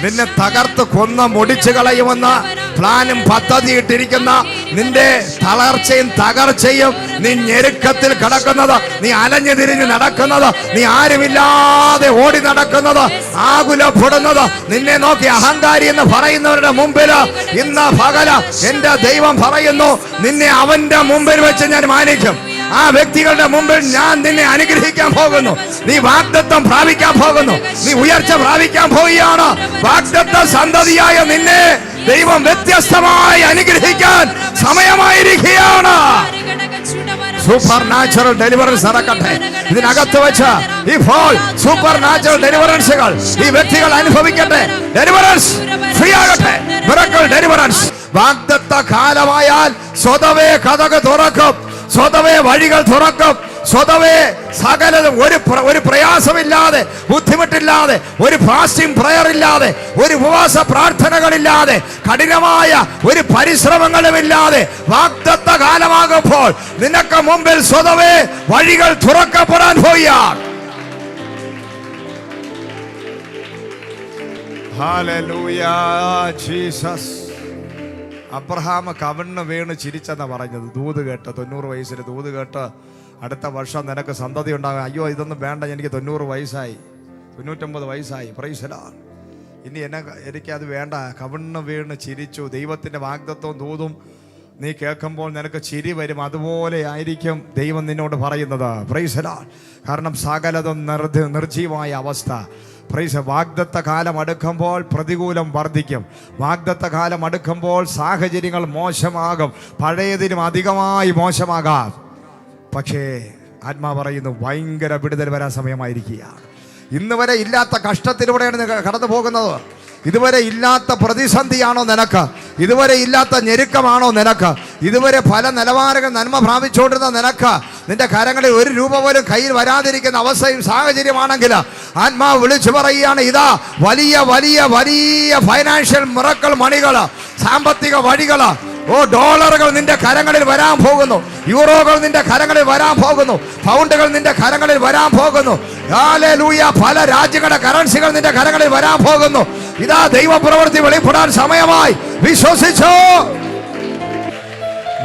നിന്നെ തകർത്ത് കൊന്ന് മുടിച്ചു കളയുമെന്ന് പ്ലാനും പദ്ധതി ഇട്ടിരിക്കുന്ന നിന്റെ തളർച്ചയും തകർച്ചയും, നീ ഞെരുക്കത്തിൽ കിടക്കുന്നത്, നീ അലഞ്ഞു തിരിഞ്ഞ് നടക്കുന്നത്, നീ ആരുമില്ലാതെ ഓടി നടക്കുന്നത്, ആകുലപ്പെടുന്നത്, നിന്നെ നോക്കി അഹങ്കാരി എന്ന് പറയുന്നവരുടെ മുമ്പിൽ ഇന്ന് പകല എന്റെ ദൈവം പറയുന്നു, നിന്നെ അവന്റെ മുമ്പിൽ വെച്ച് ഞാൻ മാനിക്കും. ആ വ്യക്തികളുടെ മുമ്പിൽ ഞാൻ നിന്നെ അനുഗ്രഹിക്കാൻ പോകുന്നു. നീ വാഗ്ദത്തം പ്രാപിക്കാൻ പോകുന്നു. നീ ഉയർച്ച പ്രാപിക്കാൻ പോവുകയാണ്. വാഗ്ദത്ത സന്തതിയായ നിന്നെ ദൈവം വ്യത്യസ്തമായി അനുഗ്രഹിക്കാൻ സമയമായിരിക്കുകയാണ്. സൂപ്പർ നാച്ചുറൽ ഡെലിവറൻസ് നടക്കട്ടെ. ഇതിനകത്ത് വെച്ച് ഇപ്പോൾ സൂപ്പർ നാച്ചുറൽ ഡെലിവറൻസുകൾ ഈ വ്യക്തികൾ അനുഭവിക്കട്ടെ. ഡെലിവറൻസ് ഫ്രീ ആകട്ടെ. Miracle deliverance. വാഗ്ദത്ത കാലമായാൽ സ്വതവേ കഥക് തുറക്കും. സ്വതവേ വഴികൾ തുറക്കും. സ്വതവേ സകലതും ഒരു പ്രയാസമില്ലാതെ, ബുദ്ധിമുട്ടില്ലാതെ, ഒരു ഫാസ്റ്റിംഗ് പ്രയർ ഇല്ലാതെ, ഒരു ഉപവാസ പ്രാർത്ഥനകളില്ലാതെ, കഠിനമായ ഒരു പരിശ്രമങ്ങളുമില്ലാതെ വാഗ്ദത്ത കാലമാകുമ്പോൾ നിനക്ക് മുമ്പിൽ സ്വതവേ വഴികൾ തുറക്കപ്പെടാൻ പോവുകയാണ്. Hallelujah Jesus. അബ്രഹാം കവിണ്ണ് വീണ് ചിരിച്ചെന്നാ പറഞ്ഞത്. ദൂത് കേട്ട് 90 വയസ്സിൽ ദൂത് കേട്ട് അടുത്ത വർഷം നിനക്ക് സന്തതി ഉണ്ടാകും. അയ്യോ ഇതൊന്നും വേണ്ട, എനിക്ക് 90 വയസ്സായി, 99 വയസ്സായി, പ്രൈസ് ദി ലോർഡ്, ഇനി എനിക്കത് വേണ്ട. കവിണ്ണ് വീണ് ചിരിച്ചു. ദൈവത്തിൻ്റെ വാഗ്ദത്തവും ദൂതും നീ കേൾക്കുമ്പോൾ നിനക്ക് ചിരി വരും. അതുപോലെ ആയിരിക്കും ദൈവം നിന്നോട് പറയുന്നത്, പ്രൈസ് ദി ലോർഡ്. കാരണം സകലതും നിർജീവമായ അവസ്ഥ. പ്രൈസ്. വാഗ്ദത്ത കാലം അടുക്കുമ്പോൾ പ്രതികൂലം വർദ്ധിക്കും. വാഗ്ദത്ത കാലം അടുക്കുമ്പോൾ സാഹചര്യങ്ങൾ മോശമാകും, പഴയതിനും അധികമായി മോശമാകാം. പക്ഷേ ആത്മാ പറയുന്നു ഭയങ്കര വിടുതൽ വരാൻ സമയമായിരിക്കുകയാണ്. ഇന്ന് വരെ ഇല്ലാത്ത കഷ്ടത്തിലൂടെയാണ് കടന്നു പോകുന്നത്. ഇതുവരെ ഇല്ലാത്ത പ്രതിസന്ധിയാണോ നിനക്ക്? ഇതുവരെ ഇല്ലാത്ത ഞെരുക്കമാണോ നിനക്ക്? ഇതുവരെ പല നിലവാരങ്ങൾ നന്മ പ്രാപിച്ചുകൊണ്ടിരുന്ന നിനക്ക് നിന്റെ കരങ്ങളിൽ 1 രൂപ പോലും കയ്യിൽ വരാതിരിക്കുന്ന അവസ്ഥയും സാഹചര്യമാണെങ്കിൽ ആത്മാവ് വിളിച്ചു പറയുകയാണ്, ഇതാ വലിയ വലിയ വലിയ ഫൈനാൻഷ്യൽ മിറക്കിൾ മണികൾ, സാമ്പത്തിക വഴികൾ, ഡോളറുകൾ നിന്റെ കരങ്ങളിൽ വരാൻ പോകുന്നു. യൂറോകൾ നിന്റെ കരങ്ങളിൽ വരാൻ പോകുന്നു. പൗണ്ടുകൾ നിന്റെ കരങ്ങളിൽ വരാൻ പോകുന്നു. ഹല്ലേലൂയ. പല രാജ്യങ്ങളുടെ കറൻസികൾ നിന്റെ കരങ്ങളിൽ വരാൻ പോകുന്നു. ഇതാ ദൈവപ്രവൃത്തി വെളിപ്പെടാൻ സമയമായി. വിശ്വസിച്ചോ?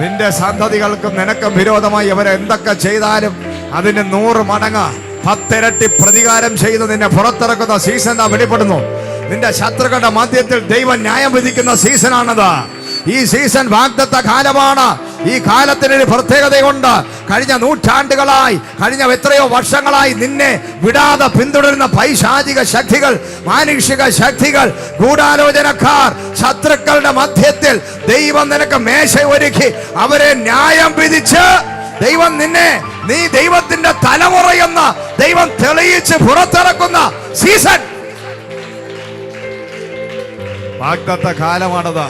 നിന്റെ സന്തതികൾക്കും നിനക്കും വിരോധമായി അവർ എന്തൊക്കെ ചെയ്താലും അതിന് 100 മടങ്ങ് 10 ഇരട്ടി പ്രതികാരം ചെയ്ത് നിന്നെ പുറത്തിറക്കുന്ന സീസൺ വെളിപ്പെടുന്നു. നിന്റെ ശത്രുക്കളുടെ മധ്യത്തിൽ ദൈവം ന്യായം വിധിക്കുന്ന സീസണാണത്. ഈ സീസൺ വാഗ്ദത്ത കാലമാണ്. ഈ കാലത്തിനൊരു പ്രത്യേകതയുണ്ട്. കഴിഞ്ഞ നൂറ്റാണ്ടുകളായി, കഴിഞ്ഞ എത്രയോ വർഷങ്ങളായി നിന്നെ വിടാതെ പിന്തുടരുന്ന പൈശാചിക ശക്തികൾ, മാനുഷിക ശക്തികൾ, ഗൂഢാലോചനക്കാർ, ശത്രുക്കളുടെ മധ്യത്തിൽ ദൈവം നിനക്ക് മേശ ഒരുക്കി അവരെ ന്യായം വിധിച്ച് ദൈവം നീ ദൈവത്തിന്റെ തലമുറയെന്ന് ദൈവം തെളിയിച്ച് പുറത്തിറക്കുന്ന സീസൺ. വാഗ്ദത്ത കാലമാണത്.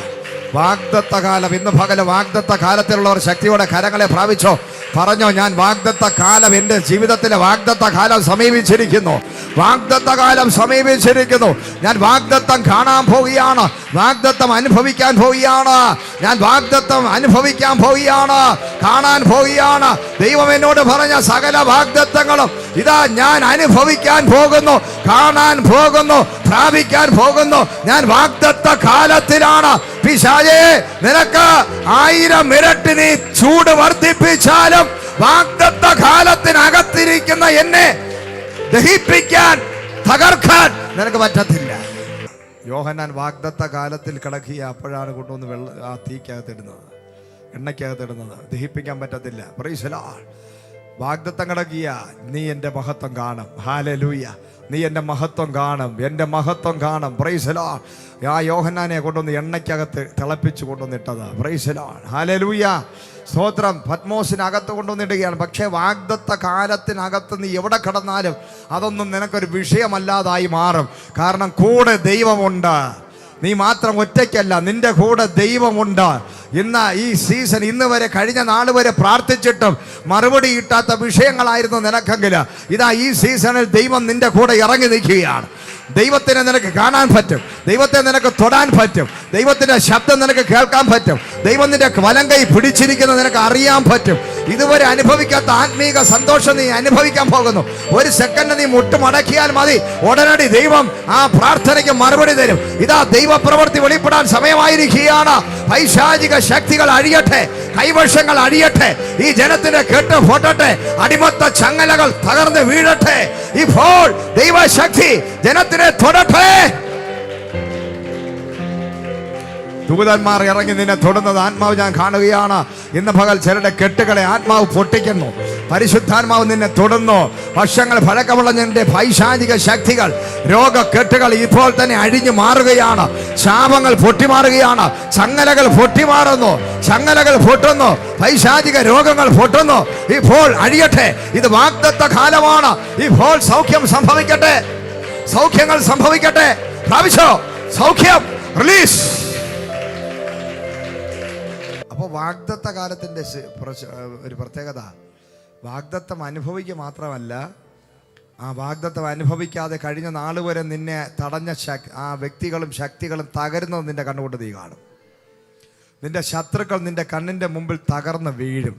വാഗ്ദത്ത കാലം. ഇന്ന് പകല് വാഗ്ദത്ത കാലത്തിലുള്ളവർ ശക്തിയോടെ കരങ്ങളെ പ്രാപിച്ചോ. പറഞ്ഞോ, ഞാൻ വാഗ്ദത്ത കാലം, എൻ്റെ ജീവിതത്തിലെ വാഗ്ദത്ത കാലം സമീപിച്ചിരിക്കുന്നു. വാഗ്ദത്ത കാലം സമീപിച്ചിരിക്കുന്നു. ഞാൻ വാഗ്ദത്തം കാണാൻ പോവുകയാണ്. വാഗ്ദത്തം അനുഭവിക്കാൻ പോവുകയാണ്. ഞാൻ വാഗ്ദത്തം അനുഭവിക്കാൻ പോവുകയാണ്, കാണാൻ പോവുകയാണ്. ദൈവം എന്നോട് പറഞ്ഞ സകല വാഗ്ദത്തങ്ങളും ഇതാ ഞാൻ അനുഭവിക്കാൻ പോകുന്നു, കാണാൻ പോകുന്നു, പ്രാപിക്കാൻ പോകുന്നു. ഞാൻ വാഗ്ദത്ത കാലത്തിലാണ്. പിശാചേ, നിനക്ക് 1000 ഇരട്ടി നീ ചൂട് വർദ്ധിപ്പിച്ചാലും വാഗ്ദത്ത കാലത്തിനകത്തിരിക്കുന്ന എന്നെ ദഹിപ്പിക്കാൻ, തകർക്കാൻ നിനക്ക് പറ്റത്തില്ല. യോഹന്നാൻ വാഗ്ദത്ത കാലത്തിൽ കിടക്കിയ അപ്പോഴാണ് കൊണ്ടുവന്ന് ആ തീക്കകത്തിടുന്നത്, എണ്ണയ്ക്കകത്തിടുന്നത്. ദഹിപ്പിക്കാൻ പറ്റത്തില്ല. Praise the Lord. വാഗ്ദത്തം കിടക്കിയ നീ എൻ്റെ മഹത്വം കാണും. ഹല്ലേലൂയ. നീ എൻ്റെ മഹത്വം കാണും, എൻ്റെ മഹത്വം കാണും. Praise the Lord. ആ യോഹന്നാനെ കൊണ്ടുവന്ന് എണ്ണയ്ക്കകത്ത് തിളപ്പിച്ച് കൊണ്ടുവന്നിട്ടത്. Praise the Lord. ഹല്ലേലൂയ. സ്തോത്രം. പത്മോസിനകത്ത് കൊണ്ടുവന്നിടുകയാണ്. പക്ഷേ വാഗ്ദത്ത കാലത്തിനകത്ത് നീ എവിടെ കിടന്നാലും അതൊന്നും നിനക്കൊരു വിഷയമല്ലാതായി മാറും. കാരണം കൂടെ ദൈവമുണ്ട്. നീ മാത്രം ഒറ്റയ്ക്കല്ല, നിന്റെ കൂടെ ദൈവമുണ്ട്. ഇന്ന് ഈ സീസൺ, ഇന്ന് വരെ, കഴിഞ്ഞ നാൾ വരെ പ്രാർത്ഥിച്ചിട്ടും മറുപടി കിട്ടാത്ത വിഷയങ്ങളായിരുന്നു നിനക്കെങ്കിൽ ഇതാ ഈ സീസണിൽ ദൈവം നിന്റെ കൂടെ ഇറങ്ങി നിൽക്കുകയാണ്. ദൈവത്തിനെ നിനക്ക് കാണാൻ പറ്റും, ദൈവത്തെ നിനക്ക് തൊടാൻ പറ്റും, ദൈവത്തിന്റെ ശബ്ദം നിനക്ക് കേൾക്കാൻ പറ്റും, ദൈവം നിന്റെ വലങ്കൈ പിടിച്ചിരിക്കുന്നത് നിനക്ക് അറിയാൻ പറ്റും. ഇതുവരെ അനുഭവിക്കാത്ത ആത്മീക സന്തോഷം നീ അനുഭവിക്കാൻ പോകുന്നു. 1 സെക്കൻഡ് നീ മുട്ടുമടക്കിയാൽ മതി, ഉടനടി ദൈവം ആ പ്രാർത്ഥനയ്ക്ക് മറുപടി തരും. ഇതാ ദൈവപ്രവൃത്തി വെളിപ്പെടാൻ സമയമായിരിക്കുകയാണ്. പൈശാചിക ശക്തികൾ അഴിയട്ടെ, കൈവശങ്ങൾ അഴിയട്ടെ, ഈ ജനത്തിന്റെ കെട്ട് പൊട്ടട്ടെ, അടിമത്ത ചങ്ങലകൾ തകർന്ന് വീഴട്ടെ. ഇപ്പോൾ ദൈവശക്തി ജനത്തിനെ തൊടട്ടെ. ദൂതന്മാർ ഇറങ്ങി നിന്നെ തൊടുന്നത് ആത്മാവ് ഞാൻ കാണുകയാണ്. ഇന്ന് പകൽ ചിലരുടെ കെട്ടുകളെ ആത്മാവ് പൊട്ടിക്കുന്നു. പരിശുദ്ധാത്മാവ് നിന്നെ തൊടുന്നു. വർഷങ്ങൾ പഴക്കമുള്ള നിന്റെ പൈശാചിക ശക്തികൾ, രോഗക്കെട്ടുകൾ ഇപ്പോൾ തന്നെ അഴിഞ്ഞു മാറുകയാണ്. ശാപങ്ങൾ പൊട്ടിമാറുകയാണ്. ചങ്ങലകൾ പൊട്ടിമാറുന്നു, ചങ്ങലകൾ പൊട്ടുന്നു, പൈശാചിക രോഗങ്ങൾ പൊട്ടുന്നു. ഇപ്പോൾ അഴിയട്ടെ. ഇത് വാഗ്ദത്ത കാലമാണ്. ഇപ്പോൾ സൗഖ്യം സംഭവിക്കട്ടെ, സൗഖ്യങ്ങൾ സംഭവിക്കട്ടെ. പ്രാപിച്ചോ സൗഖ്യം, റിലീസ്. അപ്പോൾ വാഗ്ദത്ത കാലത്തിൻ്റെ ഒരു പ്രത്യേകത, വാഗ്ദത്തം അനുഭവിക്കുക മാത്രമല്ല, ആ വാഗ്ദത്തം അനുഭവിക്കാതെ കഴിഞ്ഞ നാൾ വരെ നിന്നെ തടഞ്ഞ ആ വ്യക്തികളും ശക്തികളും തകരുന്നത് നിന്റെ കണ്ണുകൊണ്ട് നീ കാണും. നിന്റെ ശത്രുക്കൾ നിന്റെ കണ്ണിൻ്റെ മുമ്പിൽ തകർന്ന് വീഴും.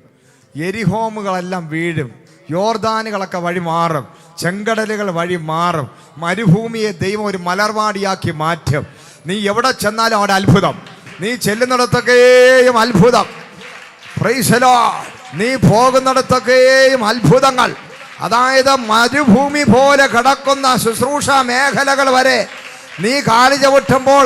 എരിഹോമുകളെല്ലാം വീഴും. യോർദാനുകളൊക്കെ വഴി മാറും. ചെങ്കടലുകൾ വഴി മാറും. മരുഭൂമിയെ ദൈവം ഒരു മലർവാടിയാക്കി മാറ്റും. നീ എവിടെ ചെന്നാലും അവിടെ അത്ഭുതം. നീ ചെല്ലുന്നിടത്തൊക്കെയും അത്ഭുതം. Praise the Lord. നീ പോകുന്നിടത്തൊക്കെയും അത്ഭുതങ്ങൾ, അതായത് മരുഭൂമി പോലെ കിടക്കുന്ന ശുശ്രൂഷ മേഖലകൾ വരെ നീ കാല് ചവിട്ടുമ്പോൾ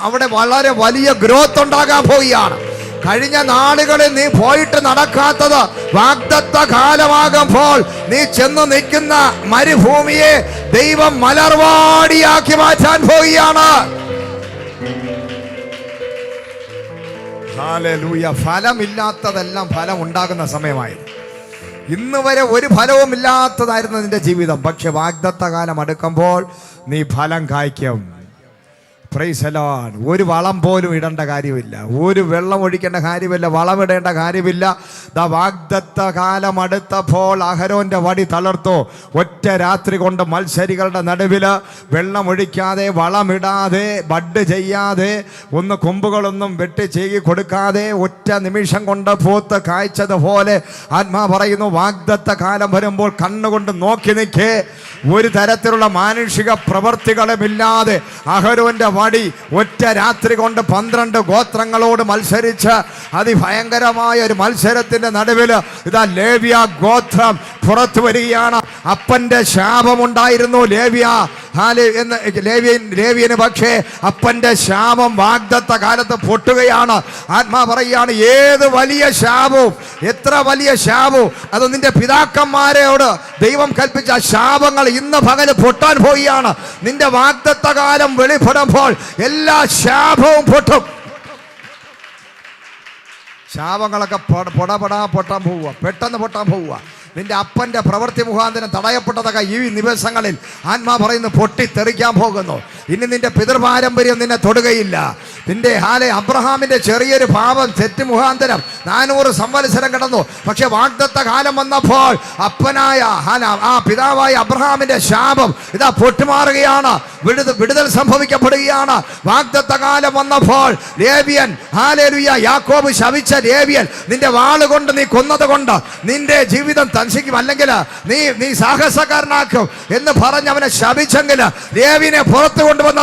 അവിടെ വളരെ വലിയ ഗ്രോത്ത് ഉണ്ടാകാൻ പോവുകയാണ്. കഴിഞ്ഞ നാളുകളിൽ നീ പോയിട്ട് നടക്കാത്തത് വാഗ്ദത്ത കാലമാകുമ്പോൾ നീ ചെന്ന് നിൽക്കുന്ന മരുഭൂമിയെ ദൈവം മലർവാടിയാക്കി മാറ്റാൻ പോവുകയാണ്. ഹല്ലേലൂയ. ഫലമില്ലാത്തതെല്ലാം ഫലം ഉണ്ടാകുന്ന സമയമായിരുന്നു. ഇന്ന് വരെ ഒരു ഫലവും ഇല്ലാത്തതായിരുന്നു നിന്റെ ജീവിതം. പക്ഷെ വാഗ്ദത്ത കാലം അടുക്കുമ്പോൾ നീ ഫലം കായ്ക്കും. Praise the Lord. ഒരു വളം പോലും ഇടേണ്ട കാര്യമില്ല, ഒരു വെള്ളം ഒഴിക്കേണ്ട കാര്യമില്ല, വളമിടേണ്ട കാര്യമില്ല. വാഗ്ദത്ത കാലം അടുത്തപ്പോൾ അഹരോന്റെ വടി തളർത്തു. ഒറ്റ രാത്രി കൊണ്ട് മത്സരികളുടെ നടുവിൽ വെള്ളം ഒഴിക്കാതെ, വളമിടാതെ, ബഡ് ചെയ്യാതെ, കൊമ്പുകളൊന്നും വെട്ടി ചെയ്യി കൊടുക്കാതെ ഒറ്റ നിമിഷം കൊണ്ട് പൂത്ത് കായ്ച്ചതുപോലെ ആത്മാ പറയുന്നു, വാഗ്ദത്ത കാലം വരുമ്പോൾ കണ്ണുകൊണ്ട് നോക്കി നിൽക്കേ. ഒരു തരത്തിലുള്ള മാനുഷിക പ്രവർത്തികളുമില്ലാതെ അഹരോന്റെ വടി ഒറ്റ രാത്രി കൊണ്ട് 12 ഗോത്രങ്ങളോട് മത്സരിച്ച് അതിഭയങ്കരമായ ഒരു മത്സരത്തിന്റെ നടുവിൽ ഇതാ ലേവ്യ ഗോത്രം പുറത്തു വരികയാണ്. അപ്പന്റെ ശാപമുണ്ടായിരുന്നു ലേവ്യന്, പക്ഷേ അപ്പന്റെ ശാപം വാഗ്ദത്ത കാലത്ത് പൊട്ടുകയാണ്. ആത്മാ പറയുകയാണ്, ഏത് വലിയ ശാപവും, എത്ര വലിയ ശാപവും, അത് നിന്റെ പിതാക്കന്മാരോട് ദൈവം കൽപ്പിച്ച ശാപങ്ങൾ ഇന്ന് പകല് പൊട്ടാൻ പോവുകയാണ്. നിന്റെ വാഗ്ദത്ത കാലം വെളിപ്പെടുമ്പോൾ എല്ലാ ശാപവും പൊട്ടും. ശാപങ്ങളൊക്കെ പൊട്ടാൻ പോവുക, പെട്ടെന്ന് പൊട്ടാൻ പോവുക. നിന്റെ അപ്പന്റെ പ്രവൃത്തി മുഖാന്തരം തടയപ്പെട്ടതൊക്കെ ഈ നിമിഷങ്ങളിൽ ആത്മാ പറയുന്നു പൊട്ടിത്തെറിക്കാൻ പോകുന്നു. ഇനി നിന്റെ പിതൃപാരമ്പര്യം നിന്നെ തൊടുകയില്ല. നിന്റെ അബ്രഹാമിന്റെ ചെറിയൊരു പാപം തെറ്റ് മുഖാന്തരം 400 സംവത്സരം കിടന്നു. പക്ഷെ വാഗ്ദത്ത കാലം വന്നപ്പോൾ അപ്പനായ ആ പിതാവായ അബ്രഹാമിന്റെ ശാപം ഇതാ പൊട്ടുമാറുകയാണ്. വിടുതൽ സംഭവിക്കപ്പെടുകയാണ്. വാഗ്ദത്ത കാലം വന്നപ്പോൾ ലേവ്യൻ, യാക്കോബ് ശപിച്ച ലേവ്യൻ, നിന്റെ വാളുകൊണ്ട് നീ കൊന്നത് കൊണ്ട് നിന്റെ ജീവിതം തൻസിക്കും, അല്ലെങ്കിൽ നീ സാഹസക്കാരനാക്കും എന്ന് പറഞ്ഞ് അവനെ ശപിച്ചെങ്കിൽ ലേവ്യനെ പുറത്തു കൊണ്ടുവന്ന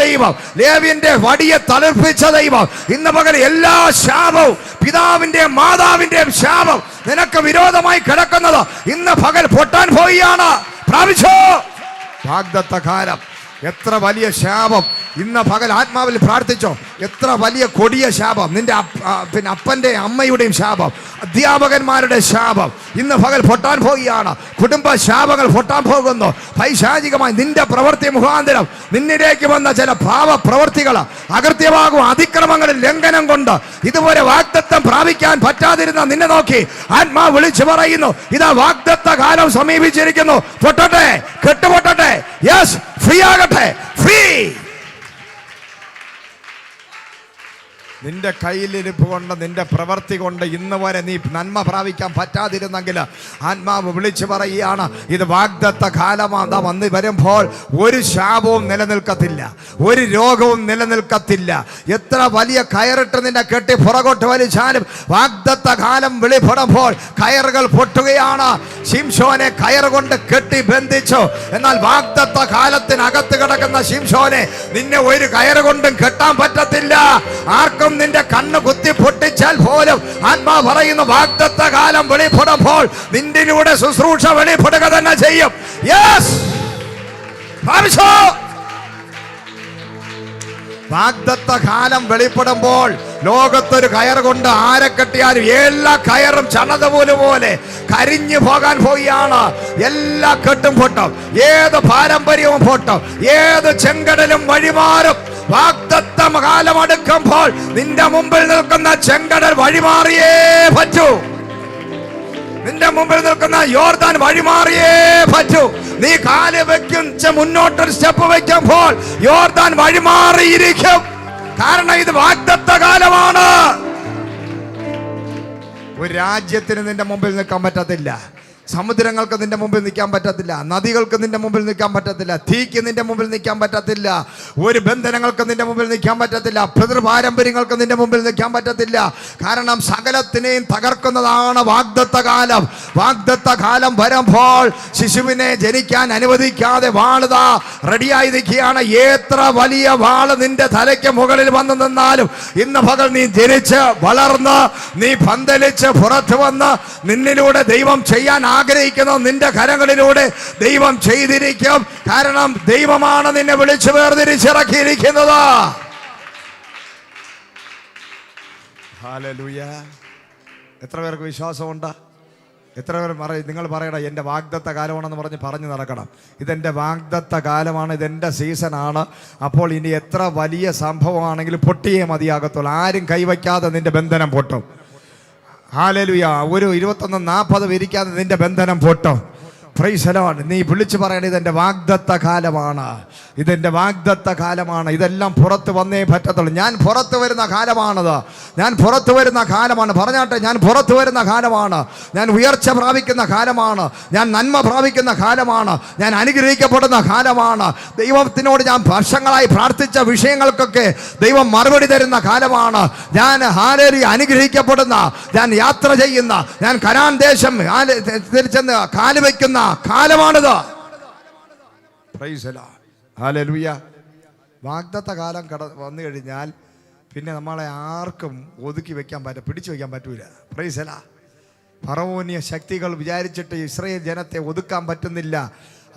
ദൈവം, ലേവ്യന്റെ വടിയെ തളിർപ്പിച്ച ദൈവം ഇന്ന് പകൽ എല്ലാ ശാപവും, പിതാവിന്റെയും മാതാവിന്റെയും ശാപം നിനക്ക് വിരോധമായി കിടക്കുന്നത് ഇന്ന് പകൽ പൊട്ടാൻ പോവുകയാണ്. പ്രാപിച്ചോ വാഗ്ദത്ത കാലം. എത്ര വലിയ ശാപം ഇന്ന് പകൽ ആത്മാവിൽ പ്രാർത്ഥിച്ചോ. എത്ര വലിയ കൊടിയ ശാപം, നിന്റെ അപ്പന്റെ അമ്മയുടെയും ശാപം, അധ്യാപകന്മാരുടെ ശാപം ഇന്ന് പകൽ പൊട്ടാൻ പോവുകയാണ്. കുടുംബ ശാപങ്ങൾ പൊട്ടാൻ പോകുന്നു. പൈശാചികമായി നിന്റെ പ്രവൃത്തി മുഖാന്തരം നിന്നിലേക്ക് വന്ന ചില പാപ പ്രവൃത്തികൾ, അകൃത്യമാകും അതിക്രമങ്ങളിൽ ലംഘനം കൊണ്ട് ഇതുപോലെ വാഗ്ദത്തം പ്രാപിക്കാൻ പറ്റാതിരുന്ന നിന്നെ നോക്കി ആത്മാ വിളിച്ചു പറയുന്നു, ഇതാ വാഗ്ദത്ത കാലം സമീപിച്ചിരിക്കുന്നു. പൊട്ടട്ടെ, കെട്ടുപൊട്ടട്ടെ, യെസ്, ഫ്രീ ആകട്ടെ, ഫ്രീ. നിന്റെ കയ്യിലിരിപ്പ് കൊണ്ട്, നിന്റെ പ്രവൃത്തി കൊണ്ട് ഇന്ന് വരെ നീ നന്മ പ്രാപിക്കാൻ പറ്റാതിരുന്നെങ്കിൽ ആത്മാവ് വിളിച്ചു പറയുകയാണ്, ഇത് വാഗ്ദത്ത കാലമാ വന്ന് വരുമ്പോൾ ഒരു ശാപവും നിലനിൽക്കത്തില്ല, ഒരു രോഗവും നിലനിൽക്കത്തില്ല. എത്ര വലിയ കയറിട്ട് നിന്നെ കെട്ടി പുറകോട്ട് വലിച്ചാലും വാഗ്ദത്ത കാലം വെളിപ്പെടുമ്പോൾ കയറുകൾ പൊട്ടുകയാണ്. ശിംശോനെ കയർ കൊണ്ട് കെട്ടി ബന്ധിച്ചു. എന്നാൽ വാഗ്ദത്ത കാലത്തിനകത്ത് കിടക്കുന്ന ശിംശോനെ നിന്നെ ഒരു കയറ് കൊണ്ടും കെട്ടാൻ പറ്റത്തില്ല. ആർക്കും നിന്റെ കണ്ണ് കുത്തി പൊട്ടിച്ചാൽ പോലും ആത്മാ പറയുന്നു, വാഗ്ദത്ത കാലം വെളിപ്പെടുമ്പോൾ നിന്നിലൂടെ ശുശ്രൂഷ വെളിപ്പെടുക തന്നെ ചെയ്യും. യെസ്, വാഗ്ദത്ത കാലം വെളിപ്പെടുമ്പോൾ ലോകത്തൊരു കയർ കൊണ്ട് ആരെ കെട്ടിയാലും എല്ലാ കയറും ചണതപോലെ പോലെ കരിഞ്ഞു പോകാൻ പോവുകയാണ്. എല്ലാ കെട്ടും പൊട്ടും, ഏത് പാരമ്പര്യവും പൊട്ടും, ഏത് ചെങ്കടലും വഴിമാറും. വാഗ്ദത്ത കാലം അടുക്കുമ്പോൾ നിന്റെ മുമ്പിൽ നിൽക്കുന്ന ചെങ്കടൽ വഴിമാറിയേ പറ്റൂ. നിന്റെ മുമ്പിൽ നിൽക്കുന്ന യോർദാൻ വഴിമാറിയേ പറ്റൂ. നീ കാല് മുന്നോട്ടൊരു സ്റ്റെപ്പ് വെക്കുമ്പോൾ യോർദാൻ വഴിമാറിയിരിക്കും. കാരണം ഇത് വാഗ്ദത്ത കാലമാണ്. ഒരു രാജ്യത്തിന് നിന്റെ മുമ്പിൽ നിൽക്കാൻ പറ്റത്തില്ല. സമുദ്രങ്ങൾക്ക് നിന്റെ മുമ്പിൽ നിൽക്കാൻ പറ്റത്തില്ല, നദികൾക്ക് നിന്റെ മുമ്പിൽ നിൽക്കാൻ പറ്റത്തില്ല, തീക്ക് നിന്റെ മുമ്പിൽ നിൽക്കാൻ പറ്റത്തില്ല, ഒരു ബന്ധനങ്ങൾക്ക് നിന്റെ മുമ്പിൽ നിൽക്കാൻ പറ്റത്തില്ല, പിതൃപാരമ്പര്യങ്ങൾക്ക് നിന്റെ മുമ്പിൽ നിൽക്കാൻ പറ്റത്തില്ല. കാരണം സകലത്തിനെയും തകർക്കുന്നതാണ് വാഗ്ദത്ത കാലം. വാഗ്ദത്ത കാലം വരുമ്പോൾ ശിശുവിനെ ജനിക്കാൻ അനുവദിക്കാതെ വാളുതാ റെഡിയായി നിൽക്കുകയാണ്. എത്ര വലിയ വാള് നിന്റെ തലയ്ക്ക് മുകളിൽ വന്നു നിന്നാലും ഇന്ന് പകൽ നീ ജനിച്ച് വളർന്ന് നീ പന്തലിച്ച് പുറത്തു വന്ന് നിന്നിലൂടെ ദൈവം ചെയ്യാൻ ആഗ്രഹിക്കുന്നു. നിന്റെ കരങ്ങളിലൂടെ ദൈവം ചെയ്തിരിക്കും. കാരണം ദൈവമാണ് നിന്നെ വിളിച്ചു വേർതിരിച്ചിറക്കിയിരിക്കുന്നത്. ഹല്ലേലൂയ. എത്ര പേർക്ക് വിശ്വാസമുണ്ട്? എത്ര പേർ നിങ്ങൾ പറയണം എൻ്റെ വാഗ്ദത്ത കാലമാണെന്ന് പറഞ്ഞു നടക്കണം. ഇതെൻ്റെ വാഗ്ദത്ത കാലമാണ്, ഇതെൻ്റെ സീസണാണ്. അപ്പോൾ ഇനി എത്ര വലിയ സംഭവമാണെങ്കിലും പൊട്ടിയേ മതിയാകത്തുള്ളൂ. ആരും കൈവയ്ക്കാതെ നിന്റെ ബന്ധനം പൊട്ടും. ഹല്ലേലൂയ. ഒരു 21-40 വിരിക്കാതെ നിന്റെ ബന്ധനം പൊട്ടും. Praise the Lord. നീ വിളിച്ചു പറയണ ഇതെൻ്റെ വാഗ്ദത്ത കാലമാണ്, ഇതെൻ്റെ വാഗ്ദത്ത കാലമാണ്. ഇതെല്ലാം പുറത്ത് വന്നേ പറ്റത്തുള്ളൂ. ഞാൻ പുറത്ത് വരുന്ന കാലമാണത്. ഞാൻ പുറത്ത് വരുന്ന കാലമാണ്. പറഞ്ഞാട്ടെ, ഞാൻ പുറത്ത് വരുന്ന കാലമാണ്. ഞാൻ ഉയർച്ച പ്രാപിക്കുന്ന കാലമാണ്. ഞാൻ നന്മ പ്രാപിക്കുന്ന കാലമാണ്. ഞാൻ അനുഗ്രഹിക്കപ്പെടുന്ന കാലമാണ്. ദൈവത്തിനോട് ഞാൻ വർഷങ്ങളായി പ്രാർത്ഥിച്ച വിഷയങ്ങൾക്കൊക്കെ ദൈവം മറുപടി തരുന്ന കാലമാണ്. ഞാൻ ഹല്ലേലൂയ അനുഗ്രഹിക്കപ്പെടുന്ന, ഞാൻ യാത്ര ചെയ്യുന്ന, ഞാൻ കനാൻ ദേശം തിരിച്ചെന്ന് കാലുവെക്കുന്ന കാലമാണിത്. Praise the Lord. ഹല്ലേലൂയ. വാഗ്ദത്ത കാലം വന്നു കഴിഞ്ഞാൽ പിന്നെ നമ്മളെ ആർക്കും ഒതുക്കി വെക്കാൻ പിടിച്ചു വെക്കാൻ പറ്റൂല. Praise the Lord. ഫറവോനിയ ശക്തികൾ വിചാരിച്ചിട്ട് ഇസ്രായേൽ ജനത്തെ ഒതുക്കാൻ പറ്റുന്നില്ല.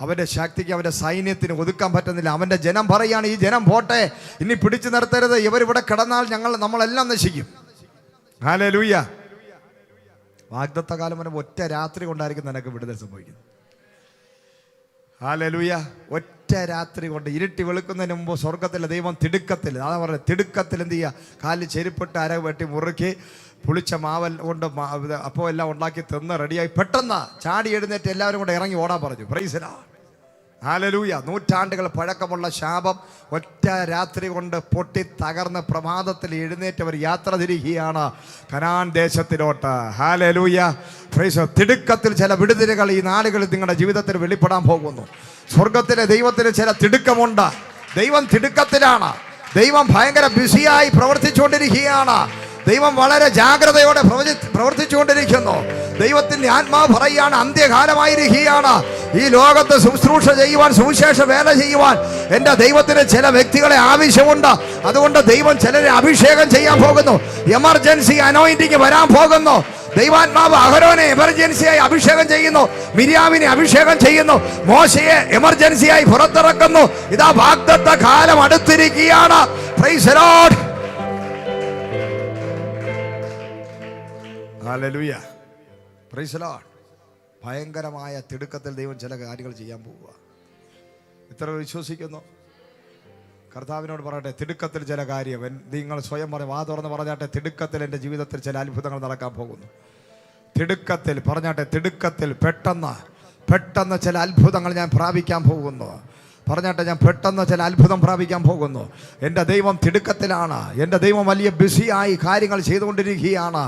അവൻ്റെ ശക്തിക്ക്, അവൻ്റെ സൈന്യത്തിന് ഒതുക്കാൻ പറ്റുന്നില്ല. അവൻ്റെ ജനം പറയാണ്, ഈ ജനം പോട്ടെ, ഇനി പിടിച്ചു നിർത്തരുത്, ഇവരിവിടെ കിടന്നാൽ നമ്മളെല്ലാം നശിക്കും. ഹല്ലേലൂയ. വാഗ്ദത്ത കാലം വരെ ഒറ്റ രാത്രി കൊണ്ടായിരിക്കും നിനക്ക് വിടുതൽ സംഭവിക്കുന്നത്. ഹല്ലേലൂയ. ഒറ്റ രാത്രി കൊണ്ട് ഇരുട്ടി വെളുക്കുന്നതിന് മുമ്പ് സ്വർഗത്തിലെ ദൈവം തിടുക്കത്തിൽ, അതാ പറയുന്നത്, തിടുക്കത്തിൽ എന്ത് ചെയ്യുക, കാലിൽ ചെരുപ്പിട്ട് അര വെട്ടി മുറുക്കി പുളിച്ച മാവൽ കൊണ്ട് അപ്പോൾ എല്ലാം ഉണ്ടാക്കി തിന്ന് റെഡിയായി പെട്ടെന്ന് ചാടി എഴുന്നേറ്റ് എല്ലാവരും കൂടെ ഇറങ്ങി ഓടാൻ പറഞ്ഞു. Praise the Lord. ഹല്ലേലൂയ. നൂറ്റാണ്ടുകൾ പഴക്കമുള്ള ശാപം ഒറ്റ രാത്രി കൊണ്ട് പൊട്ടി തകർന്ന് പ്രഭാതത്തിൽ എഴുന്നേറ്റവർ യാത്ര തിരിക്കുകയാണ് കനാൻ ദേശത്തിലോട്ട്. ഹല്ലേലൂയ. പ്രൈസ്. തിടുക്കത്തിൽ ചില വിടുതലുകൾ ഈ നാളുകളിൽ നിങ്ങളുടെ ജീവിതത്തിൽ വെളിപ്പെടാൻ പോകുന്നു. സ്വർഗത്തിലെ ദൈവത്തിന് ചില തിടുക്കമുണ്ട്. ദൈവം തിടുക്കത്തിലാണ്. ദൈവം ഭയങ്കര ബിസിയായി പ്രവർത്തിച്ചുകൊണ്ടിരിക്കുകയാണ്. ദൈവം വളരെ ജാഗ്രതയോടെ പ്രവർത്തിച്ചുകൊണ്ടിരിക്കുന്നു. ദൈവത്തിന്റെ ആത്മാവ് പറയുകയാണ്, അന്ത്യകാലമായിരിക്കുകയാണ്. ഈ ലോകത്ത് ശുശ്രൂഷ ചെയ്യുവാൻ, സുവിശേഷ വേല ചെയ്യുവാൻ എൻ്റെ ദൈവത്തിന് ചില വ്യക്തികളെ ആവശ്യമുണ്ട്. അതുകൊണ്ട് ദൈവം ചിലരെ അഭിഷേകം ചെയ്യാൻ പോകുന്നു. എമർജൻസി അനോയിന്റിങ് വരാൻ പോകുന്നു. ദൈവാത്മാവ് അഹരോനെ എമർജൻസിയായി അഭിഷേകം ചെയ്യുന്നു, മിര്യാമിനെ അഭിഷേകം ചെയ്യുന്നു, മോശയെ എമർജൻസിയായി പുറത്തിറക്കുന്നു. ഇതാ വാഗ്ദത്ത കാലം അടുത്തിരിക്കുകയാണ്. Praise the Lord. Hallelujah. Praise the Lord. ഭയങ്കരമായ തിടുക്കത്തിൽ ദൈവം ചില കാര്യങ്ങൾ ചെയ്യാൻ പോവുക. ഇത്ര വിശ്വസിക്കുന്നു? കർത്താവിനോട് പറയട്ടെ, തിടുക്കത്തിൽ ചില കാര്യം നിങ്ങൾ സ്വയം വാ തുറന്ന് പറഞ്ഞാട്ടെ, തിടുക്കത്തിൽ എൻ്റെ ജീവിതത്തിൽ ചില അത്ഭുതങ്ങൾ നടക്കാൻ പോകുന്നു. തിടുക്കത്തിൽ പറഞ്ഞാട്ടെ, തിടുക്കത്തിൽ പെട്ടെന്ന് ചില അത്ഭുതങ്ങൾ ഞാൻ പ്രാപിക്കാൻ പോകുന്നു. പറഞ്ഞാട്ടെ, ഞാൻ പെട്ടെന്ന് ചില അത്ഭുതം പ്രാപിക്കാൻ പോകുന്നു. എൻ്റെ ദൈവം തിടുക്കത്തിലാണ്. എൻ്റെ ദൈവം വലിയ ബിസിയായി കാര്യങ്ങൾ ചെയ്തുകൊണ്ടിരിക്കുകയാണ്.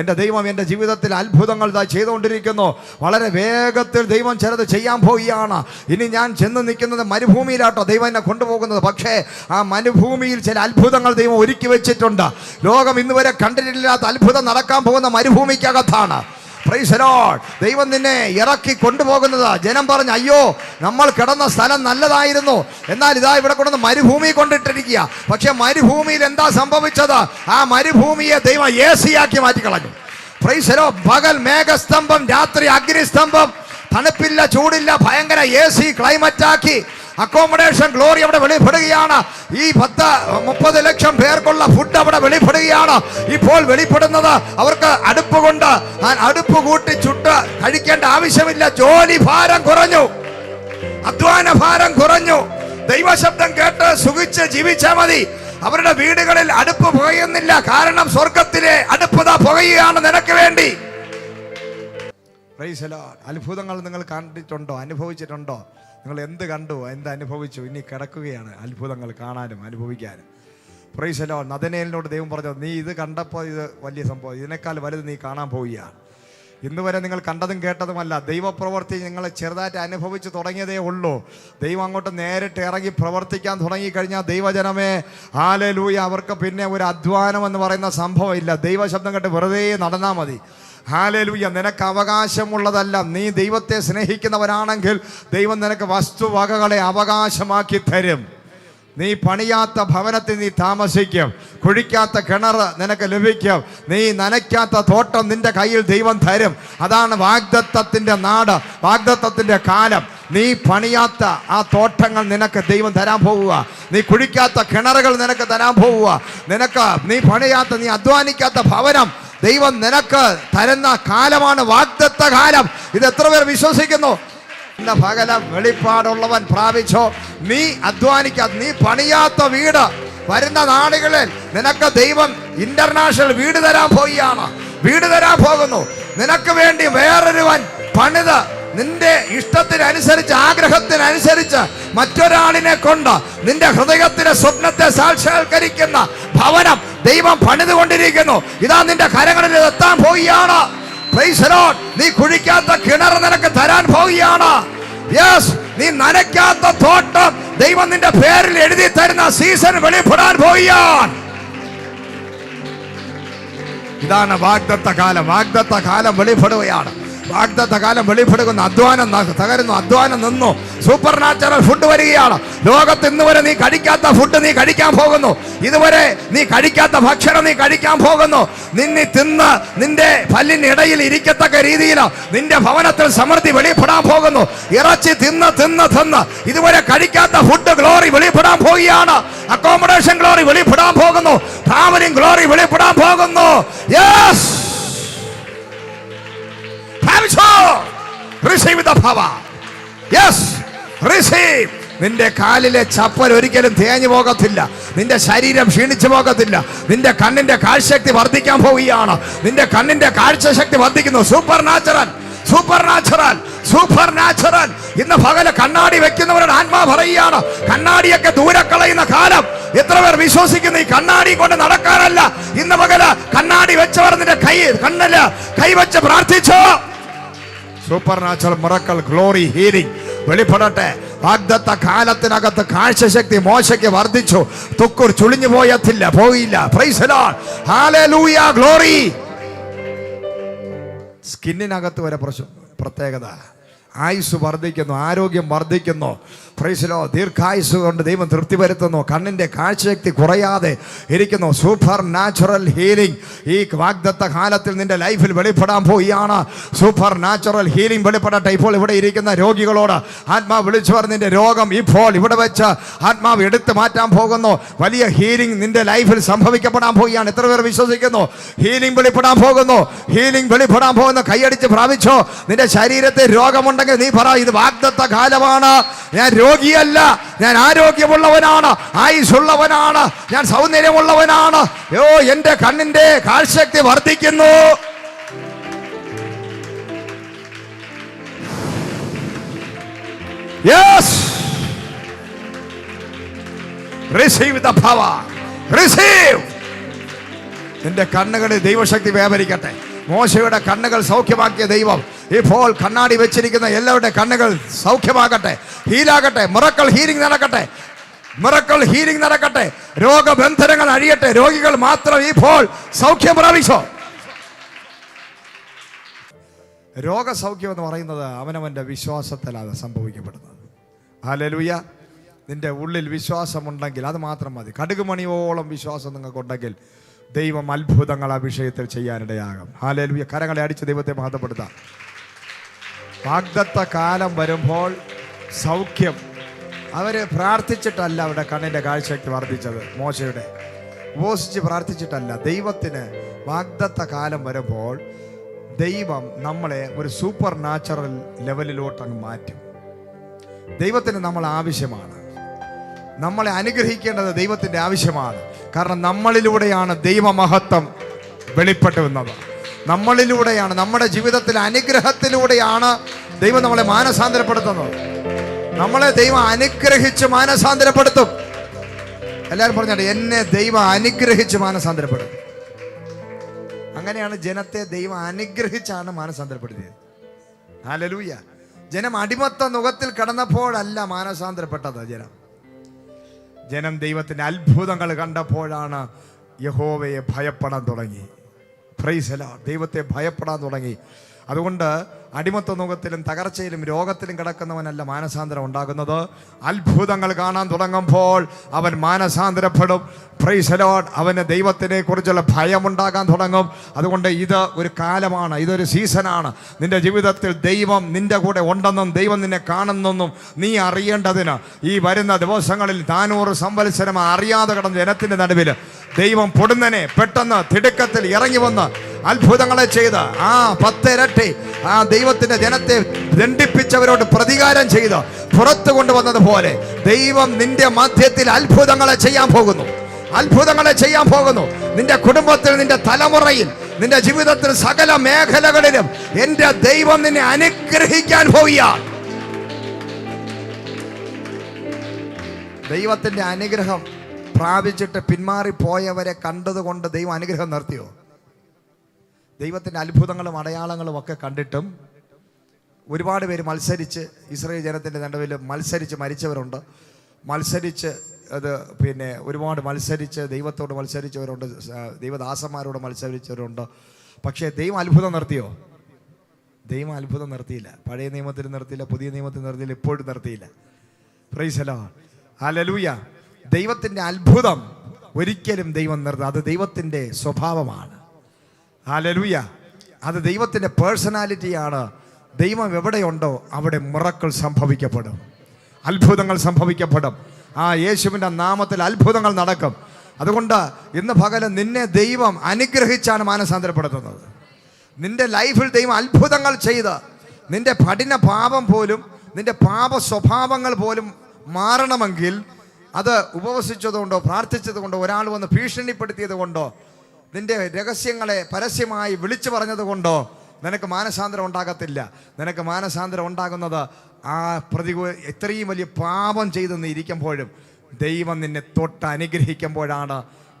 എൻ്റെ ദൈവം എൻ്റെ ജീവിതത്തിൽ അത്ഭുതങ്ങൾ ചെയ്തുകൊണ്ടിരിക്കുന്നു. വളരെ വേഗത്തിൽ ദൈവം ചിലത് ചെയ്യാൻ പോവുകയാണ്. ഇനി ഞാൻ ചെന്ന് നിൽക്കുന്നത് മരുഭൂമിയിലാട്ടോ ദൈവം എന്നെ കൊണ്ടുപോകുന്നത്. പക്ഷേ ആ മരുഭൂമിയിൽ ചില അത്ഭുതങ്ങൾ ദൈവം ഒരുക്കി വെച്ചിട്ടുണ്ട്. ലോകം ഇന്നുവരെ കണ്ടിട്ടില്ലാത്ത അത്ഭുതം നടക്കാൻ പോകുന്ന മരുഭൂമിക്കകത്താണ്. Praise the Lord. ദൈവം നിന്നെ ഇറക്കി കൊണ്ടുപോകുന്നത്. ജനം പറഞ്ഞു, അയ്യോ നമ്മൾ കിടന്ന സ്ഥലം നല്ലതായിരുന്നു, എന്നാൽ ഇതാ ഇവിടെ കൊണ്ടുവന്ന് മരുഭൂമി കൊണ്ടിട്ടിരിക്കുക. പക്ഷെ മരുഭൂമിയിൽ എന്താ സംഭവിച്ചത്? ആ മരുഭൂമിയെ ദൈവം AC-ആക്കി മാറ്റിക്കളഞ്ഞു. Praise the Lord. പകൽ മേഘസ്തംഭം, രാത്രി അഗ്നിസ്തംഭം, തണുപ്പില്ല ചൂടില്ല, ഭയങ്കര AC ക്ലൈമറ്റാക്കി. അക്കോമഡേഷൻ ഗ്ലോറി അവിടെ വെളിപ്പെടുകയാണ്. ഈ 30 ലക്ഷം പേർക്കുള്ള ഫുഡ് അവിടെ വെളിപ്പെടുകയാണ്. ഇപ്പോൾ വെളിപ്പെടുന്നത് അവർക്ക് അടുപ്പ് കൊണ്ട് അടുപ്പ് കൂട്ടി ചുട്ട് കഴിക്കേണ്ട ആവശ്യമില്ല. ജോലി ഭാരം കുറഞ്ഞു, അധ്വാന ഭാരം കുറഞ്ഞു. ദൈവശബ്ദം കേട്ട് സുഖിച്ച് ജീവിച്ചാൽ മതി. അവരുടെ വീടുകളിൽ അടുപ്പ് പുകയുന്നില്ല. കാരണം സ്വർഗത്തിലെ അടുപ്പ് പുകയുകയാണ് നിനക്ക് വേണ്ടി. Praise the Lord. അത്ഭുതങ്ങൾ നിങ്ങൾ കണ്ടിട്ടുണ്ടോ? അനുഭവിച്ചിട്ടുണ്ടോ? നിങ്ങൾ എന്ത് കണ്ടു, എന്ത് അനുഭവിച്ചു? ഇനി കിടക്കുകയാണ് അത്ഭുതങ്ങൾ കാണാനും അനുഭവിക്കാനും. Praise the Lord. നദനേലിനോട് ദൈവം പറഞ്ഞു, നീ ഇത് കണ്ടപ്പോൾ ഇത് വലിയ സംഭവം, ഇതിനേക്കാൾ വലുത് നീ കാണാൻ പോവുകയാണ്. ഇന്ന് വരെ നിങ്ങൾ കണ്ടതും കേട്ടതുമല്ല. ദൈവപ്രവൃത്തി നിങ്ങൾ ചെറുതായിട്ട് അനുഭവിച്ച് തുടങ്ങിയതേ ഉള്ളൂ. ദൈവം അങ്ങോട്ട് നേരിട്ട് ഇറങ്ങി പ്രവർത്തിക്കാൻ തുടങ്ങിക്കഴിഞ്ഞാൽ ദൈവജനമേ, ഹല്ലേലൂയ, അവർക്ക് പിന്നെ ഒരു അധ്വാനം എന്ന് പറയുന്ന സംഭവം ഇല്ല. ദൈവശബ്ദം കേട്ട് വെറുതെ നടന്നാൽ മതി. ഹല്ലേലൂയ. നിനക്ക് അവകാശമുള്ളതല്ല. നീ ദൈവത്തെ സ്നേഹിക്കുന്നവരാണെങ്കിൽ ദൈവം നിനക്ക് വസ്തുവകകളെ അവകാശമാക്കി തരും. നീ പണിയാത്ത ഭവനത്തിൽ നീ താമസിക്കും. കുഴിക്കാത്ത കിണർ നിനക്ക് ലഭിക്കും. നീ നനയ്ക്കാത്ത തോട്ടം നിന്റെ കയ്യിൽ ദൈവം തരും. അതാണ് വാഗ്ദത്തത്തിൻ്റെ നാട്, വാഗ്ദത്തത്തിൻ്റെ കാലം. നീ പണിയാത്ത ആ തോട്ടങ്ങൾ നിനക്ക് ദൈവം തരാൻ പോവുക. നീ കുഴിക്കാത്ത കിണറുകൾ നിനക്ക് തരാൻ പോവുക. നീ പണിയാത്ത, നീ അധ്വാനിക്കാത്ത ഭവനം ദൈവം നിനക്ക് തരുന്ന കാലമാണ് വാഗ്ദത്ത കാലം. ഇത് എത്ര പേർ വിശ്വസിക്കുന്നു? പകല വെളിപ്പാടുള്ളവൻ പ്രാപിച്ചോ. നീ അധ്വാനിക്കാത്ത, നീ പണിയാത്ത വീട് വരുന്ന നാടുകളിൽ നിനക്ക് ദൈവം ഇന്റർനാഷണൽ വീട് തരാൻ പോവുകയാണ്. വീട് തരാൻ പോകുന്നു. നിനക്ക് വേണ്ടി വേറൊരുവൻ പണിത് നിന്റെ ഇഷ്ടത്തിനനുസരിച്ച്, ആഗ്രഹത്തിനനുസരിച്ച് മറ്റൊരാളിനെ കൊണ്ട് നിന്റെ ഹൃദയത്തിലെ സ്വപ്നത്തെ സാക്ഷാത്കരിക്കുന്ന ഭവനം ദൈവം പണിതുകൊണ്ടിരിക്കുന്നു. ഇതാ നിന്റെ കരങ്ങളിൽ എത്താൻ പോവുകയാണ്. Praise the Lord. നീ കുഴിക്കാത്ത കിണർ നിനക്ക് തരാൻ പോവുകയാണ്. യെസ്, നീ നനയ്ക്കാത്ത തോട്ടം ദൈവം നിന്റെ പേരിൽ എഴുതി തരുന്ന സീസൺ വെളിപ്പെടാൻ പോവുകയാണ്. ഇതാണ് വാഗ്ദത്ത കാലം. വാഗ്ദത്ത കാലം വെളിപ്പെടുകയാണ്. വാഗ്ദത്ത കാലം വെളിപ്പെടുന്ന അധ്വാനം തകരുന്നു, അധ്വാനം നിന്നു. സൂപ്പർ നാച്ചുറൽ ഫുഡ് വരികയാണ്. ലോകത്ത് ഇന്ന് വരെ നീ കഴിക്കാത്ത ഫുഡ് നീ കഴിക്കാൻ പോകുന്നു. ഇതുവരെ നീ കഴിക്കാത്ത ഭക്ഷണം നീ കഴിക്കാൻ പോകുന്നു. തിന്ന് നിന്റെ പല്ലിനിടയിൽ ഇരിക്കത്തക്ക രീതിയിൽ നിന്റെ ഭവനത്തിൽ സമൃദ്ധി വെളിപ്പെടാൻ പോകുന്നു. ഇറച്ചി തിന്ന് തിന്ന് തിന്ന് ഇതുവരെ കഴിക്കാത്ത ഫുഡ് ഗ്ലോറി വെളിപ്പെടാൻ പോവുകയാണ്. അക്കോമഡേഷൻ ഗ്ലോറി വെളിപ്പെടാൻ പോകുന്നു. ട്രാവലിംഗ് ഗ്ലോറി വെളിപ്പെടാൻ പോകുന്നു. Yes, receive the power. Yes, receive. നിന്റെ കാലിലെ ചപ്പൽ ഒരിക്കലും തേഞ്ഞു പോകത്തില്ല. നിന്റെ ശരീരം ക്ഷീണിച്ചു പോകത്തില്ല. നിന്റെ കണ്ണിന്റെ കാഴ്ചശക്തി വർദ്ധിക്കാൻ പോവുകയാണ്. നിന്റെ കണ്ണിന്റെ കാഴ്ചശക്തി വർദ്ധിക്കുന്നു. Super natural, super natural, super natural. ഇന്ന് പകല് കണ്ണാടി വെക്കുന്നവരുടെ ആത്മാ പറയുകയാണ്, കണ്ണാടിയൊക്കെ ദൂരെ കളയുന്ന കാലം. എത്ര പേർ വിശ്വസിക്കുന്നു? ഈ കണ്ണാടി കൊണ്ട് നടക്കാനല്ല. ഇന്ന് പകല് കണ്ണാടി വെച്ചവർ നിന്റെ കണ്ണില് കൈവച്ച് പ്രാർത്ഥിച്ചോ. Supernatural miracle glory healing വെളിപ്പെടട്ടെ. വാഗ്ദത്ത കാലത്തിനകത്ത് കാഴ്ചശക്തി മോശയ്ക്ക് വർദ്ധിച്ചു. തുക്കൂർ ചുളിഞ്ഞു പോയില്ല. Praise the Lord. Hallelujah, glory. സ്കിന്നിനകത്ത് വരെ പ്രത്യേകത. ആയുസ് വർദ്ധിക്കുന്നു, ആരോഗ്യം വർദ്ധിക്കുന്നു. പ്രൈസ് ദി ലോർഡ്. ദീർഘായുസ് കൊണ്ട് ദൈവം തൃപ്തി വരുത്തുന്നു. കണ്ണിന്റെ കാഴ്ചശക്തി കുറയാതെ ഇരിക്കുന്നു. സൂപ്പർ നാച്ചുറൽ ഹീലിംഗ് ഈ വാഗ്ദത്ത കാലത്തിൽ നിന്റെ ലൈഫിൽ വെളിപ്പെടാൻ പോവുകയാണ്. സൂപ്പർ നാച്ചുറൽ ഹീലിംഗ് വെളിപ്പെടട്ടെ. ഇപ്പോൾ ഇവിടെ ഇരിക്കുന്ന രോഗികളോട് ആത്മാവ് വിളിച്ചു പറഞ്ഞതിന്റെ രോഗം ഇപ്പോൾ ഇവിടെ വെച്ച് ആത്മാവ് എടുത്തു മാറ്റാൻ പോകുന്നു. വലിയ ഹീലിംഗ് നിന്റെ ലൈഫിൽ സംഭവിക്കപ്പെടാൻ പോവുകയാണ്. എത്ര പേർ വിശ്വസിക്കുന്നു? ഹീലിംഗ് വെളിപ്പെടാൻ പോകുന്നു. ഹീലിംഗ് വെളിപ്പെടാൻ പോകുന്നു. കൈയടിച്ച് പ്രാപിച്ചോ. നിന്റെ ശരീരത്തിൽ രോഗമുണ്ടെങ്കിൽ നീ പറ, ഇത് വാഗ്ദത്ത കാലമാണ്. ഞാൻ രോഗിയല്ല, ഞാൻ ആരോഗ്യമുള്ളവനാണ്, ആയുസ്സുള്ളവനാണ്, ഞാൻ സൗന്ദര്യമുള്ളവനാണ്. എന്റെ കണ്ണിന്റെ കാഴ്ചശക്തി വർദ്ധിക്കുന്നു. Yes, receive the power, receive. നിന്റെ കണ്ണുകളിൽ ദൈവശക്തി വ്യാപരിക്കട്ടെ. മോശയുടെ കണ്ണുകൾ സൗഖ്യമാക്കിയ ദൈവം ഇപ്പോൾ കണ്ണാടി വെച്ചിരിക്കുന്ന എല്ലാവരുടെ കണ്ണുകൾ സൗഖ്യമാകട്ടെ, ഹീലാകട്ടെ. മിറക്കിൾ ഹീലിംഗ് നടക്കട്ടെ, മിറക്കിൾ ഹീലിംഗ് നടക്കട്ടെ. രോഗബന്ധനങ്ങൾ അഴിയട്ടെ. രോഗികൾ മാത്രം ഇപ്പോൾ സൗഖ്യം പ്രാപിച്ചോ. രോഗസൗഖ്യം എന്ന് പറയുന്നത് അവനവന്റെ വിശ്വാസത്തിലാണ് സംഭവിക്കപ്പെടുന്നത്. ഹല്ലേലൂയ. നിന്റെ ഉള്ളിൽ വിശ്വാസമുണ്ടെങ്കിൽ അത് മാത്രം മതി. കടുകുമണിയോളം വിശ്വാസം നിങ്ങൾക്കുണ്ടെങ്കിൽ ദൈവം അത്ഭുതങ്ങൾ ആ വിഷയത്തിൽ ചെയ്യാനിടയാകും. ഹല്ലേലൂയ. കരങ്ങളെ അടിച്ച് ദൈവത്തെ മഹത്വപ്പെടുത്താം. വാഗ്ദത്ത കാലം വരുമ്പോൾ സൗഖ്യം. അവര് പ്രാർത്ഥിച്ചിട്ടല്ല അവരുടെ കണ്ണിന്റെ കാഴ്ചശക്തി വർദ്ധിച്ചത്. മോശയുടെ ഉപവസിച്ച് പ്രാർത്ഥിച്ചിട്ടല്ല. ദൈവത്തിന് വാഗ്ദത്ത കാലം വരുമ്പോൾ ദൈവം നമ്മളെ ഒരു സൂപ്പർ നാച്ചുറൽ ലെവലിലോട്ട് അങ്ങ് മാറ്റും. ദൈവത്തിന് നമ്മൾ ആവശ്യമാണ്. നമ്മളെ അനുഗ്രഹിക്കേണ്ടത് ദൈവത്തിന്റെ ആവശ്യമാണ്. കാരണം നമ്മളിലൂടെയാണ് ദൈവമഹത്വം വെളിപ്പെട്ടു വന്നത്. നമ്മളിലൂടെയാണ്, നമ്മുടെ ജീവിതത്തിലെ അനുഗ്രഹത്തിലൂടെയാണ് ദൈവം നമ്മളെ മാനസാന്തരപ്പെടുത്തുന്നത്. നമ്മളെ ദൈവം അനുഗ്രഹിച്ച് മാനസാന്തരപ്പെടുത്തും. എല്ലാവരും പറഞ്ഞാട്ടെ, എന്നെ ദൈവം അനുഗ്രഹിച്ച് മാനസാന്തരപ്പെടുത്തും. അങ്ങനെയാണ് ജനത്തെ ദൈവം അനുഗ്രഹിച്ചാണ് മാനസാന്തരപ്പെടുത്തിയത്. ഹല്ലേലൂയ. ജനം അടിമത്ത നുഖത്തിൽ കിടന്നപ്പോഴല്ല മാനസാന്തരപ്പെട്ടത്. ജനം ദൈവത്തിന്റെ അത്ഭുതങ്ങൾ കണ്ടപ്പോഴാണ് യഹോവയെ ഭയപ്പെടാൻ തുടങ്ങി. Praise the Lord. ദൈവത്തെ ഭയപ്പെടാൻ തുടങ്ങി. അതുകൊണ്ട് അടിമത്ത നുഖത്തിലും തകർച്ചയിലും രോഗത്തിലും കിടക്കുന്നവനല്ല മാനസാന്തരം ഉണ്ടാകുന്നത്. അത്ഭുതങ്ങൾ കാണാൻ തുടങ്ങുമ്പോൾ അവൻ മാനസാന്തരപ്പെടും. Praise the Lord. അവന് ദൈവത്തിനെ കുറിച്ചുള്ള ഭയമുണ്ടാകാൻ തുടങ്ങും. അതുകൊണ്ട് ഇത് ഒരു കാലമാണ്, ഇതൊരു സീസണാണ്. നിന്റെ ജീവിതത്തിൽ ദൈവം നിന്റെ കൂടെ ഉണ്ടെന്നും ദൈവം നിന്നെ കാണുന്നെന്നും നീ അറിയേണ്ടതിന് ഈ വരുന്ന ദിവസങ്ങളിൽ 400 സംവത്സരം അറിയാതെ കിടന്ന ജനത്തിന്റെ നടുവിൽ ദൈവം പൊടുന്നനെ പെട്ടെന്ന് തിടുക്കത്തിൽ ഇറങ്ങി വന്ന് അത്ഭുതങ്ങളെ ചെയ്ത് 10 ഇരട്ടി ദൈവത്തിന്റെ ജനത്തെ ദണ്ഡിപ്പിച്ചവരോട് പ്രതികാരം ചെയ്ത് പുറത്തു കൊണ്ടുവന്നതുപോലെ ദൈവം നിന്റെ മധ്യത്തിൽ അത്ഭുതങ്ങളെ ചെയ്യാൻ പോകുന്നു. അത്ഭുതങ്ങളെ ചെയ്യാൻ പോകുന്നു. നിന്റെ കുടുംബത്തിൽ, നിന്റെ തലമുറയിൽ, നിന്റെ ജീവിതത്തിൽ സകല മേഖലകളിലും എന്റെ ദൈവം നിന്നെ അനുഗ്രഹിക്കാൻ പോവുകയാണ്. ദൈവത്തിന്റെ അനുഗ്രഹം പ്രാപിച്ചിട്ട് പിന്മാറിപ്പോയവരെ കണ്ടതുകൊണ്ട് ദൈവം അനുഗ്രഹം നിർത്തിയോ? ദൈവത്തിൻ്റെ അത്ഭുതങ്ങളും അടയാളങ്ങളും ഒക്കെ കണ്ടിട്ടും ഒരുപാട് പേര് മത്സരിച്ച് ഇസ്രായേൽ ജനത്തിൻ്റെ നടുവിൽ മത്സരിച്ച് മരിച്ചവരുണ്ട്. മത്സരിച്ച് ഒരുപാട് മത്സരിച്ച് ദൈവത്തോട് മത്സരിച്ചവരുണ്ട്, ദൈവദാസന്മാരോട് മത്സരിച്ചവരുണ്ട്. പക്ഷേ ദൈവം അത്ഭുതം നിർത്തിയോ? ദൈവം അത്ഭുതം നിർത്തിയില്ല. പഴയ നിയമത്തിൽ നിർത്തിയില്ല, പുതിയ നിയമത്തിൽ നിർത്തിയില്ല, ഇപ്പോഴും നിർത്തിയില്ല. Praise the Lord. ഹല്ലേലൂയ. ദൈവത്തിൻ്റെ അത്ഭുതം ഒരിക്കലും ദൈവം നിർത്തുക, അത് ദൈവത്തിൻ്റെ സ്വഭാവമാണ്. ഹല്ലേലൂയ. അത് ദൈവത്തിൻ്റെ പേഴ്സണാലിറ്റിയാണ്. ദൈവം എവിടെയുണ്ടോ അവിടെ മിറക്കിൾ സംഭവിക്കപ്പെടും, അത്ഭുതങ്ങൾ സംഭവിക്കപ്പെടും. യേശുവിൻ്റെ നാമത്തിൽ അത്ഭുതങ്ങൾ നടക്കും. അതുകൊണ്ട് ഇന്ന് പകല് നിന്നെ ദൈവം അനുഗ്രഹിച്ചാണ് മാനസാന്തരപ്പെടുത്തുന്നത്. നിന്റെ ലൈഫിൽ ദൈവം അത്ഭുതങ്ങൾ ചെയ്ത് നിന്റെ കഠിന പാപം പോലും, നിന്റെ പാപ സ്വഭാവങ്ങൾ പോലും മാറണമെങ്കിൽ അത് ഉപവസിച്ചതുകൊണ്ടോ പ്രാർത്ഥിച്ചതുകൊണ്ടോ ഒരാൾ വന്ന് ഭീഷണിപ്പെടുത്തിയത് കൊണ്ടോ നിന്റെ രഹസ്യങ്ങളെ പരസ്യമായി വിളിച്ചു പറഞ്ഞത് കൊണ്ടോ നിനക്ക് മാനസാന്തരം ഉണ്ടാകത്തില്ല. നിനക്ക് മാനസാന്തരം ഉണ്ടാകുന്നത് ഇത്രയും വലിയ പാപം ചെയ്ത് നീ ഇരിക്കുമ്പോഴും ദൈവം നിന്നെ തൊട്ട് അനുഗ്രഹിക്കുമ്പോഴാണ്.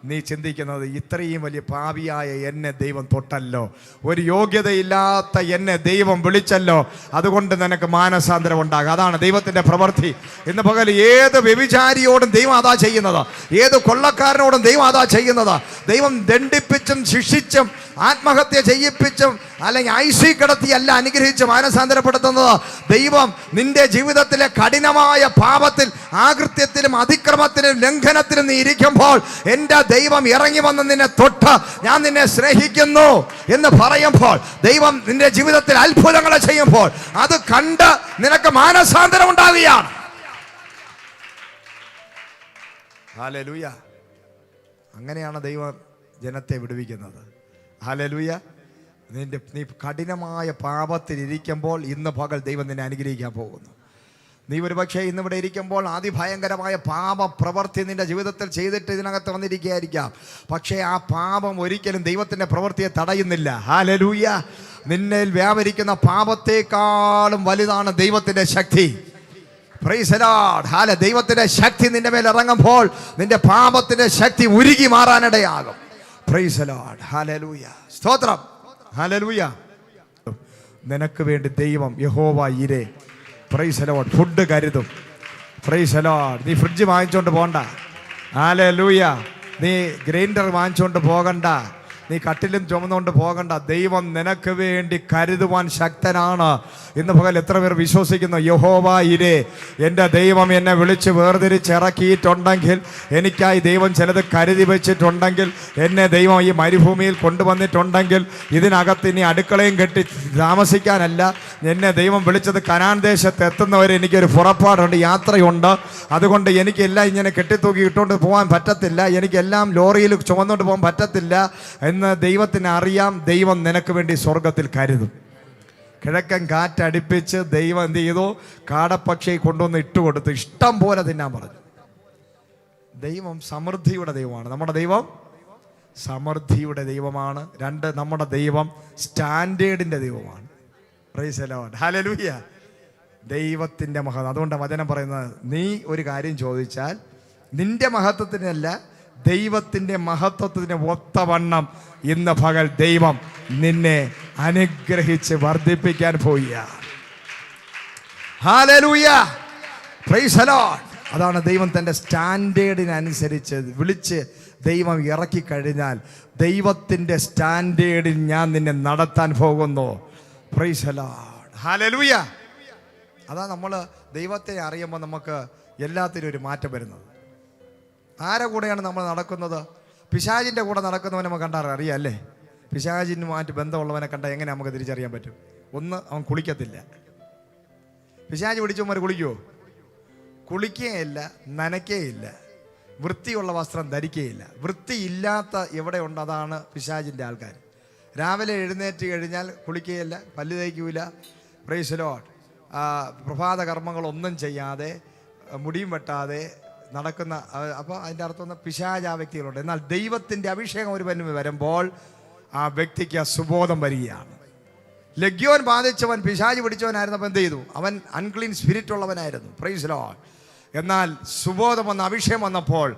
നീ ചിന്തിക്കുന്നത് ഇത്രയും വലിയ പാപിയായ എന്നെ ദൈവം തൊട്ടല്ലോ, ഒരു യോഗ്യതയില്ലാത്ത എന്നെ ദൈവം വിളിച്ചല്ലോ, അതുകൊണ്ട് നിനക്ക് മാനസാന്തരം ഉണ്ടാകും. അതാണ് ദൈവത്തിൻ്റെ പ്രവൃത്തി. ഇന്ന് പകൽ ഏത് വ്യഭിചാരിയോടും ദൈവം അതാ ചെയ്യുന്നത്, ഏത് കൊള്ളക്കാരനോടും ദൈവം അതാ ചെയ്യുന്നത്. ദൈവം ദണ്ഡിപ്പിച്ചും ശിക്ഷിച്ചും ആത്മഹത്യ ചെയ്യിപ്പിച്ചും അല്ലെങ്കിൽ ഐസി കിടത്തിയല്ല അനുഗ്രഹിച്ച് മാനസാന്തരപ്പെടുത്തുന്നത്. ദൈവം നിന്റെ ജീവിതത്തിലെ കഠിനമായ പാപത്തിൽ, ആകൃത്യത്തിലും അതിക്രമത്തിലും ലംഘനത്തിലും നീ ഇരിക്കുമ്പോൾ എൻ്റെ ദൈവം ഇറങ്ങി വന്ന് നിന്നെ തൊട്ട് ഞാൻ നിന്നെ സ്നേഹിക്കുന്നു എന്ന് പറയുമ്പോൾ, ദൈവം നിന്റെ ജീവിതത്തിൽ അത്ഭുതങ്ങളെ ചെയ്യുമ്പോൾ അത് കണ്ട് നിനക്ക് മാനസാന്തരം ഉണ്ടാവുകയാണ്. ഹല്ലേലൂയ. അങ്ങനെയാണ് ദൈവം ജനത്തെ വിടുവിക്കുന്നത്. ഹല്ലേലൂയ. നീ കഠിനമായ പാപത്തിലിരിക്കുമ്പോൾ ഇന്ന് പകൽ ദൈവം നിന്നെ അനുഗ്രഹിക്കാൻ പോകുന്നു. നീ ഒരു പക്ഷേ ഇന്നിവിടെ ഇരിക്കുമ്പോൾ അതിഭയങ്കരമായ പാപ പ്രവൃത്തി നിന്റെ ജീവിതത്തിൽ ചെയ്തിട്ട് ഇതിനകത്ത് വന്നിരിക്കുകയായിരിക്കാം. പക്ഷേ ആ പാപം ഒരിക്കലും ദൈവത്തിൻ്റെ പ്രവൃത്തിയെ തടയുന്നില്ല. ഹല്ലേലൂയ. നിന്നിൽ വ്യാപരിക്കുന്ന പാപത്തെക്കാളും വലുതാണ് ദൈവത്തിൻ്റെ ശക്തി. Praise the Lord. ഹല്ലേലൂയ. ദൈവത്തിൻ്റെ ശക്തി നിന്റെ മേൽ ഇറങ്ങുമ്പോൾ നിന്റെ പാപത്തിൻ്റെ ശക്തി ഉരുകി മാറാനിടയാകും. Praise the Lord. ഹല്ലേലൂയ. സ്തോത്രം. ഹല്ലേലൂയ. നിനക്ക് വേണ്ടി ദൈവം യഹോവ ഇരേ, പ്രൈസ് ദി ലോർഡ്, ഫുഡ് കരുതും. Praise the Lord. നീ ഫ്രിഡ്ജ് വാങ്ങിച്ചുകൊണ്ട് പോകണ്ട. ഹല്ലേലൂയ. നീ ഗ്രൈൻഡർ വാങ്ങിച്ചുകൊണ്ട് പോകണ്ട. നീ കട്ടിലും ചുമന്നുകൊണ്ട് പോകണ്ട. ദൈവം നിനക്ക് വേണ്ടി കരുതുവാൻ ശക്തനാണ്. ഇന്ന് പകൽ എത്ര പേർ വിശ്വസിക്കുന്നു? യഹോവ ഇരേ, എൻ്റെ ദൈവം എന്നെ വിളിച്ച് വേർതിരിച്ചിറക്കിയിട്ടുണ്ടെങ്കിൽ, എനിക്കായി ദൈവം ചിലത് കരുതി വെച്ചിട്ടുണ്ടെങ്കിൽ, എന്നെ ദൈവം ഈ മരുഭൂമിയിൽ കൊണ്ടുവന്നിട്ടുണ്ടെങ്കിൽ, ഇതിനകത്ത് ഇനി അടുക്കളയും കെട്ടി താമസിക്കാനല്ല, എന്നെ ദൈവം വിളിച്ചത് കനാൻ ദേശത്ത് എത്തുന്നവരെ എനിക്കൊരു പുറപ്പാടുണ്ട്, യാത്രയുണ്ട്. അതുകൊണ്ട് എനിക്കെല്ലാം ഇങ്ങനെ കെട്ടിത്തൂക്കി ഇട്ടുകൊണ്ട് പോകാൻ പറ്റത്തില്ല, എനിക്കെല്ലാം ലോറിയിൽ ചുമന്നുകൊണ്ട് പോകാൻ പറ്റത്തില്ല എന്ന് ദൈവത്തിന് അറിയാം. ദൈവം നിനക്ക് വേണ്ടി സ്വർഗത്തിൽ കരുതും. കിഴക്കൻ കാറ്റടിപ്പിച്ച് ദൈവം എന്ത് ചെയ്തു? കാടപ്പക്ഷിയെ കൊണ്ടുവന്ന് ഇട്ടുകൊടുത്ത് ഇഷ്ടം പോലെ തിന്നാൻ പറഞ്ഞു. ദൈവം സമൃദ്ധിയുടെ ദൈവമാണ്. നമ്മുടെ ദൈവം സമൃദ്ധിയുടെ ദൈവമാണ്. 2, നമ്മുടെ ദൈവം സ്റ്റാൻഡേർഡിൻ്റെ ദൈവമാണ്. Praise the Lord. ഹല്ലേലൂയ. ദൈവത്തിൻ്റെ മഹത്വം. അതുകൊണ്ട് വചനം പറയുന്നത്, നീ ഒരു കാര്യം ചോദിച്ചാൽ നിന്റെ മഹത്വത്തിനല്ല, ദൈവത്തിൻ്റെ മഹത്വത്തിന് ഒത്തവണ്ണം ഇന്ന് പകൽ ദൈവം നിന്നെ അനുഗ്രഹിച്ച് വർദ്ധിപ്പിക്കാൻ പോവുകയാണ്. Hallelujah, praise the Lord. അതാണ് ദൈവം തൻ്റെ സ്റ്റാൻഡേർഡിനനുസരിച്ച് വിളിച്ച് ദൈവം ഇറക്കി കഴിഞ്ഞാൽ ദൈവത്തിൻ്റെ സ്റ്റാൻഡേർഡിൽ ഞാൻ നിന്നെ നടത്താൻ പോകുന്നു. Praise the Lord, hallelujah. അതാ നമ്മൾ ദൈവത്തെ അറിയുമ്പോൾ നമുക്ക് എല്ലാത്തിനും ഒരു മാറ്റം വരുന്നത്. ആരെ കൂടെയാണ് നമ്മൾ നടക്കുന്നത്? പിശാചിൻ്റെ കൂടെ നടക്കുന്നവനെ നമുക്ക് കണ്ടാൽ അറിയാം അല്ലേ? പിശാചിനുമായിട്ട് ബന്ധമുള്ളവനെ കണ്ടാൽ എങ്ങനെ നമുക്ക് തിരിച്ചറിയാൻ പറ്റും? ഒന്ന്, അവൻ കുളിക്കത്തില്ല. പിശാച് പിടിച്ചവന്മാർ കുളിക്കുമോ? കുളിക്കുകയില്ല, നനയ്ക്കുകയില്ല, വൃത്തിയുള്ള വസ്ത്രം ധരിക്കുകയില്ല. വൃത്തിയില്ലാത്ത എവിടെ ഉണ്ട് അതാണ് പിശാചിൻ്റെ ആൾക്കാർ. രാവിലെ എഴുന്നേറ്റ് കഴിഞ്ഞാൽ കുളിക്കുകയില്ല, പല്ല് തേക്കൂല, പ്രൈസ് ദി ലോർഡ്, പ്രഭാത കർമ്മങ്ങളൊന്നും ചെയ്യാതെ മുടിയും വെട്ടാതെ നടക്കുന്ന. അപ്പോൾ അതിൻ്റെ അർത്ഥം പിശാച് ആ വ്യക്തികളുണ്ട്. എന്നാൽ ദൈവത്തിൻ്റെ അഭിഷേകം ഒരു വരുമ്പോൾ ആ വ്യക്തിക്ക് സുബോധം വരികയാണ്. ലഗ്യോൻ ബാധിച്ചവൻ പിശാച് പിടിച്ചവനായിരുന്നപ്പോൾ എന്ത് ചെയ്തു? അവൻ അൺക്ലീൻ സ്പിരിറ്റ് ഉള്ളവനായിരുന്നു. Praise the Lord. എന്നാൽ സുബോധം വന്ന അഭിഷേകം വന്നപ്പോൾ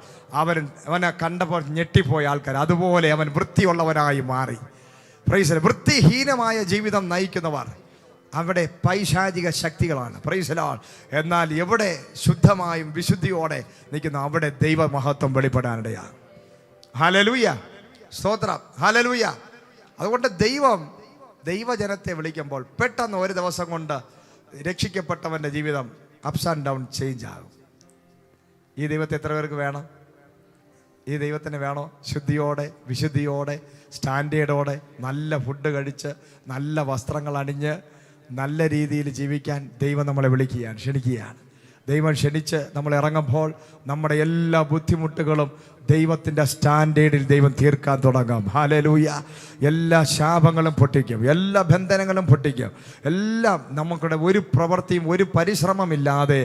അവനെ കണ്ടപ്പോൾ ഞെട്ടിപ്പോയ ആൾക്കാർ. അതുപോലെ അവൻ വൃത്തിയുള്ളവനായി മാറി. Praise the Lord. വൃത്തിഹീനമായ ജീവിതം നയിക്കുന്നവർ അവിടെ പൈശാചിക ശക്തികളാണ്. Praise the Lord. എന്നാൽ എവിടെ ശുദ്ധമായും വിശുദ്ധിയോടെ നിൽക്കുന്ന അവിടെ ദൈവമഹത്വം വെളിപ്പെടാനിടയാണ്. ഹല്ലേലൂയ, സ്തോത്രം, ഹല്ലേലൂയ. അതുകൊണ്ട് ദൈവജനത്തെ വിളിക്കുമ്പോൾ പെട്ടെന്ന് ഒരു ദിവസം കൊണ്ട് രക്ഷിക്കപ്പെട്ടവൻ്റെ ജീവിതം അപ്സ് ആൻഡ് ഡൗൺ ചേഞ്ച് ആകും. ഈ ദൈവത്തെ എത്ര പേർക്ക് വേണം? ഈ ദൈവത്തിന് വേണോ? ശുദ്ധിയോടെ, വിശുദ്ധിയോടെ, സ്റ്റാൻഡേർഡോടെ, നല്ല ഫുഡ് കഴിച്ച്, നല്ല വസ്ത്രങ്ങൾ അണിഞ്ഞ്, നല്ല രീതിയിൽ ജീവിക്കാൻ ദൈവം നമ്മളെ വിളിക്കുകയാണ്, ക്ഷണിക്കുകയാണ്. ദൈവം ക്ഷണിച്ച് നമ്മൾ ഇറങ്ങുമ്പോൾ നമ്മുടെ എല്ലാ ബുദ്ധിമുട്ടുകളും ദൈവത്തിൻ്റെ സ്റ്റാൻഡേർഡിൽ ദൈവം തീർക്കാൻ തുടങ്ങും. ഹല്ലേലൂയ. എല്ലാ ശാപങ്ങളും പൊട്ടിക്കും, എല്ലാ ബന്ധനങ്ങളും പൊട്ടിക്കും. എല്ലാം നമുക്കിടെ ഒരു പ്രവൃത്തിയും ഒരു പരിശ്രമമില്ലാതെ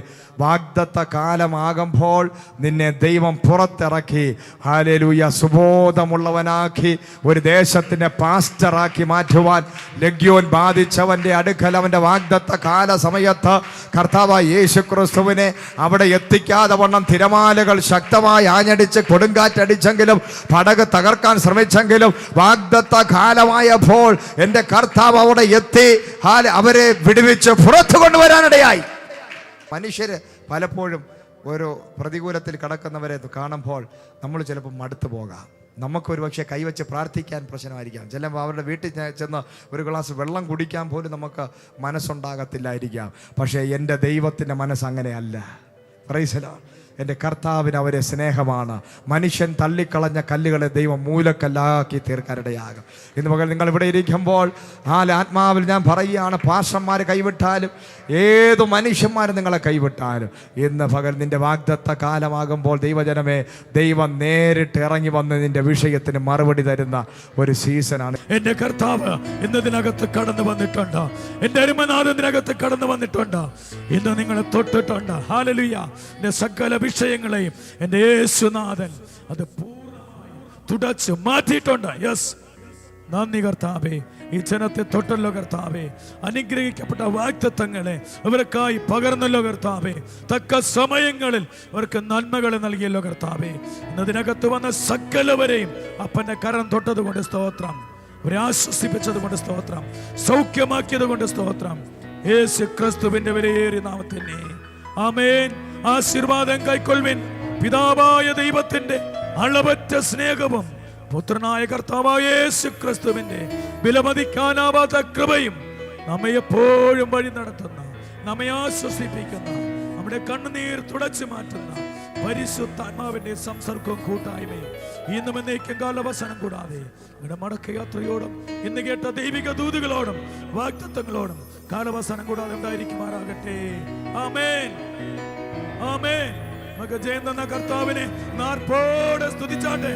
വാഗ്ദത്ത കാലമാകുമ്പോൾ നിന്നെ ദൈവം പുറത്തിറക്കി, ഹല്ലേലൂയ, സുബോധമുള്ളവനാക്കി ഒരു ദേശത്തിൻ്റെ പാസ്റ്ററാക്കി മാറ്റുവാൻ ലഗ്യോൻ ബാധിച്ചവൻ്റെ അടുക്കൽ അവൻ്റെ വാഗ്ദത്ത കാല സമയത്ത് കർത്താവായ യേശു ക്രിസ്തുവിനെ അവിടെ എത്തിക്കാതെ വണ്ണം തിരമാലകൾ ശക്തമായി ആഞ്ഞടിച്ച് കൊടുങ്കാറ്റടിച്ചെങ്കിലും പടക് തകർക്കാൻ ശ്രമിച്ചെങ്കിലും വാഗ്ദത്ത കാലമായപ്പോൾ എൻ്റെ കർത്താവ് അവിടെ എത്തി അവരെ വിടുവിച്ച് പുറത്തു കൊണ്ടുവരാനിടയായി. മനുഷ്യര് പലപ്പോഴും ഓരോ പ്രതികൂലത്തിൽ കിടക്കുന്നവരെ കാണുമ്പോൾ നമ്മൾ ചിലപ്പോൾ മടുത്തു പോകാം. നമുക്കൊരു പക്ഷേ കൈവച്ച് പ്രാർത്ഥിക്കാൻ പ്രശ്നമായിരിക്കാം. ചിലപ്പോൾ അവരുടെ വീട്ടിൽ ചെന്ന് ഒരു ഗ്ലാസ് വെള്ളം കുടിക്കാൻ പോലും നമുക്ക് മനസ്സുണ്ടാകത്തില്ലായിരിക്കാം. പക്ഷേ എൻ്റെ ദൈവത്തിൻ്റെ മനസ്സ് അങ്ങനെയല്ല. Praise the Lord. എൻ്റെ കർത്താവിന് അവരെ സ്നേഹമാണ്. മനുഷ്യൻ തള്ളിക്കളഞ്ഞ കല്ലുകളെ ദൈവം മൂലക്കല്ലാക്കി തീർക്കാനിടയാകും. ഇന്ന് പകൽ നിങ്ങൾ ഇവിടെ ഇരിക്കുമ്പോൾ ആത്മാവിൽ ഞാൻ പറയുകയാണ്, പാസ്റ്റർമാർ കൈവിട്ടാലും ഏതു മനുഷ്യന്മാരും നിങ്ങളെ കൈവിട്ടാലും ഇന്ന് പകൽ നിന്റെ വാഗ്ദത്ത കാലമാകുമ്പോൾ ദൈവജനമേ, ദൈവം നേരിട്ട് ഇറങ്ങി വന്ന് നിന്റെ വിഷയത്തിന് മറുപടി തരുന്ന ഒരു സീസണാണ്. എൻ്റെ കർത്താവ് ഇന്നതിനകത്ത് കടന്നു വന്നിട്ടുണ്ട്. എൻ്റെ അരുമനാഥത്തിനകത്ത് കടന്നു വന്നിട്ടുണ്ട്. ഇന്ന് നിങ്ങളെ തൊട്ടിട്ടുണ്ട്. ഹല്ലേലൂയ. എൻ്റെ സകല വിഷയങ്ങളെയും എൻ്റെ യേശുനാഥൻ അത് പൂർണ്ണമായി തുടച്ചു മാറ്റിയിട്ടുണ്ട്. യെസ്, നന്ദി കർത്താവേ. ഈ ജനത്തെ തൊട്ടല്ലോ കർത്താവേ. അനുഗ്രഹിക്കപ്പെട്ട വാഗ്ദത്തങ്ങളെ ഇവർക്കായി പകർന്നല്ലോ കർത്താവേ. തക്ക സമയങ്ങളിൽ അവർക്ക് നന്മകളെ നൽകിയല്ലോ കർത്താവേ. ഇന്നതിനകത്ത് വന്ന സകലവരെയും അപ്പൻ്റെ കരം തൊട്ടത് കൊണ്ട് സ്തോത്രം. അവരെ ആശ്വസിപ്പിച്ചത് കൊണ്ട് സ്തോത്രം. സൗഖ്യമാക്കിയത് കൊണ്ട് സ്തോത്രം. യേശു ക്രിസ്തുവിന്റെ വിലയേറിയ നാമത്തിൽ ആമേൻ. ആശീർവാദം കൈക്കൊള്ളുവിൻ. പിതാവായ ദൈവത്തിന്റെ അളവറ്റ സ്നേഹവും പുത്രനായ കർത്താവായ യേശു ക്രിസ്തുവിന്റെ വിലമതിക്കാനാവാത്ത കൃപയും നമ്മെ എപ്പോഴും വഴി നടത്തുന്ന, നമ്മെ ആശ്വസിപ്പിക്കുന്ന, നമ്മുടെ കണ്ണുനീർ തുടച്ചു മാറ്റുന്ന പരിശുദ്ധാത്മാവിന്റെ സംസർഗവും കൂട്ടായ്മയും ഇന്നും എന്നേക്കും കാലവസാനം കൂടാതെ നിങ്ങളുടെ മടക്കയാത്രയോടും ഇന്ന് കേട്ട ദൈവിക ദൂതുകളോടും വാഗ്ദത്തങ്ങളോടും കാലവസാനം കൂടാതെ ഉണ്ടായിരിക്കുമാറാകട്ടെ. ആമേൻ, ആമേൻ. നമുക്ക് ജയം തന്ന കർത്താവിനെ നാർപ്പോടെ സ്തുതിച്ചാട്ടെ.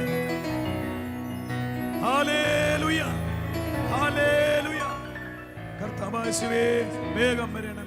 Hallelujah, hallelujah. കർത്താവേ വേഗം വരണേ.